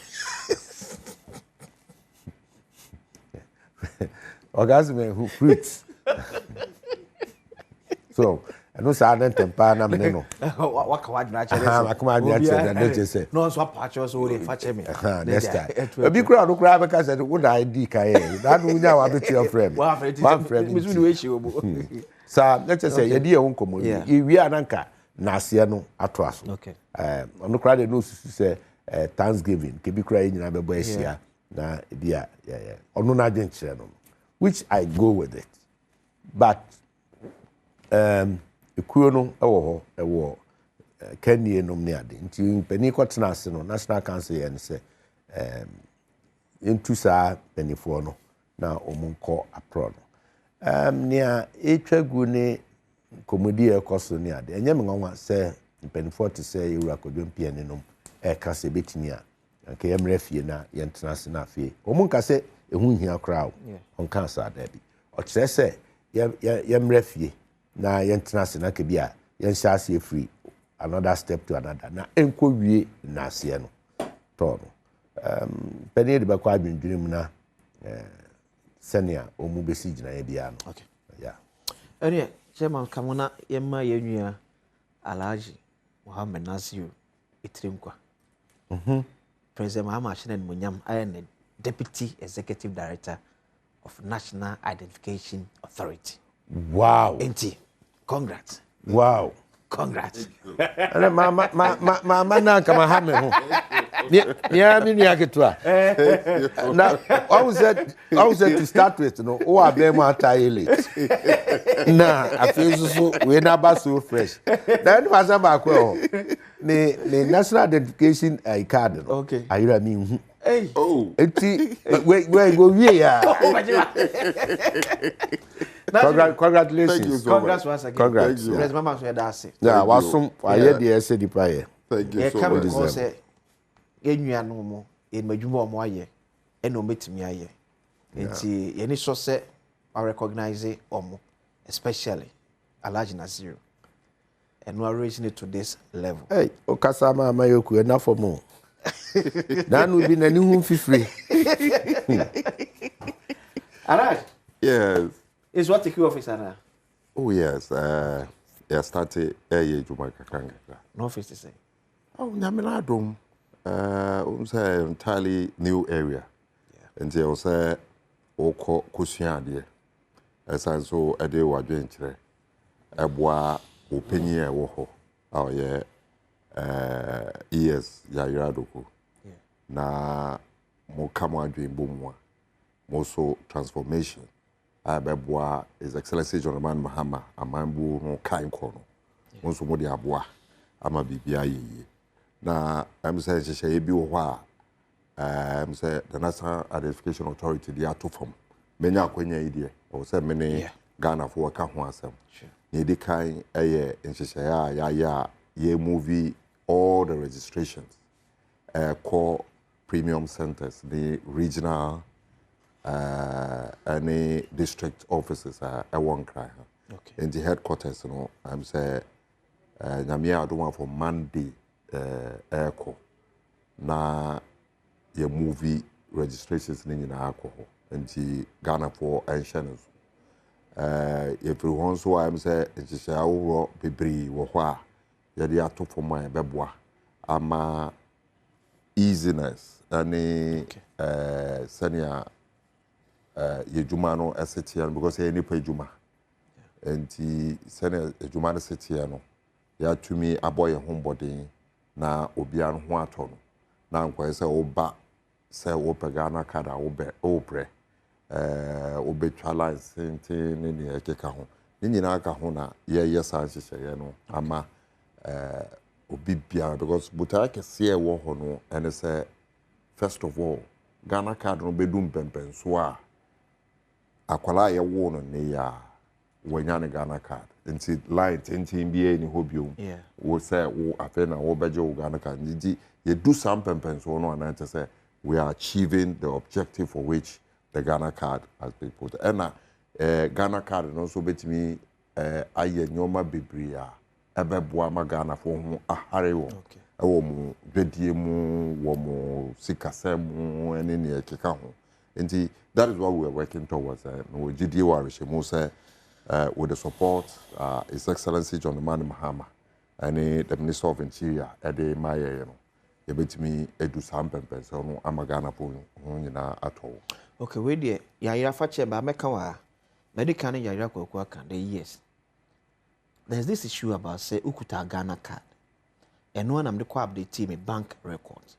orgasm fruits so no sa na tempa na me no waka wadna chere so akoma adna chere na che se no so apacho so we fa che me next time obi kura no kura be ka se wo da ID ka ye da no nya wa be to your friend wa friend me su we chi obo sa na che se ye di e won komo ye wi ananka na ase no ato aso okay no kura de no susu se Thanksgiving ke bi kura ye nyina be bo asia na dia ono na adwen chere no which I go with it but ekuo no ewo ho ewo kanie nom ne ade nti mpani kwotena ase no national council ye ne se entu saa penifo no na omunko apro no nia etwagu ne komodi ekoso ne ade enye menwa se mpanifo te se ewura kodwom pia ne nom eka se betini a nke yemre fie na ye ntena ase na fie omunka se ehu hia kra onka sa da bi o kire se yemre fie na yentena se na ke bia yenhya ase free another step to another na enko wie na ase no to no peni de bakwa adwendwene na senia omu besi gina ya bia no okay yeah ene chairman kamona yemma yenua Alhaji Mohammed Nasiru Itrinkwa President Muhammad Shinen Munyam I am the Deputy Executive Director of National Identification Authority. Wow. Enti, congrats. Wow. Congrats. Mama na kama hame ho. Nia mi nia ketwa. Now, I was said to start with, no, o abem atai late. Na, I feel so we na ba so fresh. Then was about ko. Ne national identification card no. Okay. Ayira mi. Hey. Oh. Enti we go wie ya. Congratulations. Congrats once again. Congrats. President Mama so that's it. Yeah, wasum aye de ese di pa ye. Thank you so much. Because enua no mo madwuma o mo aye ena o metimi aye. Enti ye ni so se I recognize omo especially Alhaji Nasiru. And we are raising it to this level. Hey, okasama amayoku enough for more. Nan will be na new free. Alright. Yes. Is what take you office now? Oh yes. I started Juma Kakanga. No office to say. Oh, Naminadum. Say entirely new area. Yeah. And they also Oko Kusian dear. As I saw a day wa adventure. Eboa opinion wo ho. Yeah. Yes, Yaradoko. Yeah. Na mo kama adwen bomwa. Mo so transformation. Abeboa is Excellency John Man Mahama amambu no kan kono. Mo so mo de aboa ama bibia yi. Na am say she bi wo ho a say the National Identification Authority dey ato form. Menya akwanya yi de. O say me ne Ghana for ka ho asem. Ne di kan eye nhyehyɛ ya ye movie all the registrations core premium centers the regional any district offices one cry in the headquarters you know I'm say nyamia adoma for Monday echo na ye movie registrations ni nyina akọ nti Ghana for enshens everyone so I'm say nhyehyɛ aworo bebree wo ho a yadi ato for my beboa ama easiness any senior yejuma no STN because any pay juma and senior juma no STN ya to me aboy homebody na obia no ho ato no na nkwa say oba say Ghana card a obre obetwa license ni ne ekeka ho ni nyina aka ho na ye san hyehyɛ no ama obibia because buta kese e wo ho no and say first of all Ghana card no bedum pempen so a akwala ye wo no ne ya wanya ne Ghana card nti line tentin bia ni hobium wo say wo afa na wo beje wo Ghana card ndi you do some pempenso no anante say we are achieving the objective for which the Ghana card has been put and Ghana card no so betimi aye nyoma bebre a ebeboa ma Ghana fo ho ahare wo ewo mu dwadie mu wo mu sikasem mu ene ne ekeka ho nti that is what we are working towards no gidi wa rehemu say with the support His Excellency John Mahama and the Minister of Interior ede maye no yebetimi edu sampempe so no amagana po nyina ato. Okay, we dey ya fache ba meka wa medical ne ya kwaku aka the years. There's this issue about say ukuta Ghana card. And one am the ko update me bank records.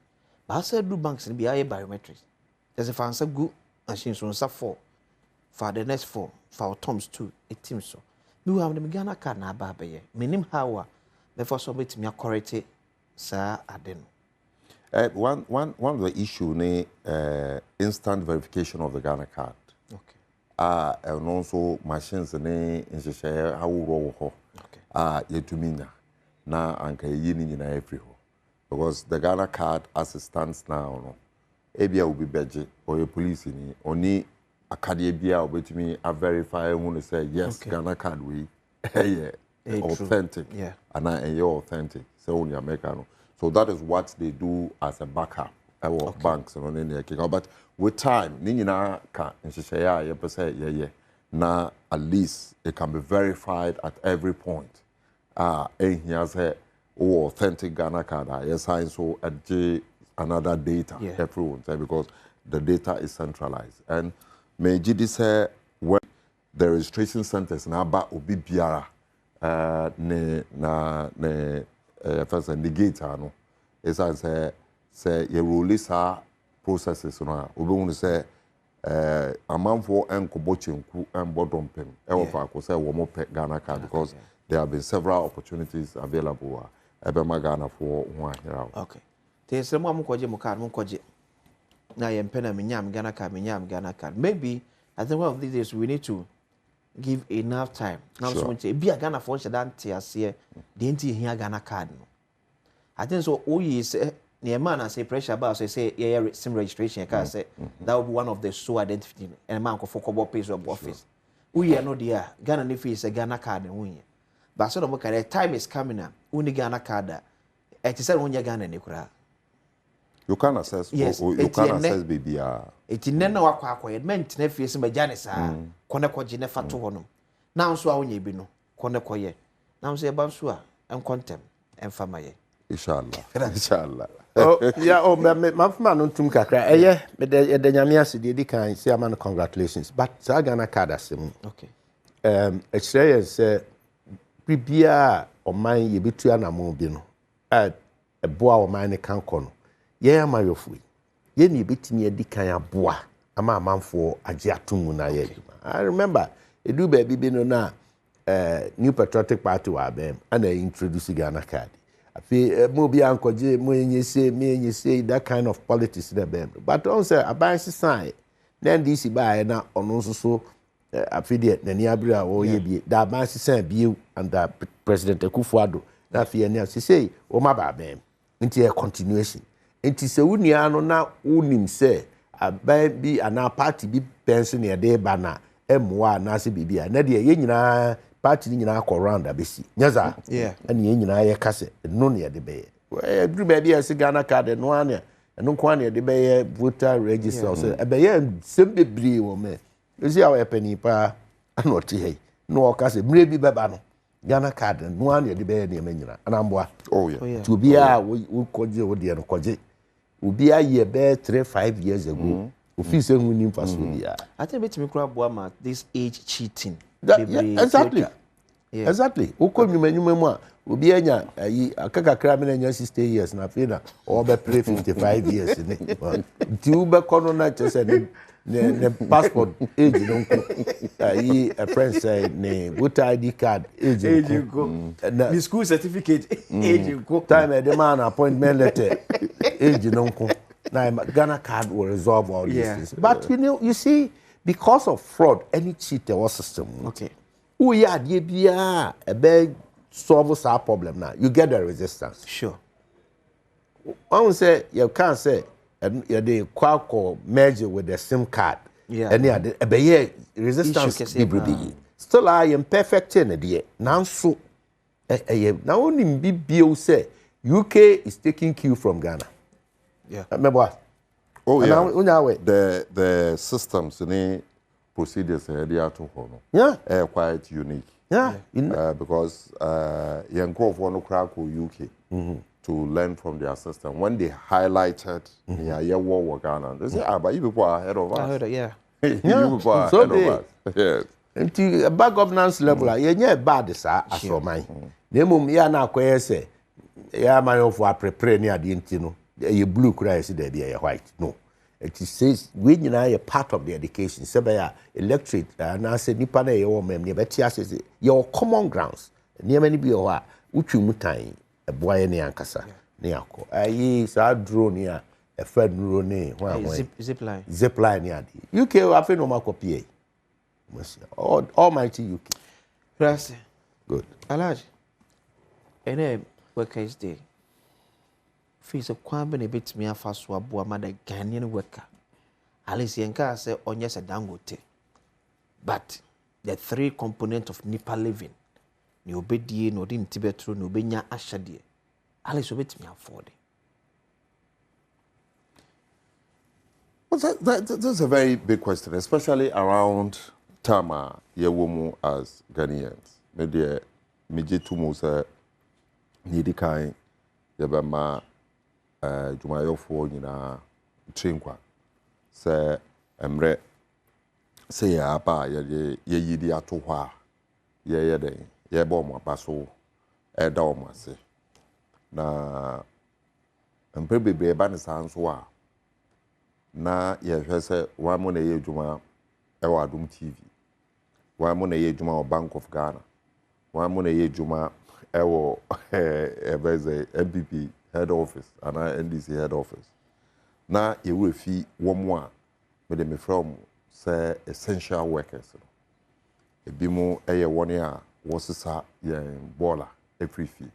But I said do banks be aye biometrics. There's a fancy good machine so for the next 4 for Tom's 2 it seems so. Do have the Ghana card na ba be ye. Minim how before so bit me correct sir aden. One of the issue ne instant verification of the Ghana card. Okay. And also machines ne inshare how wo ho. Okay. Yetumina na anka yini nyina every ho. Because the Ghana card as it stands now no. Ebia will be beje or a police ni oni akade bia obetumi a verify who say yes okay. Ghana card we authentic. Yeah. And authentic. So on America no. So that is what they do as a backup. Our banks and on any but with time, Nina can say now at least it can be verified at every point. And he has a authentic Ghana card. Yes, I so at another data everyone say because the data is centralized. And may GD say when the registration centers na ba obi biara first indicator no is as say you release our processes no obi won say amanfo enkobo chenku embodom pem e wo fa ko say wo mo pe Ghana card because there have been several opportunities available ebema Ghana for ho ahira. Okay. Te se mo amkoje mo card mo koje na ye mpena menyam Ghana card maybe I think one of these days we need to give enough time. Now so much be a Ghana for shadante ase the enti here Ghana card no. I think so oyi say near man and say pressure about say yeah sim registration can say that will be one of the so identifying and man for kobo page of office. We are no there Ghana ne face a Ghana card and but so no the time is coming up uni Ghana card it is when you Ghana ne kura. You can access you can access baby it nena wakwa meant na face me Janice kone kwaji ne fato ho no now so awonye bi no kone koye now so e ban so a en contem en fama ye inshallah oh yeah oh my man no tum kakra eye me de nyame ase de kan say man congratulations but sa Ghana card asem okay experience bibia o man ye betu anamo bi no e boa o man ne kan kono ye amayofui ye ni betimi edi kan aboa ama amanfo age atumu na ye I remember edu baby bi no na New Patriotic Party wa bem and I introduce Ghana card afi mo bi ankoje mo enye say that kind of politics there bem but on say abansi sign then this buy na ono so afi de nani abira wo ye bi da abansi sign bi and President Akufo-Addo na afi ene say o ma ba bem nti a continuation nti se wunia no na unim se aban bi ana party bi pension ne de ba na emwa na se bibia na de ye nyina party ni nyina ko round abesi nyaza ani ye nyina ye kase no ne de be e dru ba bia se Ghana card no ane no kwa ne de be ye voter register so e be ye sem bebri wo me ezi awe pani pa anoti he no o kase mre bi beba no Ghana card no ane de be ye ne nyina anamboa to bia wo koje wo de no koje obi aye be 3-5 years ago office hu ni mfaso bia I think betimi kura boa this age cheating exactly exactly ukonwumanyuma mu a obi anya ayi akakakra me anya 60 years na fina o be play 55 years ni ti u be kono na chese ne passport age no ko ayi a friend say ne voter ID card age go the school certificate age go time the man appointment letter age no ko now Ghana card will resolve all these things but you see because of fraud any cheat the system okay who ya die bia a big solve our problem now. You get the resistance. Sure. I won't say you can't say the quack merge with the SIM card. Yeah. And yeah, resistance be still I am perfect in it. Now so now only BBO say UK is taking cue from Ghana. Yeah. Remember what? Oh and yeah. The systems and procedures they are to honor. Yeah. Quite unique. Yeah. Because young for no crack UK to learn from their system. When they highlighted yeah war Ghana, they say but you people are ahead of us. I heard it, yeah. You people are ahead of us. Yes. Until a bad governance level, yeah, bad as for mine. Name ya na kweye say ya man of our prepare near the intino. You blue cry there be a white. No. It says we are part of the education. Sebaya electorate and I say nipa na ye wo mem ne betia say your common grounds. Near many be o uchu mutan e boye ne ankasa ne akọ. Ayi sa drone ya e fed drone zip line. Zip line ya di. UK afi no makopie. Almighty UK. Gracias. Good. Alaj. Ene workers day. Fees of kwambe ne betimi afa so aboa ma da Ghanaian worker. Alice yenka say onye se Dangote. But the three components of Nipa living. Ni obedie no di ntibetro no obenya ahyade. Alice obetimi afford. Well, that's a very big question, especially around Tama Yewomu as Ghanaians. Maybe Miji Tumu Nidi Kai Yabama Jumayofo Nina Trinkwa say Emre say ya ba ye yidi atohwa ye den ye bo mo abaso e da o mo ase na empe bebre ba ne sanso a na ye hwe se wa mo na ye dwuma e wa Adom TV wa mo na ye dwuma o Bank of Ghana wa mo na ye dwuma e wo ebeze MPP head office and NDC head office na ye we fi wo mo a me de me from say essential workers ebi mo eye woni a wosisa ye bola efrifi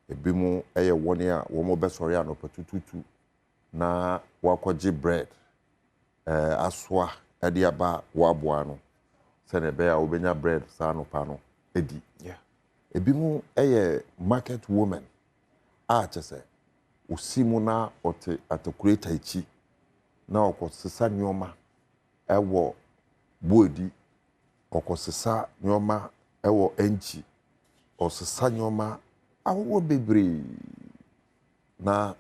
ebi mo eye woni a wo mo besori anopetututu na wakoji bread aswa ade aba waboa no se ne be a obenya bread sa no pa no edi yeah ebi mo eye market woman a chese osimu na ote atakureta ichi na okosisa nyoma ewo boodi okosisa nyoma ewo enchi osisa nyoma awo bebre na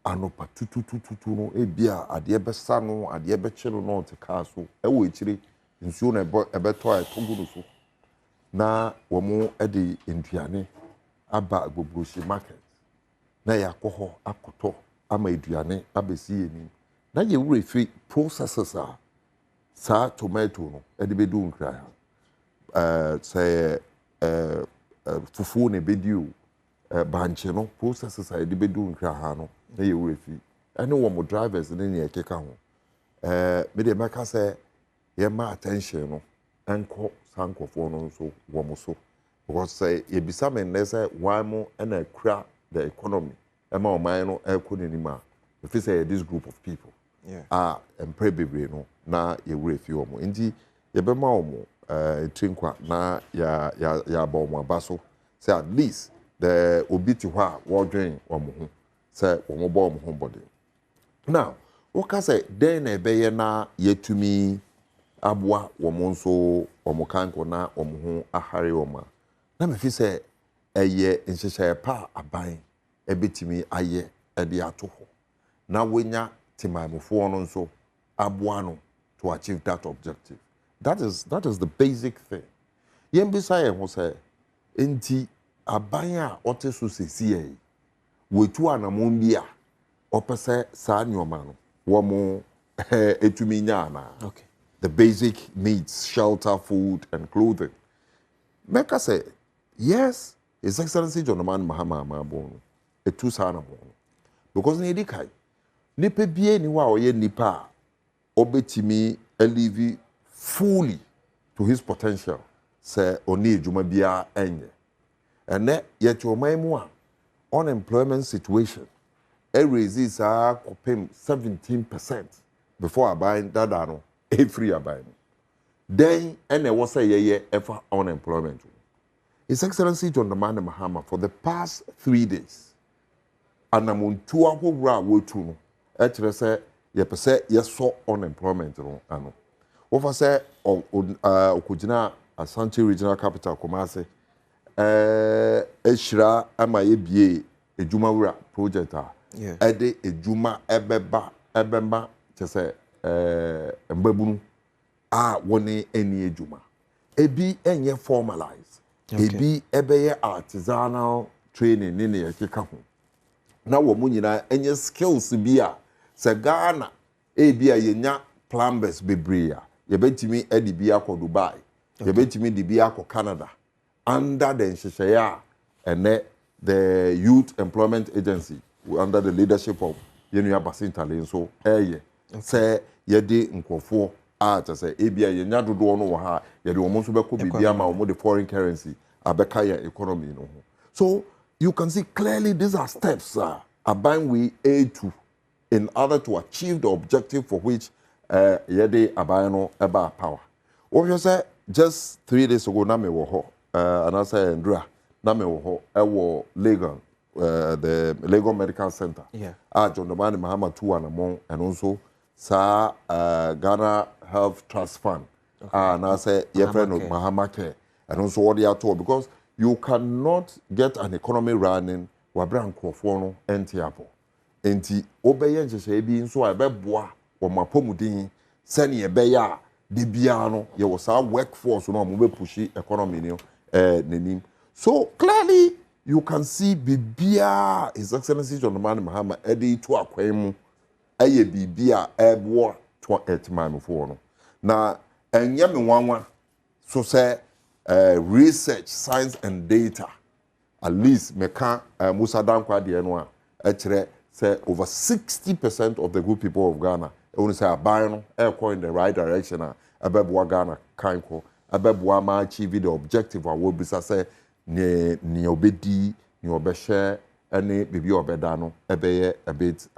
anopa tutututu no ebia ade besa no ade bechelo no te kaso ewo echire nsuo na ebeto a etogudu so na womo ede nduane aba agbobroshi market na yakoho akoto ama eduane abesi eni na ye wure fi processes a sa tomato no ede bedu nkra say fufu ne bedu banche no processes a ede bedu nkra ha no na ye wure fi ene wo mo drivers ne ne ekeka ho me de maka say ye ma attention no enko sankofo no so wo mo so because say ye bisa me ne say wan mo na kura the economy ema o man no ekonima if say this group of people empre bebre no na ye wure fi omo nti ye be ma omo trinkwa na ya ba omo abaso say at least the obiti hwa wo dwen omo ho say omo ba omo ho body now what say then na be ye na yetumi abwa omo nso omo kanko na omo ho ahare omo na me fi say eye nhyehyɛ pa aban ebetimi aye ede ato ho na wenya timamfo no nso aboa no to achieve that objective. That is the basic thing. Yembisa ye ho say enti aban a ote so sesi ye wetu anamon bia opese sa nyoma no wo mo etumi nya na. Okay. The basic needs, shelter, food and clothing. Make us say yes, His Excellency John Mahama Mabon, a two son of one. Because ni kai, nipe bie ni wa oye nipa, obetimi elivi fully to his potential. sɛ ɔne adwuma biara ɛnyɛ ɛnɛ yɛte ɔman mu a unemployment situation ɛrezi saa kɔpem 17% before aban dada no ɛfiri aban mu then ɛna ɛwɔ sɛ yɛyɛ ɛfa unemployment His Excellency John Dramani Mahama for the past 3 days anamontu ahorow a wɔtu no ɛkyerɛ sɛ yɛpɛ sɛ yɛsɔ unemployment no ano wɔfa sɛ ɔkɔgyina Asante Regional Capital Kumasi ɛhyira ama yɛbie edwumawura project a ɛde edwuma ɛbɛma kyɛ sɛ mbabunu a wɔne ɛni edwuma ebi ɛnyɛ formalize ebi ɛbɛyɛ artisanal training ne yɛkeka ho na wɔn mu nyinaa ɛnyɛ skills bi a sɛ Ghana ebi a yɛnya plumbers bebree a yɛbɛtumi ɛde bi akɔ Dubai yɛbɛtumi de bi akɔ Canada under the nhyehyɛeɛ a ɛnɛ the Youth Employment Agency under the leadership of Yenua Basintale nso ɛyɛ sɛ yɛde nkurɔfoɔ a kyɛ sɛ ebi a yɛnya dodoɔ no wɔ ha yɛde wɔn nso bɛkɔ biribi ama wɔn de foreign currency abɛka yɛ economy no ho so you can see clearly these are steps aban we aid to in order to achieve the objective for which yɛde aban no ɛba power wɔhwɛ sɛ just 3 days ago na me wɔ hɔ anaasɛ ndura na me wɔ hɔ ɛwɔ Legon the Legon Medical Center John Dramani Mahama tu anamon ɛno nso saa Ghana Health Trust Fund anaasɛ yɛfrɛ no Mahama Care ɛno nso wɔde ato because you cannot get an economy running wabra nkurɔfoɔ no ɛnte apɔ enti wobɛyɛ nhyehyɛeɛ bi nso a ɛbɛboa wɔn apɔmuden sɛnea ɛbɛyɛ a de biara no yɛwɔ saa workforce no a wɔn bɛpushi economy no n'anim so clearly you can see bibia His Excellency John Dramani Mahama ɛde to akwan mu ɛyɛ bibia ɛboa to ɛtimaamfoɔ no na ɛnyɛ me nwanwa so sɛ research science and data at least meka Musa Dankwa deɛ no a ɛkyerɛ sɛ over 60% of the good people of Ghana ɛwɔ sɛ aban no ɛkɔ in the right direction a ɛbɛboa Ghana kanko ɛbɛboa ma achieve the objective a wɔbisa sɛ ne obedi ne obɛhyɛ ɛne bibi obɛda no ɛbɛyɛ a bit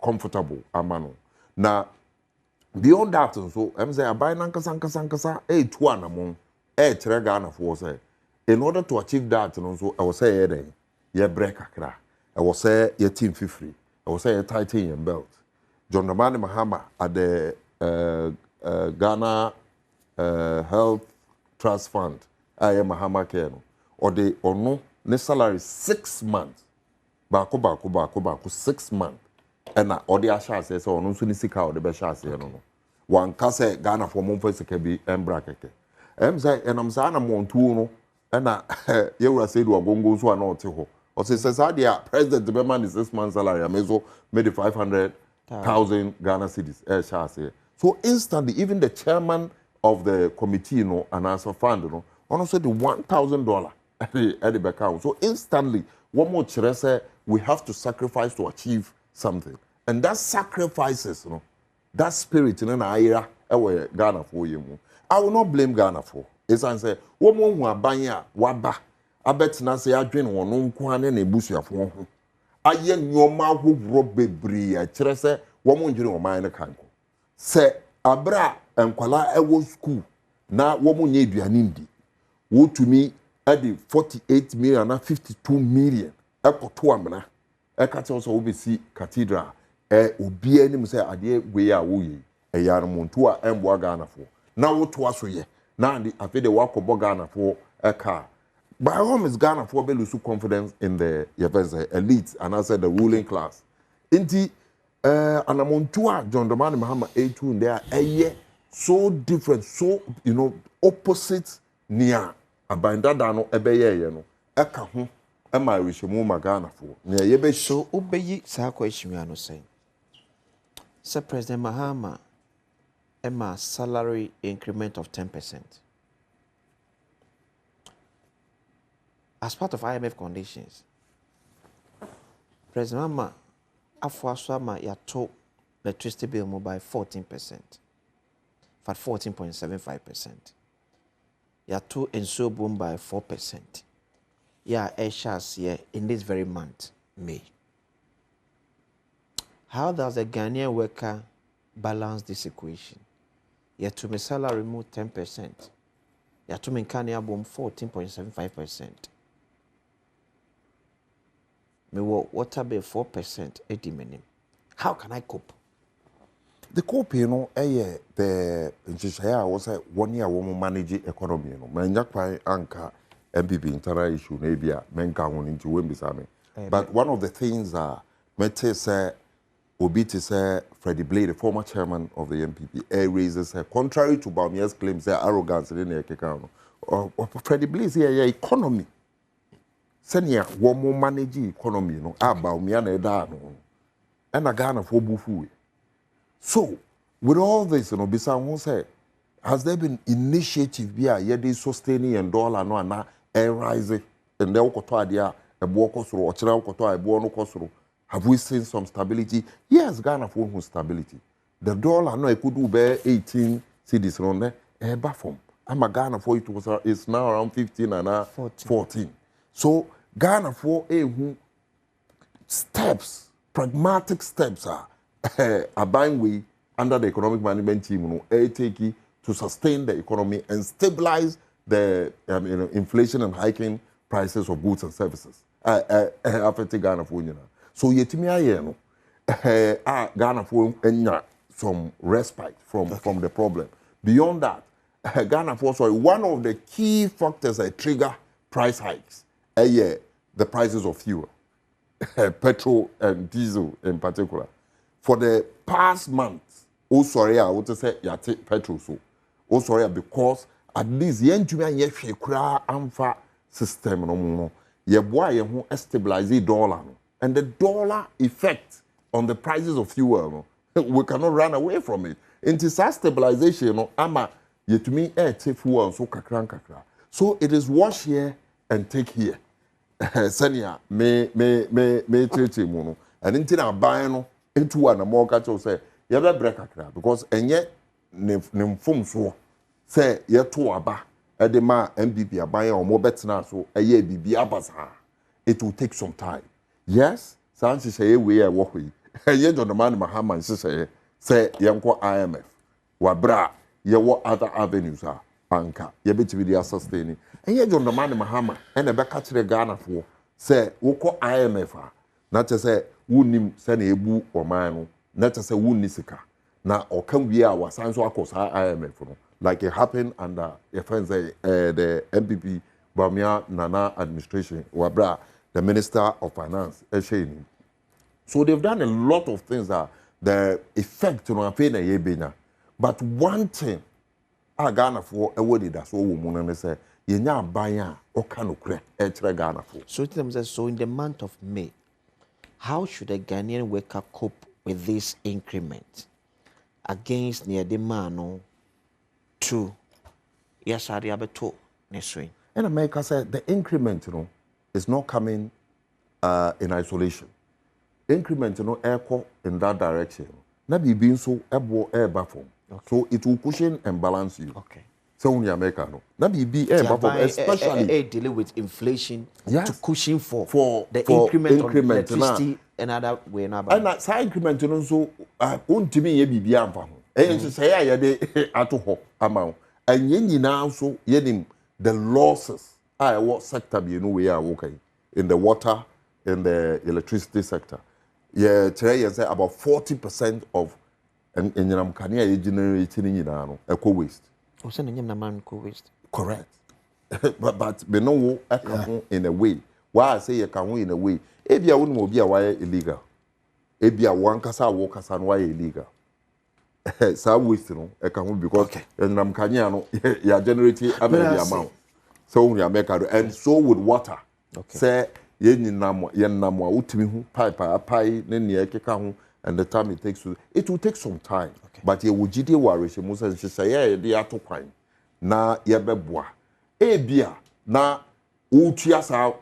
comfortable ama no na beyond that nso ɛm sɛ aban nankasa ɛtu anamon ɛkyerɛ Ghana for sɛ in order to achieve that no nso ɛwɔ sɛ yɛ dɛn yɛ brɛ kakra ɛwɔ sɛ yɛ team fifiri ɛwɔ sɛ yɛ tighten yɛn belt John Dramani Mahama at the Ghana Health Trust Fund ayɛ Mahama Care no ɔde ɔno ne salary 6 months baako 6 months ɛna ɔde ahyɛ aseɛ sɛ ɔno nso ne sika ɔde bɛhyɛ aseɛ no wanka sɛ Ghana fo momfa sika bi ɛmbra kɛkɛ ɛm sɛ ɛnam saa na mɔntuo no ɛna yɛwura sɛ do agongo nso a na ɔte hɔ ɔsɛ sɛ saa deɛ president bɛma ne 6 months salary a meso made 500,000 Ghana cedis ɛhyɛ aseɛ so instantly even the chairman of the committee no anaasɛ fund no ɔno nso de $1,000 ɛde bɛka so instantly one more kyerɛ sɛ we have to sacrifice to achieve something and that sacrifices no that spirit no na ayera ɛwɔ Ghana for yɛ mu I will not blame Ghana for esan sɛ wɔn mo hu aban a waba abɛtena sɛ adwene wɔn no nko ane na ebusuafoɔ ho ayɛ nneɛma ahohoro bebree akyerɛ sɛ wɔn mo ndwene wɔn man no kanko sɛ abra nkwala ɛwɔ school na wɔn mo nyɛ aduane ndi wotumi ɛde 48 million na 52 million ɛkɔto amena ɛka kyerɛ sɛ wobɛsi cathedral obi anim sɛ adeɛ wei a woyɛ ɛyɛ anomonto a ɛmboa Ghanafoɔ na wotoa so yɛ na ade afei de wakɔbɔ Ghanafoɔ ɛka by all means Ghanafoɔ bɛ lose confidence in the elite and also the ruling class nti anomonto a John Dramani Mahama A2 there ɛyɛ so different so opposite nia abandada no ɛbɛyɛ yɛ no ɛka ho ɛma rehemu ma Ghanafoɔ na yɛbɛ so obeyi saa question ano sɛ President Mahama ɛma salary increment of 10% as part of IMF conditions. President Mahama afwasama yato electricity bill by 14%, for 14.75%. yato nsuo boom by 4%. Yeah, shares here in this very month, May. How does a Ghanaian worker balance this equation? Yet to my salary remove 10%. Yet to me Kenya boom 14.75%. Me water bill 4% minimum. How can I cope? The cope, you know, the Judicial was 1 year woman manage economy, you know. Manjak anchor MPP internal issue, maybe menka one into Wimbisame. But one of the things Mete say Obiti say Freddie Blade, the former chairman of the MPP, raises contrary to Baumia's claims, arrogance in the Kekano. Freddie Blade here economy. Senior one more manage economy, you know, Baumia no. And a Ghana for Bufu. So, with all this, you know, Bisa won't say, has there been initiative here, yet sustaining and dollar no and air rising, and then Okotoadia, a Boko through, or China Okotoa, a Buono Kosro? Have we seen some stability? Yes, Ghana for stability. The dollar, no, I could do bear 18 cities around there, a bathroom. I'm a Ghana for it was it's now around 15 and 14. So, Ghana for steps, pragmatic steps are buying way under the economic management team, you know, take to sustain the economy and stabilize the inflation and hiking prices of goods and services. Affecting Ghana for so yetimi aye no Ghana for some respite from the problem. Beyond that, Ghana for one of the key factors that trigger price hikes the prices of fuel, petrol and diesel in particular. For the past month, I want to say yate petrol so. Because at least yentumi anye hwe kura amfa system no mo. Ye boa ye ho stabilize the dollar no. And the dollar effect on the prices of fuel no, we cannot run away from it. Into such stabilization no ama yetumi take fuel so kakra. So it is wash here and take here. Senior me treat mu no. And into na buy no into one more catch say you better break kakra because enye ne mfom so say ye to aba e de ma MPP aban o mo betina so eye bibi abasa. It will take some time. Yes, sansi say we e wo hwi. Ye John Mahama say yenko IMF. Wabra ye wo other avenues anka ye betimi dia sustain. Enye John Mahama and e be ka kire Ghana for say wo ko IMF na te say wunim say na ebu oman no na te say wunni sika na okam wi a wasan so akosa IMF no like it happened under the MPP Bamia Nana administration wabra the Minister of Finance Esheni. So they've done a lot of things that the effect on na ye benya. But one thing Ghana for a word that's all woman and say yenya baya okanokre Ghana for. So in the month of May, how should a Ghanaian worker cope with this increment against near demand to yes ariabeto neswing? And America said the increment, is not coming in isolation. Increment, echo in that direction. Na be being so air baffle. So it will cushion and balance you. Okay. So in America, no. Na be air baffle, especially dealing with inflation yes. to cushion for the increment on electricity and other way. And that side increment, so to me, ye be amfa. And say I de ato ho amount. And ye now so ye the losses. What sector be we are working in the water, in the electricity sector. Yeah, today you say about 40% of in Kenya generating eco waste. Waste. Correct. but we know in a way. Why I say you can in a way. If you wouldn't be illegal. If you one kasa walk as why illegal. So waste because in Kenya you are generating a amount. So we are making and so with water. Okay. Say yenamwa utimi hu pai and the time it takes to it will take some time. Okay. But ye wujide ware she musa she say ye dey atokwan na ye beboa ebia na utua sa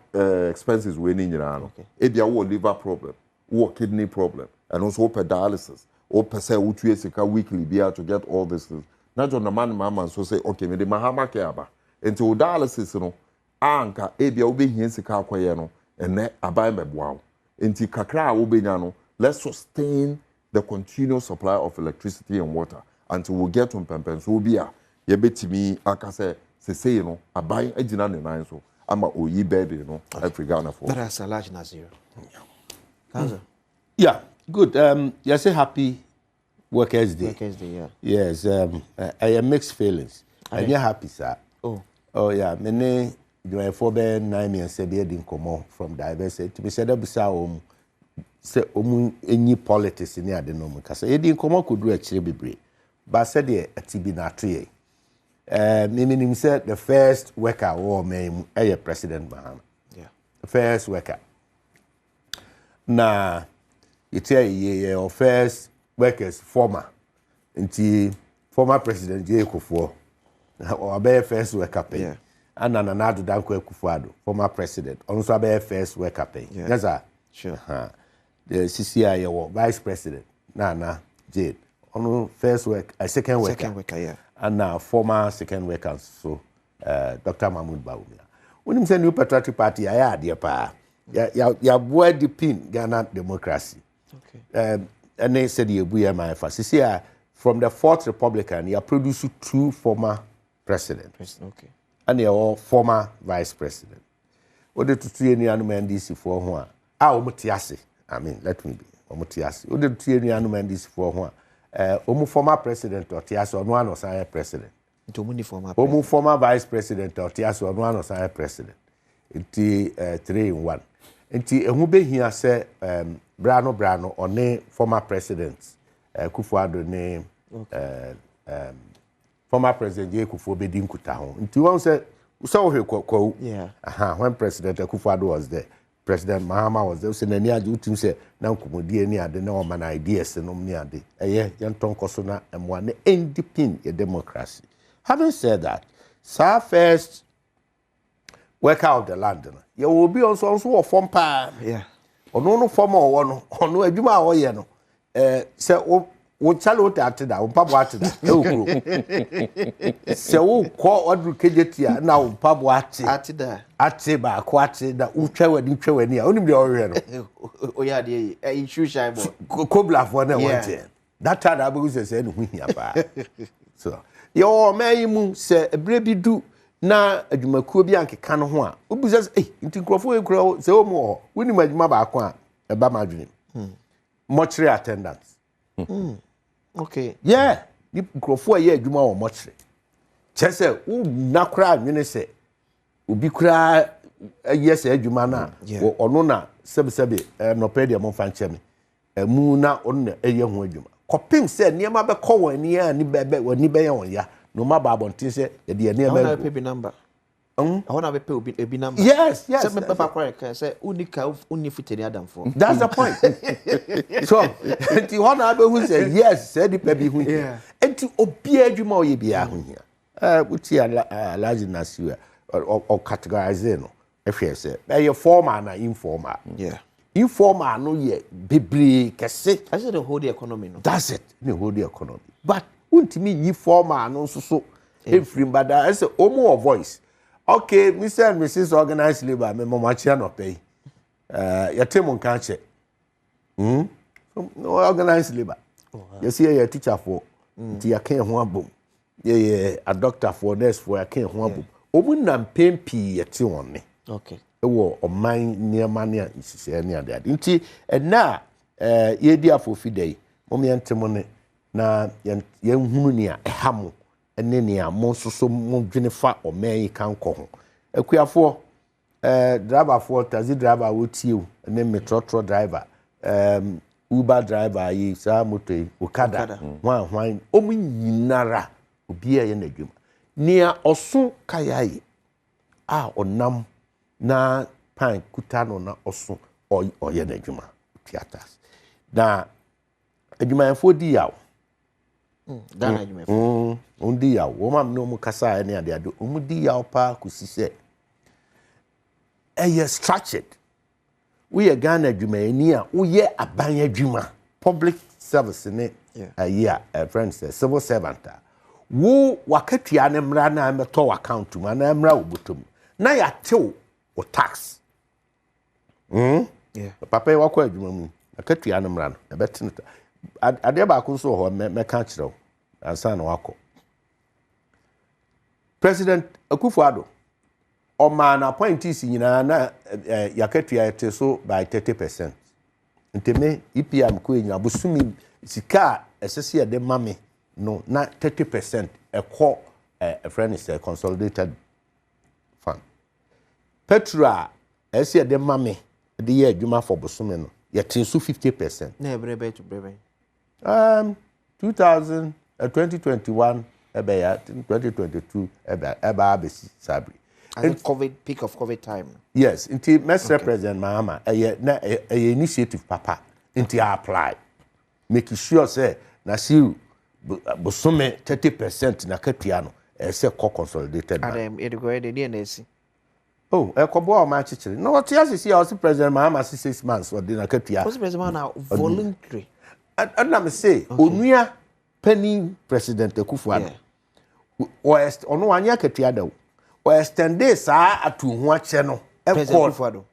expenses we ni nyina no ebia wo liver problem wo kidney problem and also per dialysis or per se utua sika weekly bia to get all this things na John man mama so say okay me the mahama care aba into dialysis no anka ebia obehia sika akoye no ene aban meboa into kakra obenya no let's sustain the continuous supply of electricity and water until we get to Mpempen so bia ye betimi aka say no aban agina ne nan so ama oyi baby no every Ghana for that's a large Nazir. Yeah, good. You say happy Workers' Day. Workers' Day, yeah. Yes, I have mixed feelings. I'm happy, sir. Oh, yeah. Many do I forbear 9 years didn't come from diversity. To be said, say any politics in the adenoma. Because it didn't come could do actually be brave. But said a TB not tree. Meaning said the first worker or me a President Mahama. Yeah. The first worker. Now, you tell your first workers former former President J. Kufuor or be first worker pay. Yeah. And Nana Danko Kufuor, former president, also be first worker pay. Yeah. Yes, sir. Sure. The CCI vice president Nana Jade. On first work, a second worker. Second worker, yeah. And now former second worker, so Dr. Mahmoud Bawumia. When you say New Patriotic Party, I had dear pa. Ya boy the pin Ghana democracy. Okay. And they said you buy my first. You see, from the Fourth Republican, you produced 2 former presidents. Okay. And they are all former vice president. What did you see any animal DC for one? Omutiasi. I mean, let me be. Omutiasi. What did you see any animal DC for one? Former president or Tiasi or one or science president. Former vice president or Tiasi or one or science president. It's 3 in 1. Nti ehun be hia se Brano one former president Kufuor ne former president J. Kufuor be din kuta ho. Nti won say so hwe yeah. When President Kufuor was there, President Mahama was there. So nani age utim say na nkomodie ni ade na o man ideas no ni ade. Eye yenton koso na emwa ne independent democracy. Having said that, sa first work out the land. You will be also a form pa. Yeah. Or no form or one or no Juma or yeno. Say, what chalo at that, Pablo at that. So, call or Kejetia now, Pablo at that. At Seba, Quati, that Ucha and Ucha near only the Oriental. Oh, yeah, the shoe shy boy. Cobla for no one. That time I was saying, so your man say a baby do. Na adwumakuo bi anke kan ho a obuza nti nkrofo ekro se o mo woni madwuma ba ko a e ba madwene mortuary attendants okay yeah ni nkrofo ye adwuma wo mortuary chese wo nakra adwene se obi kura yes adwuma na ono na sebe no pedia mo fa ncheme mu na ono na eye ho adwuma kopim se niema be ko wani a ni bebe wani be ye won ya no ma ba bontin say e de ene I want to pay number. I want to pay a number. Yes. Say me papa correct. Say unika unifiteni Adam for. That's the point. So, enti one abe who say yes, say the baby who. Yeah. Enti obi adwuma oye bia ho hia. Uti large nasu or categorize no. Ehwe say be formal na informal. Yeah. Informal no ye bebre kese. I said the whole the economy no. That's it. The whole the economy. But untimi yi formal no so every bada I say omo voice. Okay, Mr. and Mrs. Organized Labor, me mama chia no pay. Your team on can't check. No organized labor. You see a teacher for the can't one boom. Yeah, a doctor for nurse for a can't one boom. Open and pain p at you on me. Okay. Or mine near money is near that. Inti and now ye dear for day. Mommy and Timone na young hunia a hamu. Enenia monso so mo Jennifer or May can call. Equiafo driver for taxi driver with you and then metro driver Uber driver yi sa moto Okada wan omu nyinara obi e na dwuma nia oso kayai a onam na pan kuta no na oso oye na dwuma theaters na adwuma fo di yawo Ghana adwuma undi ya woma no mu kasa ene ade ade umudi ya opa kusise structured we Ghana adwuma eni a wo ye aban adwuma public service ne a friends civil servant wo wakatua ne mra na meto account mu na mra obotom na ya tew o tax papa yi wakọ adwuma mu wakatua ne mra no ebetene ade ba ko so ho me ka kire ansa na wakọ President Akufo-Addo o man appointees nyina na yakatua ete so by 30%. Nteme EPM ko nyina bosumi sika esese ye de mame no na 30% ekọ a friend is a consolidated fund. Petra ese ye de mame de ye adwuma for bosumi no ye tinsu 50%. Na brebe to brebe. 2021 ebe 2022 ebe abesi sabri. And COVID peak of COVID time. Yes, until Mr. President Mahama a initiative papa until I apply. Make sure say na see bosome 30% na katiano say consolidated. And it go the DNC. Oh, e ko bo ma chichiri. No what you see our President Mahama 6 months or the na katia. What's President Mahama voluntary? And na me say onua penny President Akufo-Addo. Ono anya katia da. O extend sa atu ho ache no e Akufo-Addo.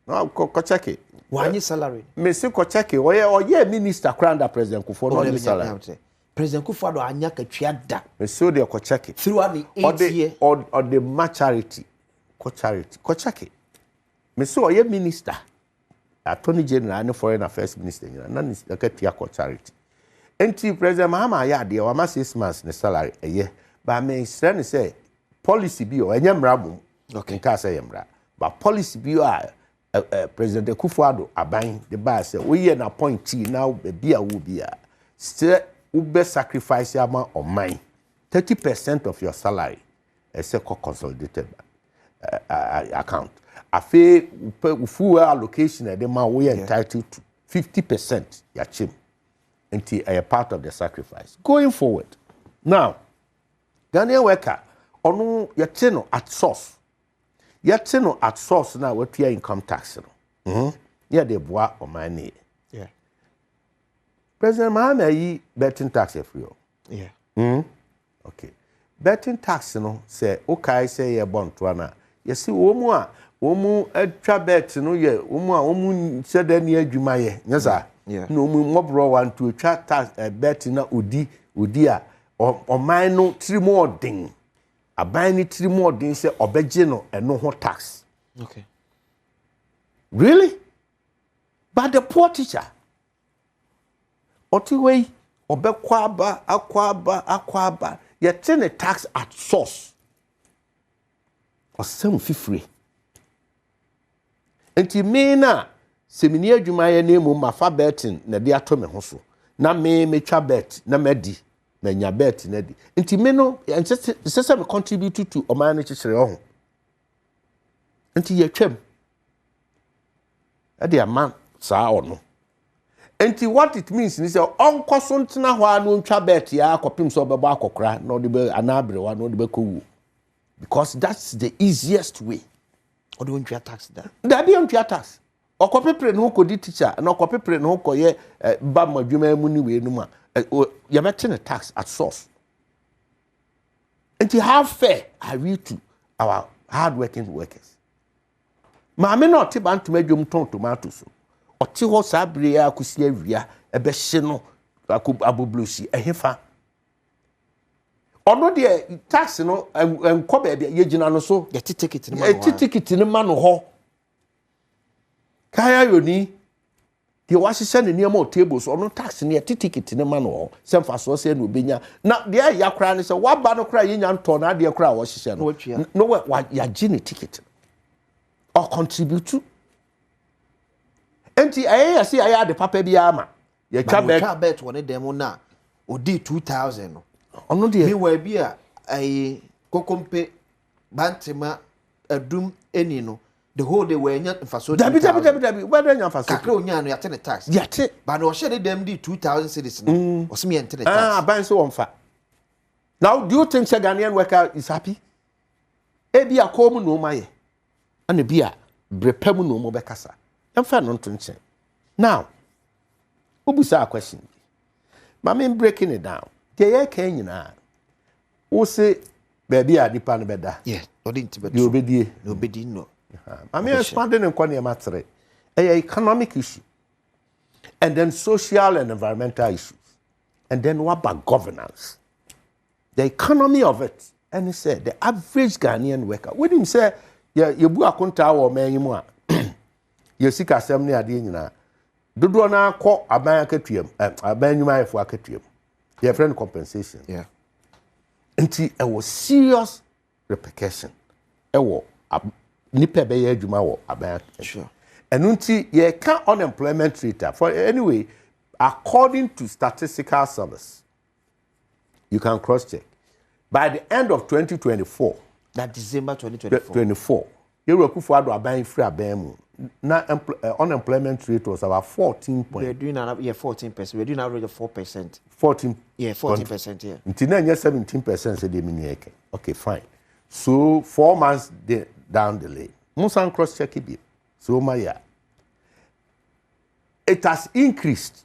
No ko check it. Wani salary. Me say ko check it. Oye minister cranda President Akufo-Addo salary. President Akufo-Addo anya katua da. Me so dey ko check it. Throughout the 8 years or the charity. Ko check it. Me so oye minister Attorney General and Foreign Affairs Minister na katua ko charity. Enti President Mahama ya de o ma 6 months ne salary eye. Ba me say say policy bi o enyemra bum okay nka say yemra but policy bi o President Akufo-Addo aban the ba say we ye na appointee now be a wo bi a say we be sacrifice ama on mine 30% of your salary as a consolidated account afi full allocation e dey ma we entitled to 50% ya chim until a part of the sacrifice going forward now Ghanaian worker ono yete no at source na watua income tax no yeah de boa o mani yeah President Mahama yi betting tax free yeah okay betting tax no say okay say ye bonto na ye see wo mu atwa bet no ye wo mu sede ne adwuma ye nyesa no mu mobro wan to atwa tax bet na odi a o man no trimo odin aban ni trimo odin say obeje no eno ho tax okay really but the poor teacher otiwei obekwa aba ye tene tax at source osem fifre enti me na semini adwuma ye na emu mafa betting na de ato me ho so na me twa bet na medi na nya bet na di enti me no nsese me contribute to oman no chichire ho enti ye twam ade ama saa ono enti what it means ni say onko so ntena ho anu ntwa bet ya akopim so bebo akokora na ode anabre wa na ode bekowu because that's the easiest way ode ntwa tax da bi ntwa tax okopepre no ko di teacher na okopepre no ko ye ba madwuma mu ni we nu ma you betting a tax at source. And how fair are we to our hard-working workers? Maame no te ban to medwom ton tomatoes. O te ho sabre ya akusi awia ebe hye no aboblosi ehefa. Ono de tax no enko ba ye gina no so ye ticket ni ma no ho. Kaya yoni the wasise ne niam o tables ono tax ne ticket ne ma no sem fa so se na obenya na de ya kra ne se waba no kra yenya nto na de kra wo hye no wa ya gine ticket or contribute to enti aye see aye de papa bi ama ye twa bet woni dem na odi 2000 no ono de me wa bi a aye kokompe bantima adum eni no the whole day we nya faso dabi whether nya faso kakra onya no yate ne tax yate ba no share dem di 2000 cedis no osime yate ne tax ban so wonfa now do you think the Ghanaian worker is happy ebi akom no maye ana bia brepam no mo bekasa emfa no nto nche now obusa question ma me breaking it down the ye kan nyina wo se baby a nipa no beda yeah odinti beto you obedie no obedi no I mean expanding in kwani matter economic issue and then social and environmental issues and then what about governance the economy of it and he said the average Ghanaian worker when him say you bu akonta wo man yimu a you sika asem ne ade nyina dodo na akọ aban akatuam aban nyuma yefo akatuam your friend compensation yeah nti it was serious repercussion ewo nipa be ye adwuma wo aban sure and nti ye can unemployment rate for anyway according to statistical service you can cross check by the end of 2024 that December 2024 you Akufo Addo aban free aban mu na unemployment rate was about 14 point. We're doing 14%. We're doing an average of 4%. 14. Yeah, 14%. Yeah. Until now, 17% say they mean okay, fine. So 4 months down the lane, Musan cross check it. So my it has increased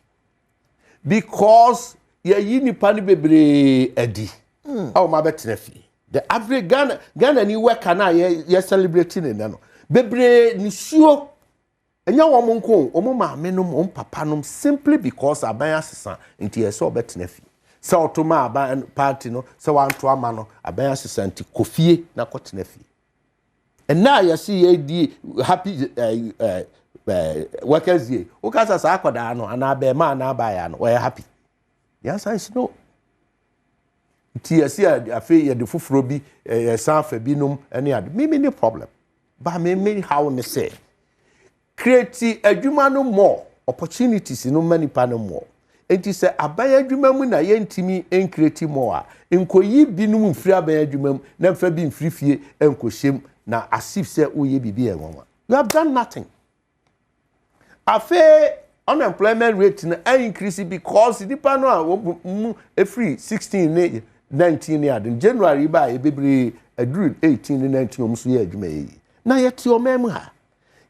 because ye ni pani bebre edi. How my betnefi. The average Ghana ni worker na ye celebrating in no. Bebre ni sure enya wo monko omo ma menom papa nom simply because aban asesa nti yeso betnefi. Se otoma aban party no se wanto ama no aban asesa nti kofie na kotnefi. And now you see ye happy workers ye. O ka sa akoda no ana be ma na ba ya no we happy. Yes I know. Nti yesi afi ye de fufuro bi sanfa bi nom ene ade. Me no problem. But me how me say create adwuma no more opportunities no many panel more. Enti say abaya adwuma mu na ye ntimi en create more a enkoyi bi no mfiri abaya adwuma mu na mfa bi mfiri fie enkohyem na asif say oye bibi enwoma. You have done nothing. Afe unemployment rate na increase because the panel every 16 19 years in January ba e bebre aduru 18 19 omso ye adwuma yi. Na yeti o mem ha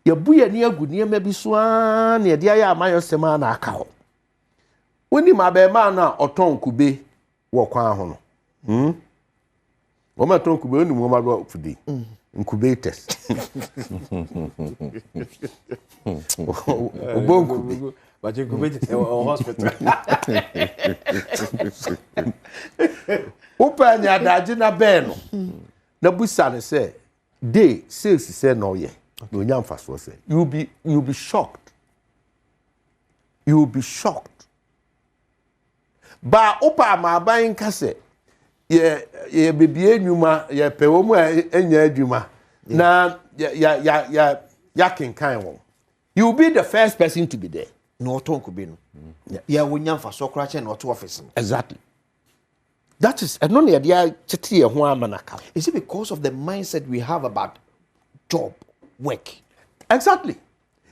ye buye ni agu ni ma bi so a na ye dia ya amayo sema na aka ho woni ma be ma na oton kube wo kwan ho no wo ma ton kube oni mo ma do fudi incubators o bon kube but incubators o hospital opa nya daji na be no na busa ne say day sales say no ye no nyam faso say you'll be shocked ba opa ma ban ka say ye bebie nwuma ye pewo mu enya adwuma na ya kenkan won you'll be the first person to be there no ton ko be no ya wo nyam faso kra che na to office exactly. That is, I don't know the is it because of the mindset we have about job, work? Exactly.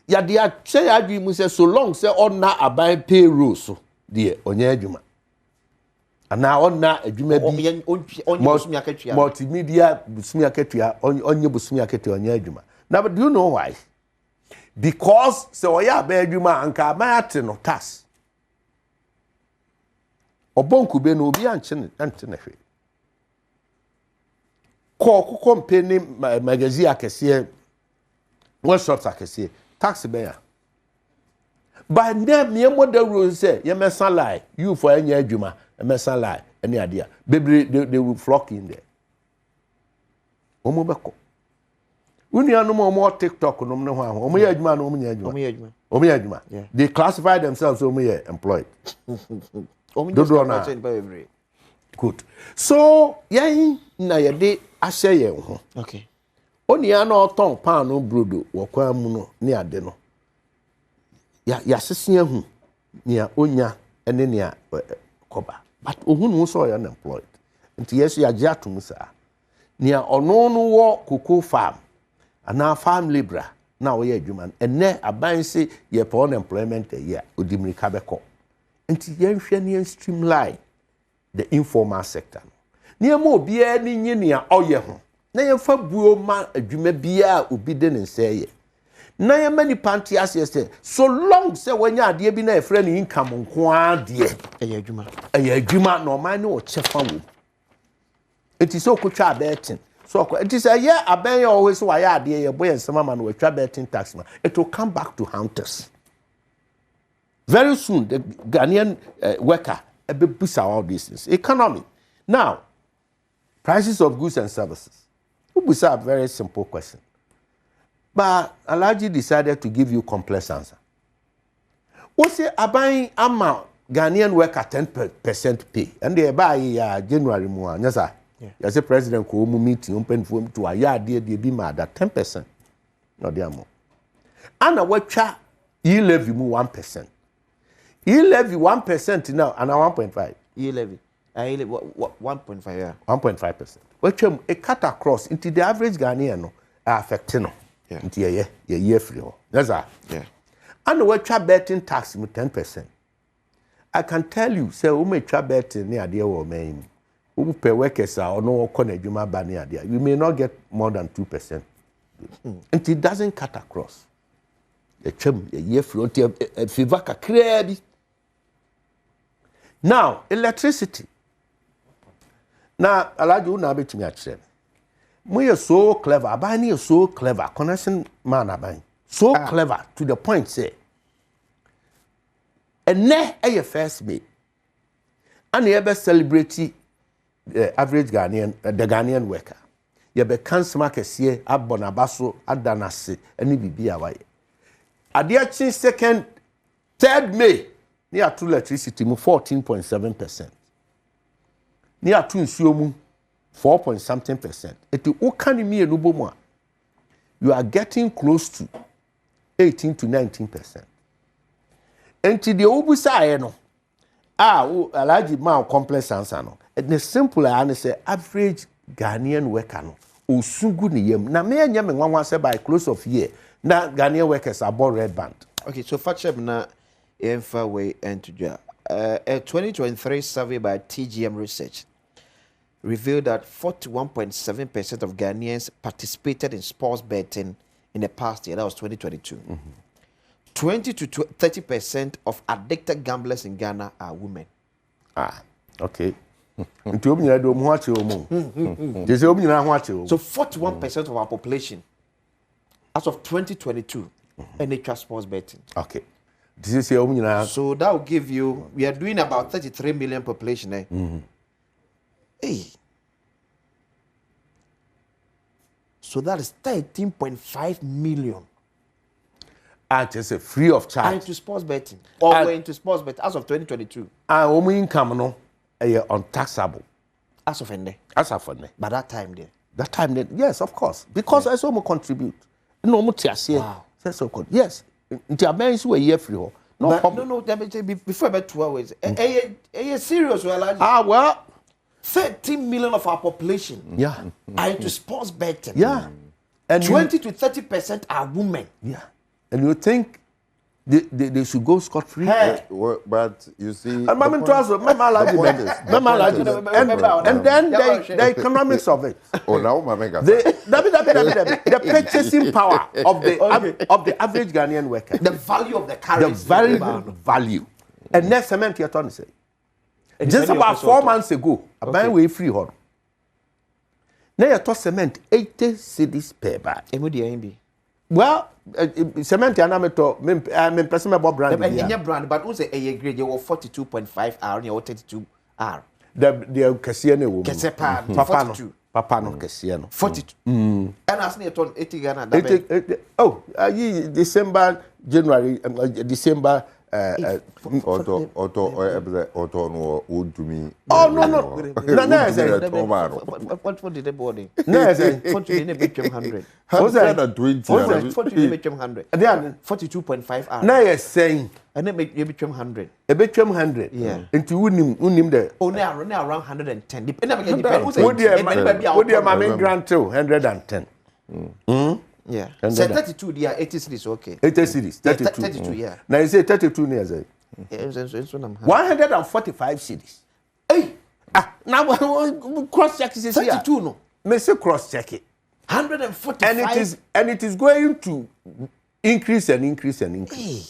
Yeah, they are say so long say on na aban payroll so dear onye adwuma. And now on na adwuma bi multimedia busumi akatua onye busumi akatua onye adwuma. Now but do you know why? Because say oya aban adwuma anka aban ate no tax. Obonku be no obi anche ne hwe ko company magazine akese one shot akese tax be ya by them me model rules say ye mesan lie you for anya adwuma mesan lie any idea bebre they will flock in there omo beko uni anu mo TikTok no ne ho aho omo ye adwuma no omo ye adwuma they classify themselves omo ye employed. Good. So, yen na yede ahye yen ho. Okay. Oni ya na oton pan no brodo wo kwa mu no ne ade no. Ya sese hu nia onya ene nia koba. But ohunu so ya unemployed. Nti yeso ya gya atum sa. Nia ono no wo cocoa farm. Ana farm labor na wo ye adwuma. Ene aban se ye pa unemployment ya odimirika beko. Nti yenhwe ne streamline the informal sector. Ne mo bia ni nyenia oye ho. Na yemfa buo ma adwuma bia obi de ne nseye. Na yema ni panti asese so long say wanya ade bi na efre ne income nko ade. Eye adwuma. Eye adwuma no man ne o chefa wo. It is so kucha betting. So it is a year aben always why I dear boy and some man will try betting tax. It will come back to hunters. Very soon, the Ghanaian worker a bit boost all these things. Economy. Now, prices of goods and services. We a very simple question. But Alaji decided to give you complex answer. What's it buying amount Ghanaian worker 10% pay? And they buy January more. Yes, sir. As a president ko mu meeting open for to a yard dey be mad at 10%. No dey more. And a watcha e levy mu 1%. E levy 1% now and 1.5. E levy. I levy 1.5 yeah. 1.5%. Watcha a cut across into the average Ghanaian no affecting no. Yeah. Into year free. Yes sir. Yeah. And watcha betting tax mu 10%. I can tell you say we may try betting near the or main. Who pay workers or no conejuma bania there. You may not get more than 2%. And it doesn't cut across. A chum, a year front, a fivaka crabby. Now, electricity. Now, I like you now betting at them. We are so clever. Abani is so clever. Connection man abani. So clever to the point, say. And ne a your first mate. And you ever celebrate the average Ghanaian, the Ghanaian worker. You be cancer markets here, Abonabaso, Adanasi, and be away. At the 2nd, 3rd May, near to electricity, 14.7%. Near to insumu, 4.something%. It will can me a nubo. You are getting close to 18 to 19%. And to the Obusa, no. A large amount complex answer no. And the simple answer say average Ghanaian worker no. Osungu ni yem. Na me nyame nwanwa say by close of year. Na Ghanaian workers are born red band. Okay, so Fatshep na Emfa way and to a 2023 survey by TGM Research revealed that 41.7% of Ghanaians participated in sports betting in the past year. That was 2022. 20 to 30% of addicted gamblers in Ghana are women. Okay. So 41% of our population as of 2022 NHL sports betting. Okay. So that will give you, we are doing about 33 million population. Hey. So that is 13.5 million. And just free of charge. Into sports betting. Or into sports betting as of 2022. And income no untaxable. As of Ende. As of Ende. By that time there. That time there, yes, of course. Because I saw more contribute. No more tears. Wow. Yes. Into a bench where year free. No problem. No, before about 2 hours. Serious, well. 13 million of our population are into sports betting. Yeah. And 20 to 30% are women. Yeah. And you think they should go scot-free? Hey. But you see... And then the economics of it. Oh, now, the purchasing power of the average Ghanaian worker. The value of the currency. The very value. And next cement you're trying to say. Just about 4 months ago, a man way free home. Now you talk cement 80 cedis per bag. Well, cement and I'm person about brand. Brand, but also a grade you 42.5 R and 32 R. The Cassiano woman. Papa no Cassiano. 42. And as near 80 Ghana. December, January, December. Auto no would to me. Oh no. What did the body? No, 40 in a bit 100. 100. Then 42.5 hours. Now you're saying, and then make you become 100. A bit 100. Yeah. Into unim there. Oh, now around 110. Depending Would your mammy grant too 110? Yeah. So 32, yeah, 80 cities, okay. 80 cities, 32. 32, yeah. Now you say 32 near say. 145 cities. Hey! Now cross check is 32 no. Me say cross check it. 145. And it is going to increase and increase and increase. Hey.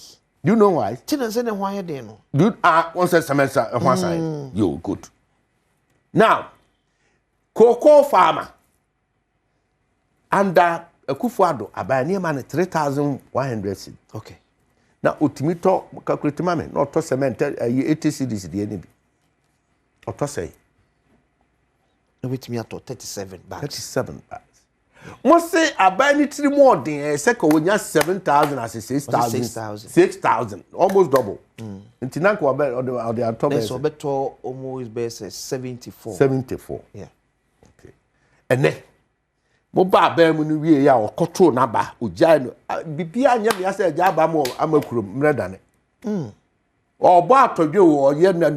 Do you know why? Why are they no? Do one semester one side. You good. Now cocoa farmer under Akufuado aban near man 3,100 cedis. Okay. Now ultimito calculate mame no to cement 80 cedis the enemy. Or to say with me at 37 bags. 37 bags. Must say aban it more than second when you 7,000 as 6,000. 6,000 almost double. Intinanko or the atomic. So better almost base 74. 74. Yeah. Okay. And then mo ba ba mu no wie ya okoto na ba ojai no bibia anya me asa ja ba mo amakurom mredane obo atodwe wo ye na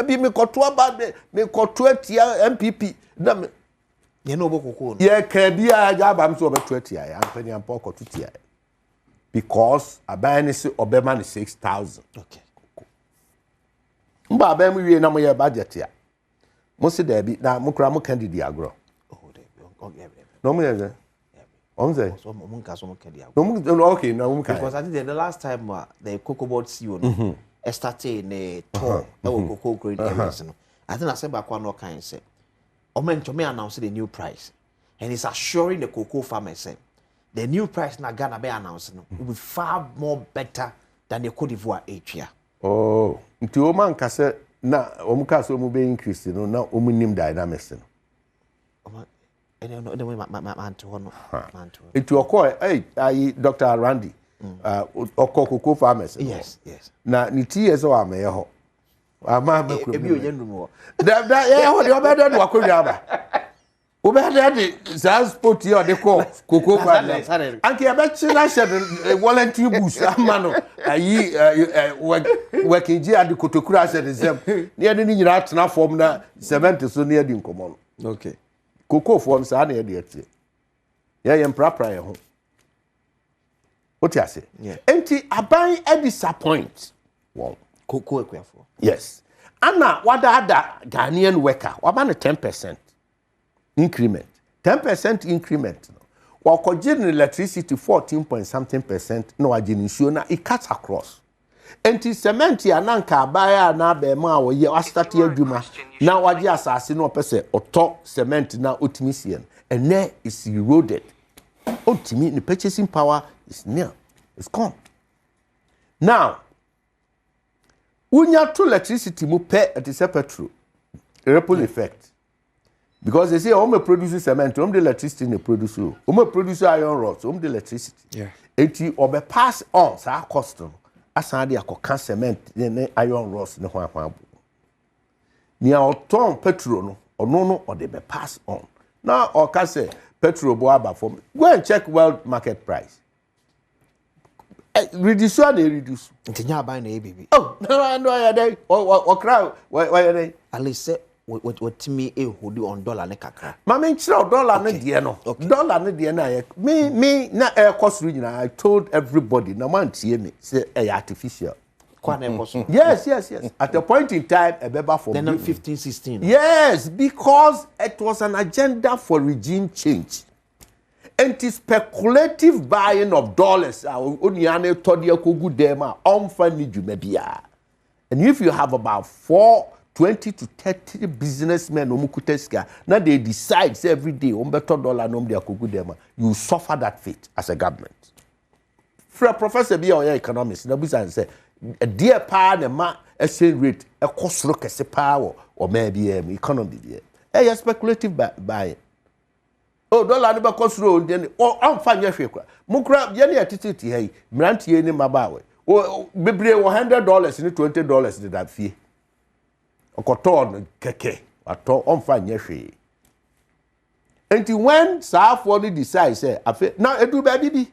bi me koto aba me koto atia MPP na me ye no bokoko no ye ka bia ja ba mso obeto atia ya ampani ampo koto tia because abani se obema ni 6,000. Okay. Mba ba mu wie na mo ye budget ya mo se da bi na mo kra mo candidate agro. Okay. No me there. On there. So munka so munka dia. No okay, no munka. Because I think the last time the cocoa board CEO no started in tour cocoa grade areas no. I think I said back one kind say Omenchome announced the new price and it's assuring the cocoa farmers say the new price na Ghana be announced no will be far more better than the Cote d'Ivoire area. Oh, nti o man ka say na o mu ka so mu be increase no na o mu nim dynamics no. It will call Dr. Randy, Cocoa farmers. Yes. Now, Niti is our mayor. I'm a that, yeah, what you're better than Wakuyaba. Obey Zaz put your decor, Cocoa farmers. And I bet you I said a volunteer boost, a man, working here at the Kotokura said the same. Near the Nirat now from the 70 so near the common. Okay. Cocoa forms are near the tea. Yeah, I'm proper. What you say? Yeah. Enti aban a disappoint. Wow. Cocoa equafo. Yes. Anna, what other Ghanaian worker? What about 10% increment? 10% increment. While cogen electricity 14 point something %. No, agin it cuts across. Enti cement ya nanka abaya na be ma wo ye start ye adwuma na waje asase no pese oto cement na otimi sie and there is eroded. Otimi the purchasing power is near. It's gone. Now unya to electricity mu pe at the petrol ripple effect. Because they say me produce cement, the electricity they produce. Me produce iron rods, the electricity. Yeah. Enti obe pass on sa cost no. Asande akoka cement ne iron rods ne hwan ni auton petrol no ono no o de be pass on now o ka say petrol bo aba for go and check world market price reduce ntinya ban na ebibi oh no ya dey o crowd why dey at least say what me hold on dollar ne kakra mama nchira dollar ne de no dollar ne de na me na air cost region I told everybody na man tie me say artificial yes at the point in time a beba for then 15-16 yes because it was an agenda for regime change and it is speculative buying of dollars oniane todia kogu dem a onfa ni dwuma bia and if you have about 20 to 30 businessmen omukutesika now they decide say every day better dollar no dey akogu dem you suffer that fate as a government for a professor be or economics na busan say a dear pa na ma exchange rate e kosoro kese pa or maybe economy there speculative buying oh dollar no be kosoro then o amfa nya hwe kwa mukra ye na atititi hey mrantie ni mabawe o bebre $100 ni $20 ni da fie okoton keke ato onfa nya hwe enti when saafo ni decide say afi na edu ba bibi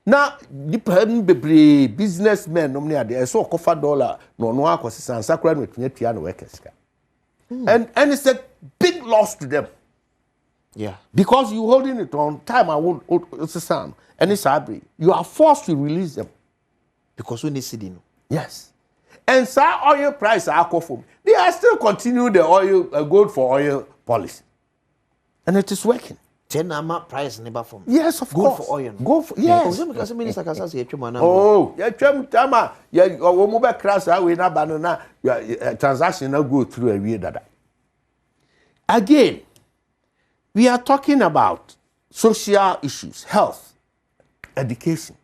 na dipen bebre businessmen no ne ade so okofa dollar no no akosisa sakura no tia no workers ka and it's a big loss to them. Yeah. Because you holding it on time, it's a sound. And it's hybrid. You are forced to release them. Because we need to. Yes. And so oil price are they are still continuing the oil gold for oil policy. And it is working. Price never from. Yes, of course. Gold for oil. Go for yes. Oh, yeah, Tama, yeah, mobile crash we na banana transaction now go through a weird data. Again. We are talking about social issues, health, education.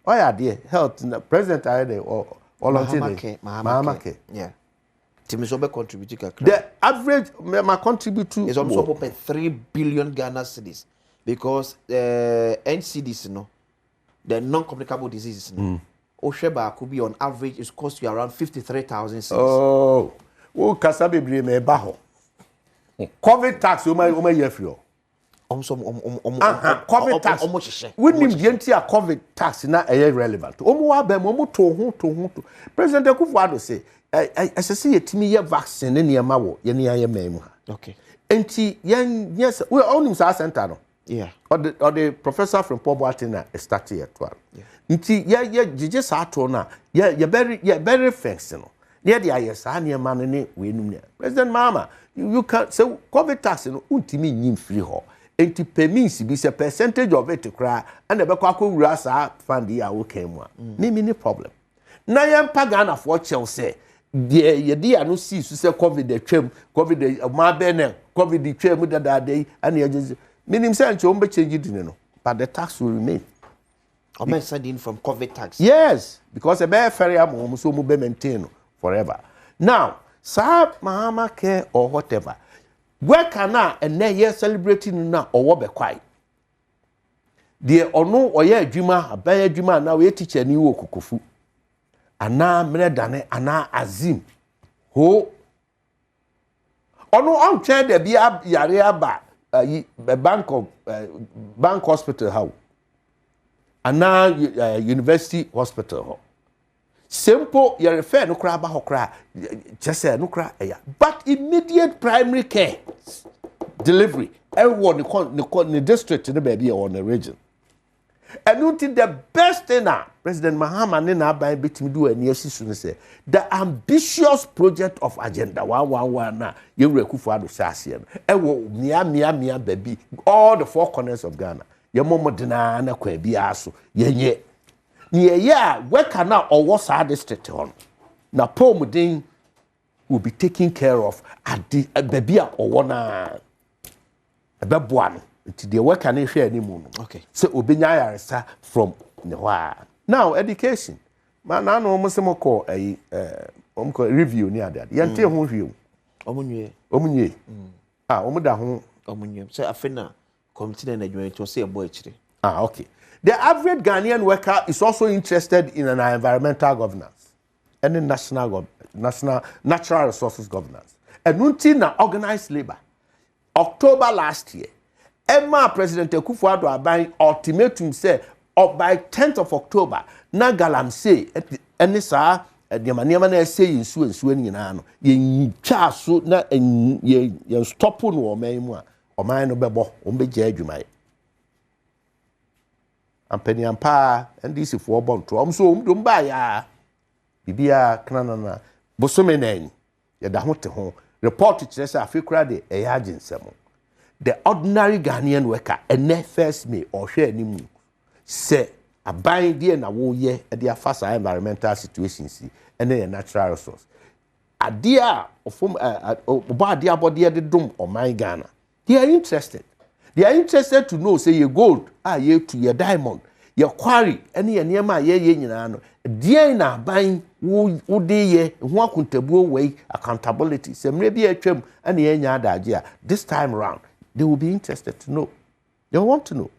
Oh yeah, dear, health. President or Mahamake. Yeah. Timisobe contribute. The average my contribute to is almost about 3 billion Ghana cedis because NCDs, the non-communicable diseases, Osheba could be on average is cost you around 53,000 cedis. Oh, Kasabi me baho. COVID tax, my year free. COVID tax. We need the entire COVID tax na relevant. To. President Akufo-Addo say, I say yetimi ye vaccine ne niam awo ye ne aye memu ha. Okay. Enti yes, we own sa center no. Yeah. Or the professor from Poboatina started at 12. Nti ye jije sa to na ye very fence no. Near the IS, near man, President Mama, you can say COVID tax no untimi nyim free ho. Enti permits be a percentage of it to cry and the Bakako Rasa fund ya okay mo. Ni problem. Na yam pagana for Chelsea. Ye dia no see so say COVID the twem, COVID the ma benen, COVID the twem that day and ye just meaning say ncho mbe change it no. But the tax will remain. Am sending from COVID tax? Yes, because a bear ferry am so mo be maintain forever. Now, Sir Mahama care or whatever. Where can I and then you're celebrating now or what be quiet? Dear or no or yeah, Juma, a bear Juma now we teach a new kukufu. Ana Menedane, Ana Azim. Ho or no, I'm trying to be up Yariaba, bank hospital how. Ana university hospital. Simple, you refer no cry about cry, just say no cry, but immediate primary care delivery. Everyone the district in the baby or the region. And you think the best thing now, President Mahama Nina by between do and yes, say the ambitious project of agenda 111 now, you Akufo-Addo Sasian, mia baby, all the four corners of Ghana. Your mama dena na kwa biaso, ye. Yeah, where can now or what's our district on? Now, Promotional will be taken care of at the baby or one a Badwam. The work can share anymore. Okay. So, Obinya from now education. Man, I know almost some call a review near that. Yante home review. Omunye. Omuda home. Omunye. So, I think committee and adjournment to say a boy. Okay. The average Ghanaian worker is also interested in an environmental governance and in natural resources governance. And until organized labor. October last year, President Akufo-Addo abang ultimatum say by 10th of October, na galam say any sa the maniama say in su nyina no ye twa so na ye stop no o man mu a o man no bebo o mbegya adwuma. Ampeni ampa ndisi for bonto so mba ya bibia kanana bosome nan ye da ho te ho report kire say afekura de agency. The ordinary Ghanaian worker ene first May or hwe animu say aban de na wo ye e de afasa environmental situations ene natural resource adia ofom oba adia body de dom o man Ghana. They are interested to know say your gold ye to your diamond your quarry any niema ye nyina no dia na ban wo de ye ho akontabuo wey accountability semre bi atwam ene ye nya adaje a this time round they will be interested to know. They want to know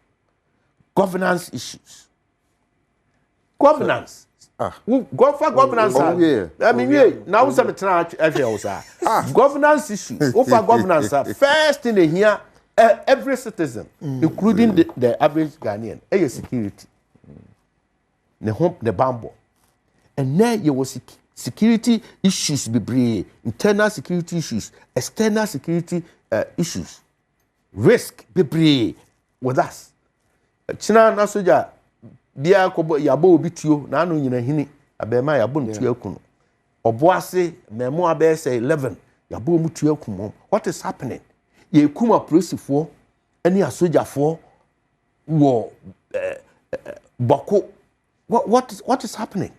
governance issues. Governance. Go for governance. I mean, now some governance issues. Over governance, first in here, every citizen, including the average Ghanaian, security. The home, the bamboo, and now you will security issues be internal security issues, external security issues. Risk be with us. China na soja bia kobo yabo obituo na anu nyina hini abema yabo ntu akunu oboase memo abe say 11 yabo mutu akunu. What is happening? Ye kuma polisifo ani asojafo wo bako. What is happening?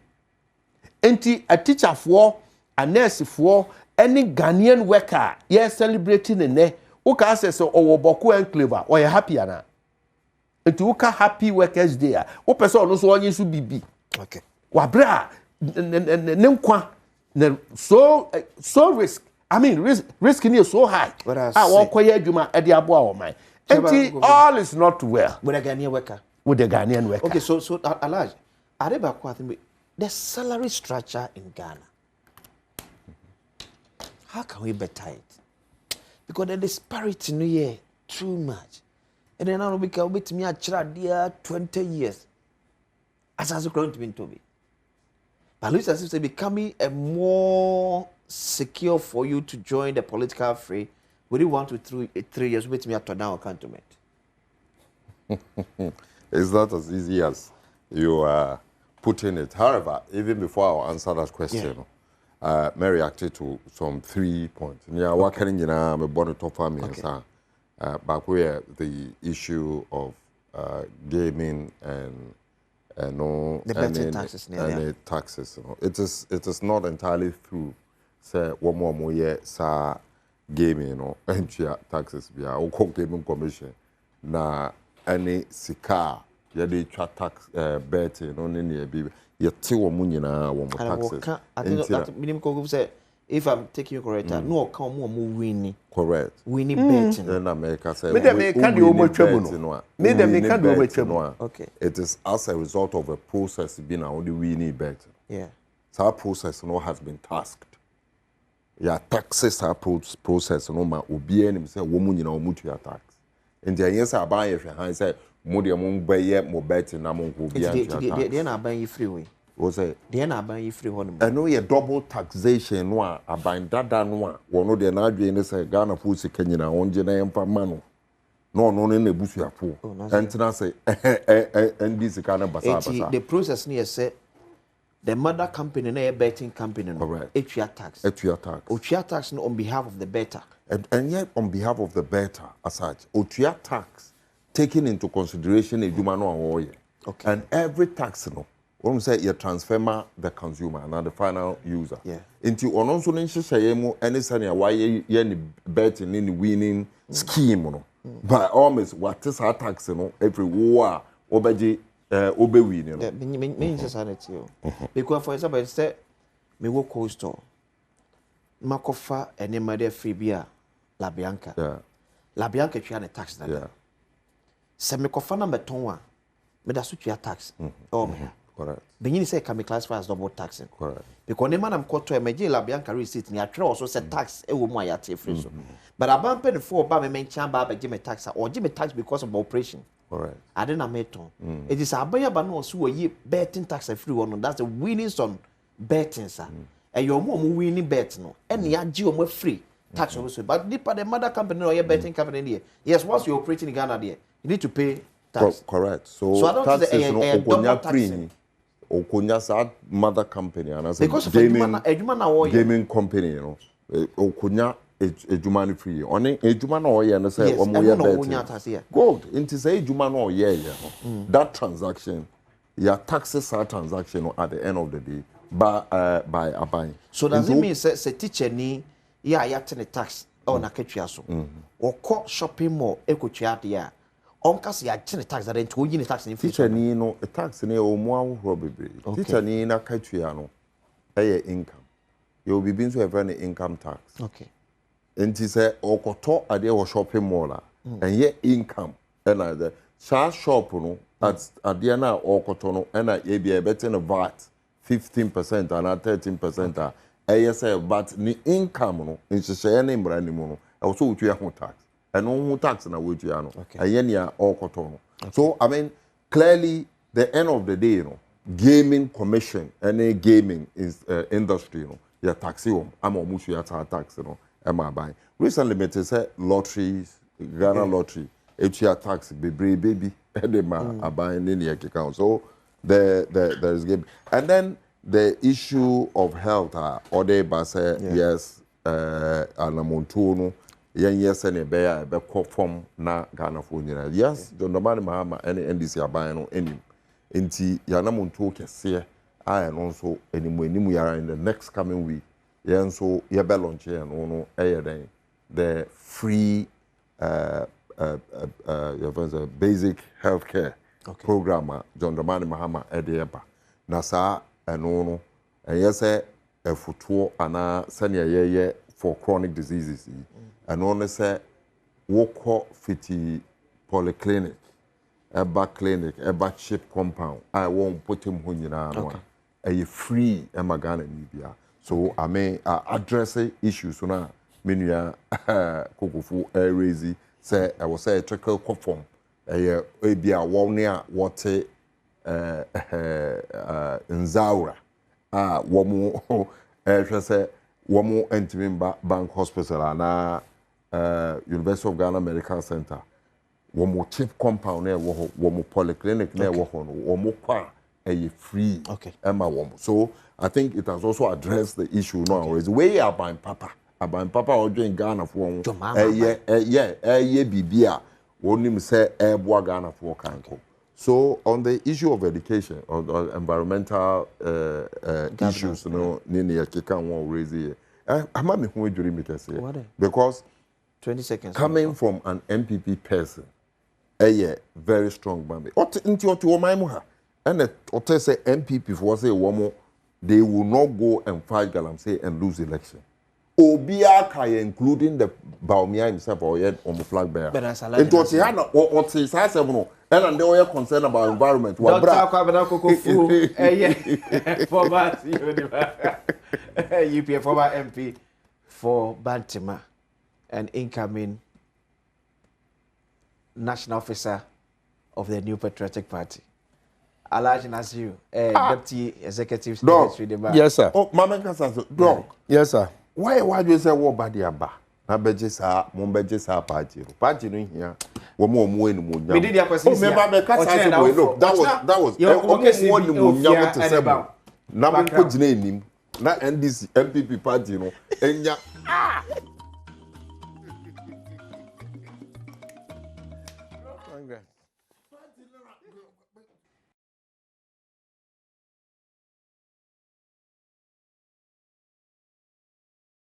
Enti a teacher for a nurse for any Ghanaian worker ye celebrating ne Uka access or Boku and Clever, or you happy ana. And to Uka happy workers there. O person no so one you be. Okay. Wabra nemkwa so risk. I mean risk is so high. Ah, one kwaya adwuma e de aboa o man. And all is not well. With a Ghanaian worker. With the Ghanaian worker. Okay, so Alaj, the salary structure in Ghana. How can we better it? Because the disparity no here too much. And then now we can wait me a child there 20 years. As a going to be told. But looks as if it's becoming a more secure for you to join the political fray. Would you want to 3 years wait me at now cantonment? It's not as easy as you are putting it. However, even before I answer that question, may reacted to some 3 points. Yeah, what can you know? I'm born to family, back where the issue of gaming and no the betting taxes, any taxes. You know, it is not entirely through. Say one more year, sa gaming, you know, entry taxes. We are all gaming commission. Na any sika, ya de tax betting on any baby. You tell woman na one more taxes. I think that minimum say. If I'm taking you correct, no come more winning. Correct. Winning betting. Then America say. Okay. It is as a result of a process being only winning betting. Yeah. So our process has been tasked. Yeah, taxes are process no ma obi anim say woman nyina omutu ya tax. And the yes aban ye hwe han say mo de mo baye mo betting na mo ko bia ya tax. They na aban ye free way. What say? They na aban ye free honum. I know ye double taxation no a aban dada no a wono de na adwe ne say Ghana fu sika nyina onje na yemfa ma no. No na busu afo. Entina say ND sika na basa. The process ni say the mother company na betting company no. Correct. Etria tax. Otria tax no on behalf of the better. And yet on behalf of the better as such, Otria tax taking into consideration eduma no awoye. Okay. And every tax no when we say you transfer the consumer and the final user. Yeah. Into ono so nhyehyeye mu any sane why ye ni betting in winning scheme no. By almost what is our tax no every war obeji obewi no. Me just sanity o. Because for example say me go cold store. Makofa ene made free bia La Bianca. Yeah. La Bianca twa na tax that. Yeah. Se me kofa na beton a me da so twa tax. Oh me. Correct. Benyini say can be classified as double taxing. Correct. Because the man am koto emeje La Bianca receipt ni atwe also say tax e wo mu ayate free so. But aban pen for ba me mention ba give me tax or give me tax because of operation. Correct. I didn't meton. It is abaya ba no so yi betting tax free one. That's the winnings on betting sir. And your mom winning bet no. And ya gi omo free tax also. But the mother company or your betting company there. Yes, once you're operating in Ghana there, you need to pay tax. Correct. So I don't taxes no okonya taxing. Okonya sa mother company and as because of gaming company, you know. Okonya ejuma no free. Oni ejuma na oye na say omo ye bet. Gold. Into say ejuma no oye ye. That transaction, your taxes are transaction at the end of the day by aban. So does it mean say teacher ni ya the tax or na ketwa so. Or co shopping mall ekotua dia. Onkas ya the tax that into yin tax in teacher ni no a tax ni o mo ahoro bebre. Teacher ni na ketwa no income. You will be being to have any income tax. Okay. And he said, Okoto ade or shopping mall and yet income. And the shop no at Adiana Okoto no and I be a better VAT 15% and 13%. I say, but the income no in say any brand mono. Also with your tax. And no tax na with you. Okay. And yenya Okoto no. So I mean clearly the end of the day, you know, gaming commission, any gaming is industry, you know, your tax you I'm almost your tax, you know. Recently, me say lotteries, Ghana lottery, HR tax, baby, edema, buying in the account. So there is game, and then the issue of health. Or they say yes, anamontuno, yes, and a bear, form na Ghana for yes, John Domani Mahama, any NDC are buying any. Inti yanamontu kese, and also anyway, nimu in the next coming week. Yeah, so you launch here and the free basic healthcare program John Dramani Mahama Edieba. Nasa eno and yes a futuo ana senior ye for chronic diseases. And only say walk fiti polyclinic, eba clinic, eba chip compound. I won't put him hunyina a free emagana nibia. So I may address issues na menuya kokofu raise say I was say trickle conform a be a one near what nzaura womu say womu entimi bank hospital na University of Ghana Medical Center womu chip compound na womu polyclinic na womu kwa a free emma womu. So I think it has also addressed the issue now. It's way about Papa or doing Ghana for bibia only say Ghana for Kanko. So on the issue of education or environmental issues, Nini Kikan won't raise it. I'm not because 20 seconds coming from an MPP person, very strong mammy. And the say MPP for say one they will not go and fight Galamsey and lose election. Obia Kaya, including the Baumia himself or yet on the flag bearer. And what he had what he says, and they were concerned about environment. Former UPA, former MP for Bantima, and incoming national officer of the New Patriotic Party. Alhaji Nasiru, Deputy Executive Secretary. Yes, sir. Oh, Mama Kasa, Dog. Yes, sir. Why do you say what body aba? Na beje sa, mo beje sa party. Party no here. Wo mo enu mo nyam. Me did your question. Oh, me ba me kasa so look. That was. Wo enu mo nyam to say. Na mo ko gina enim. Na NDC MPP party no. Enya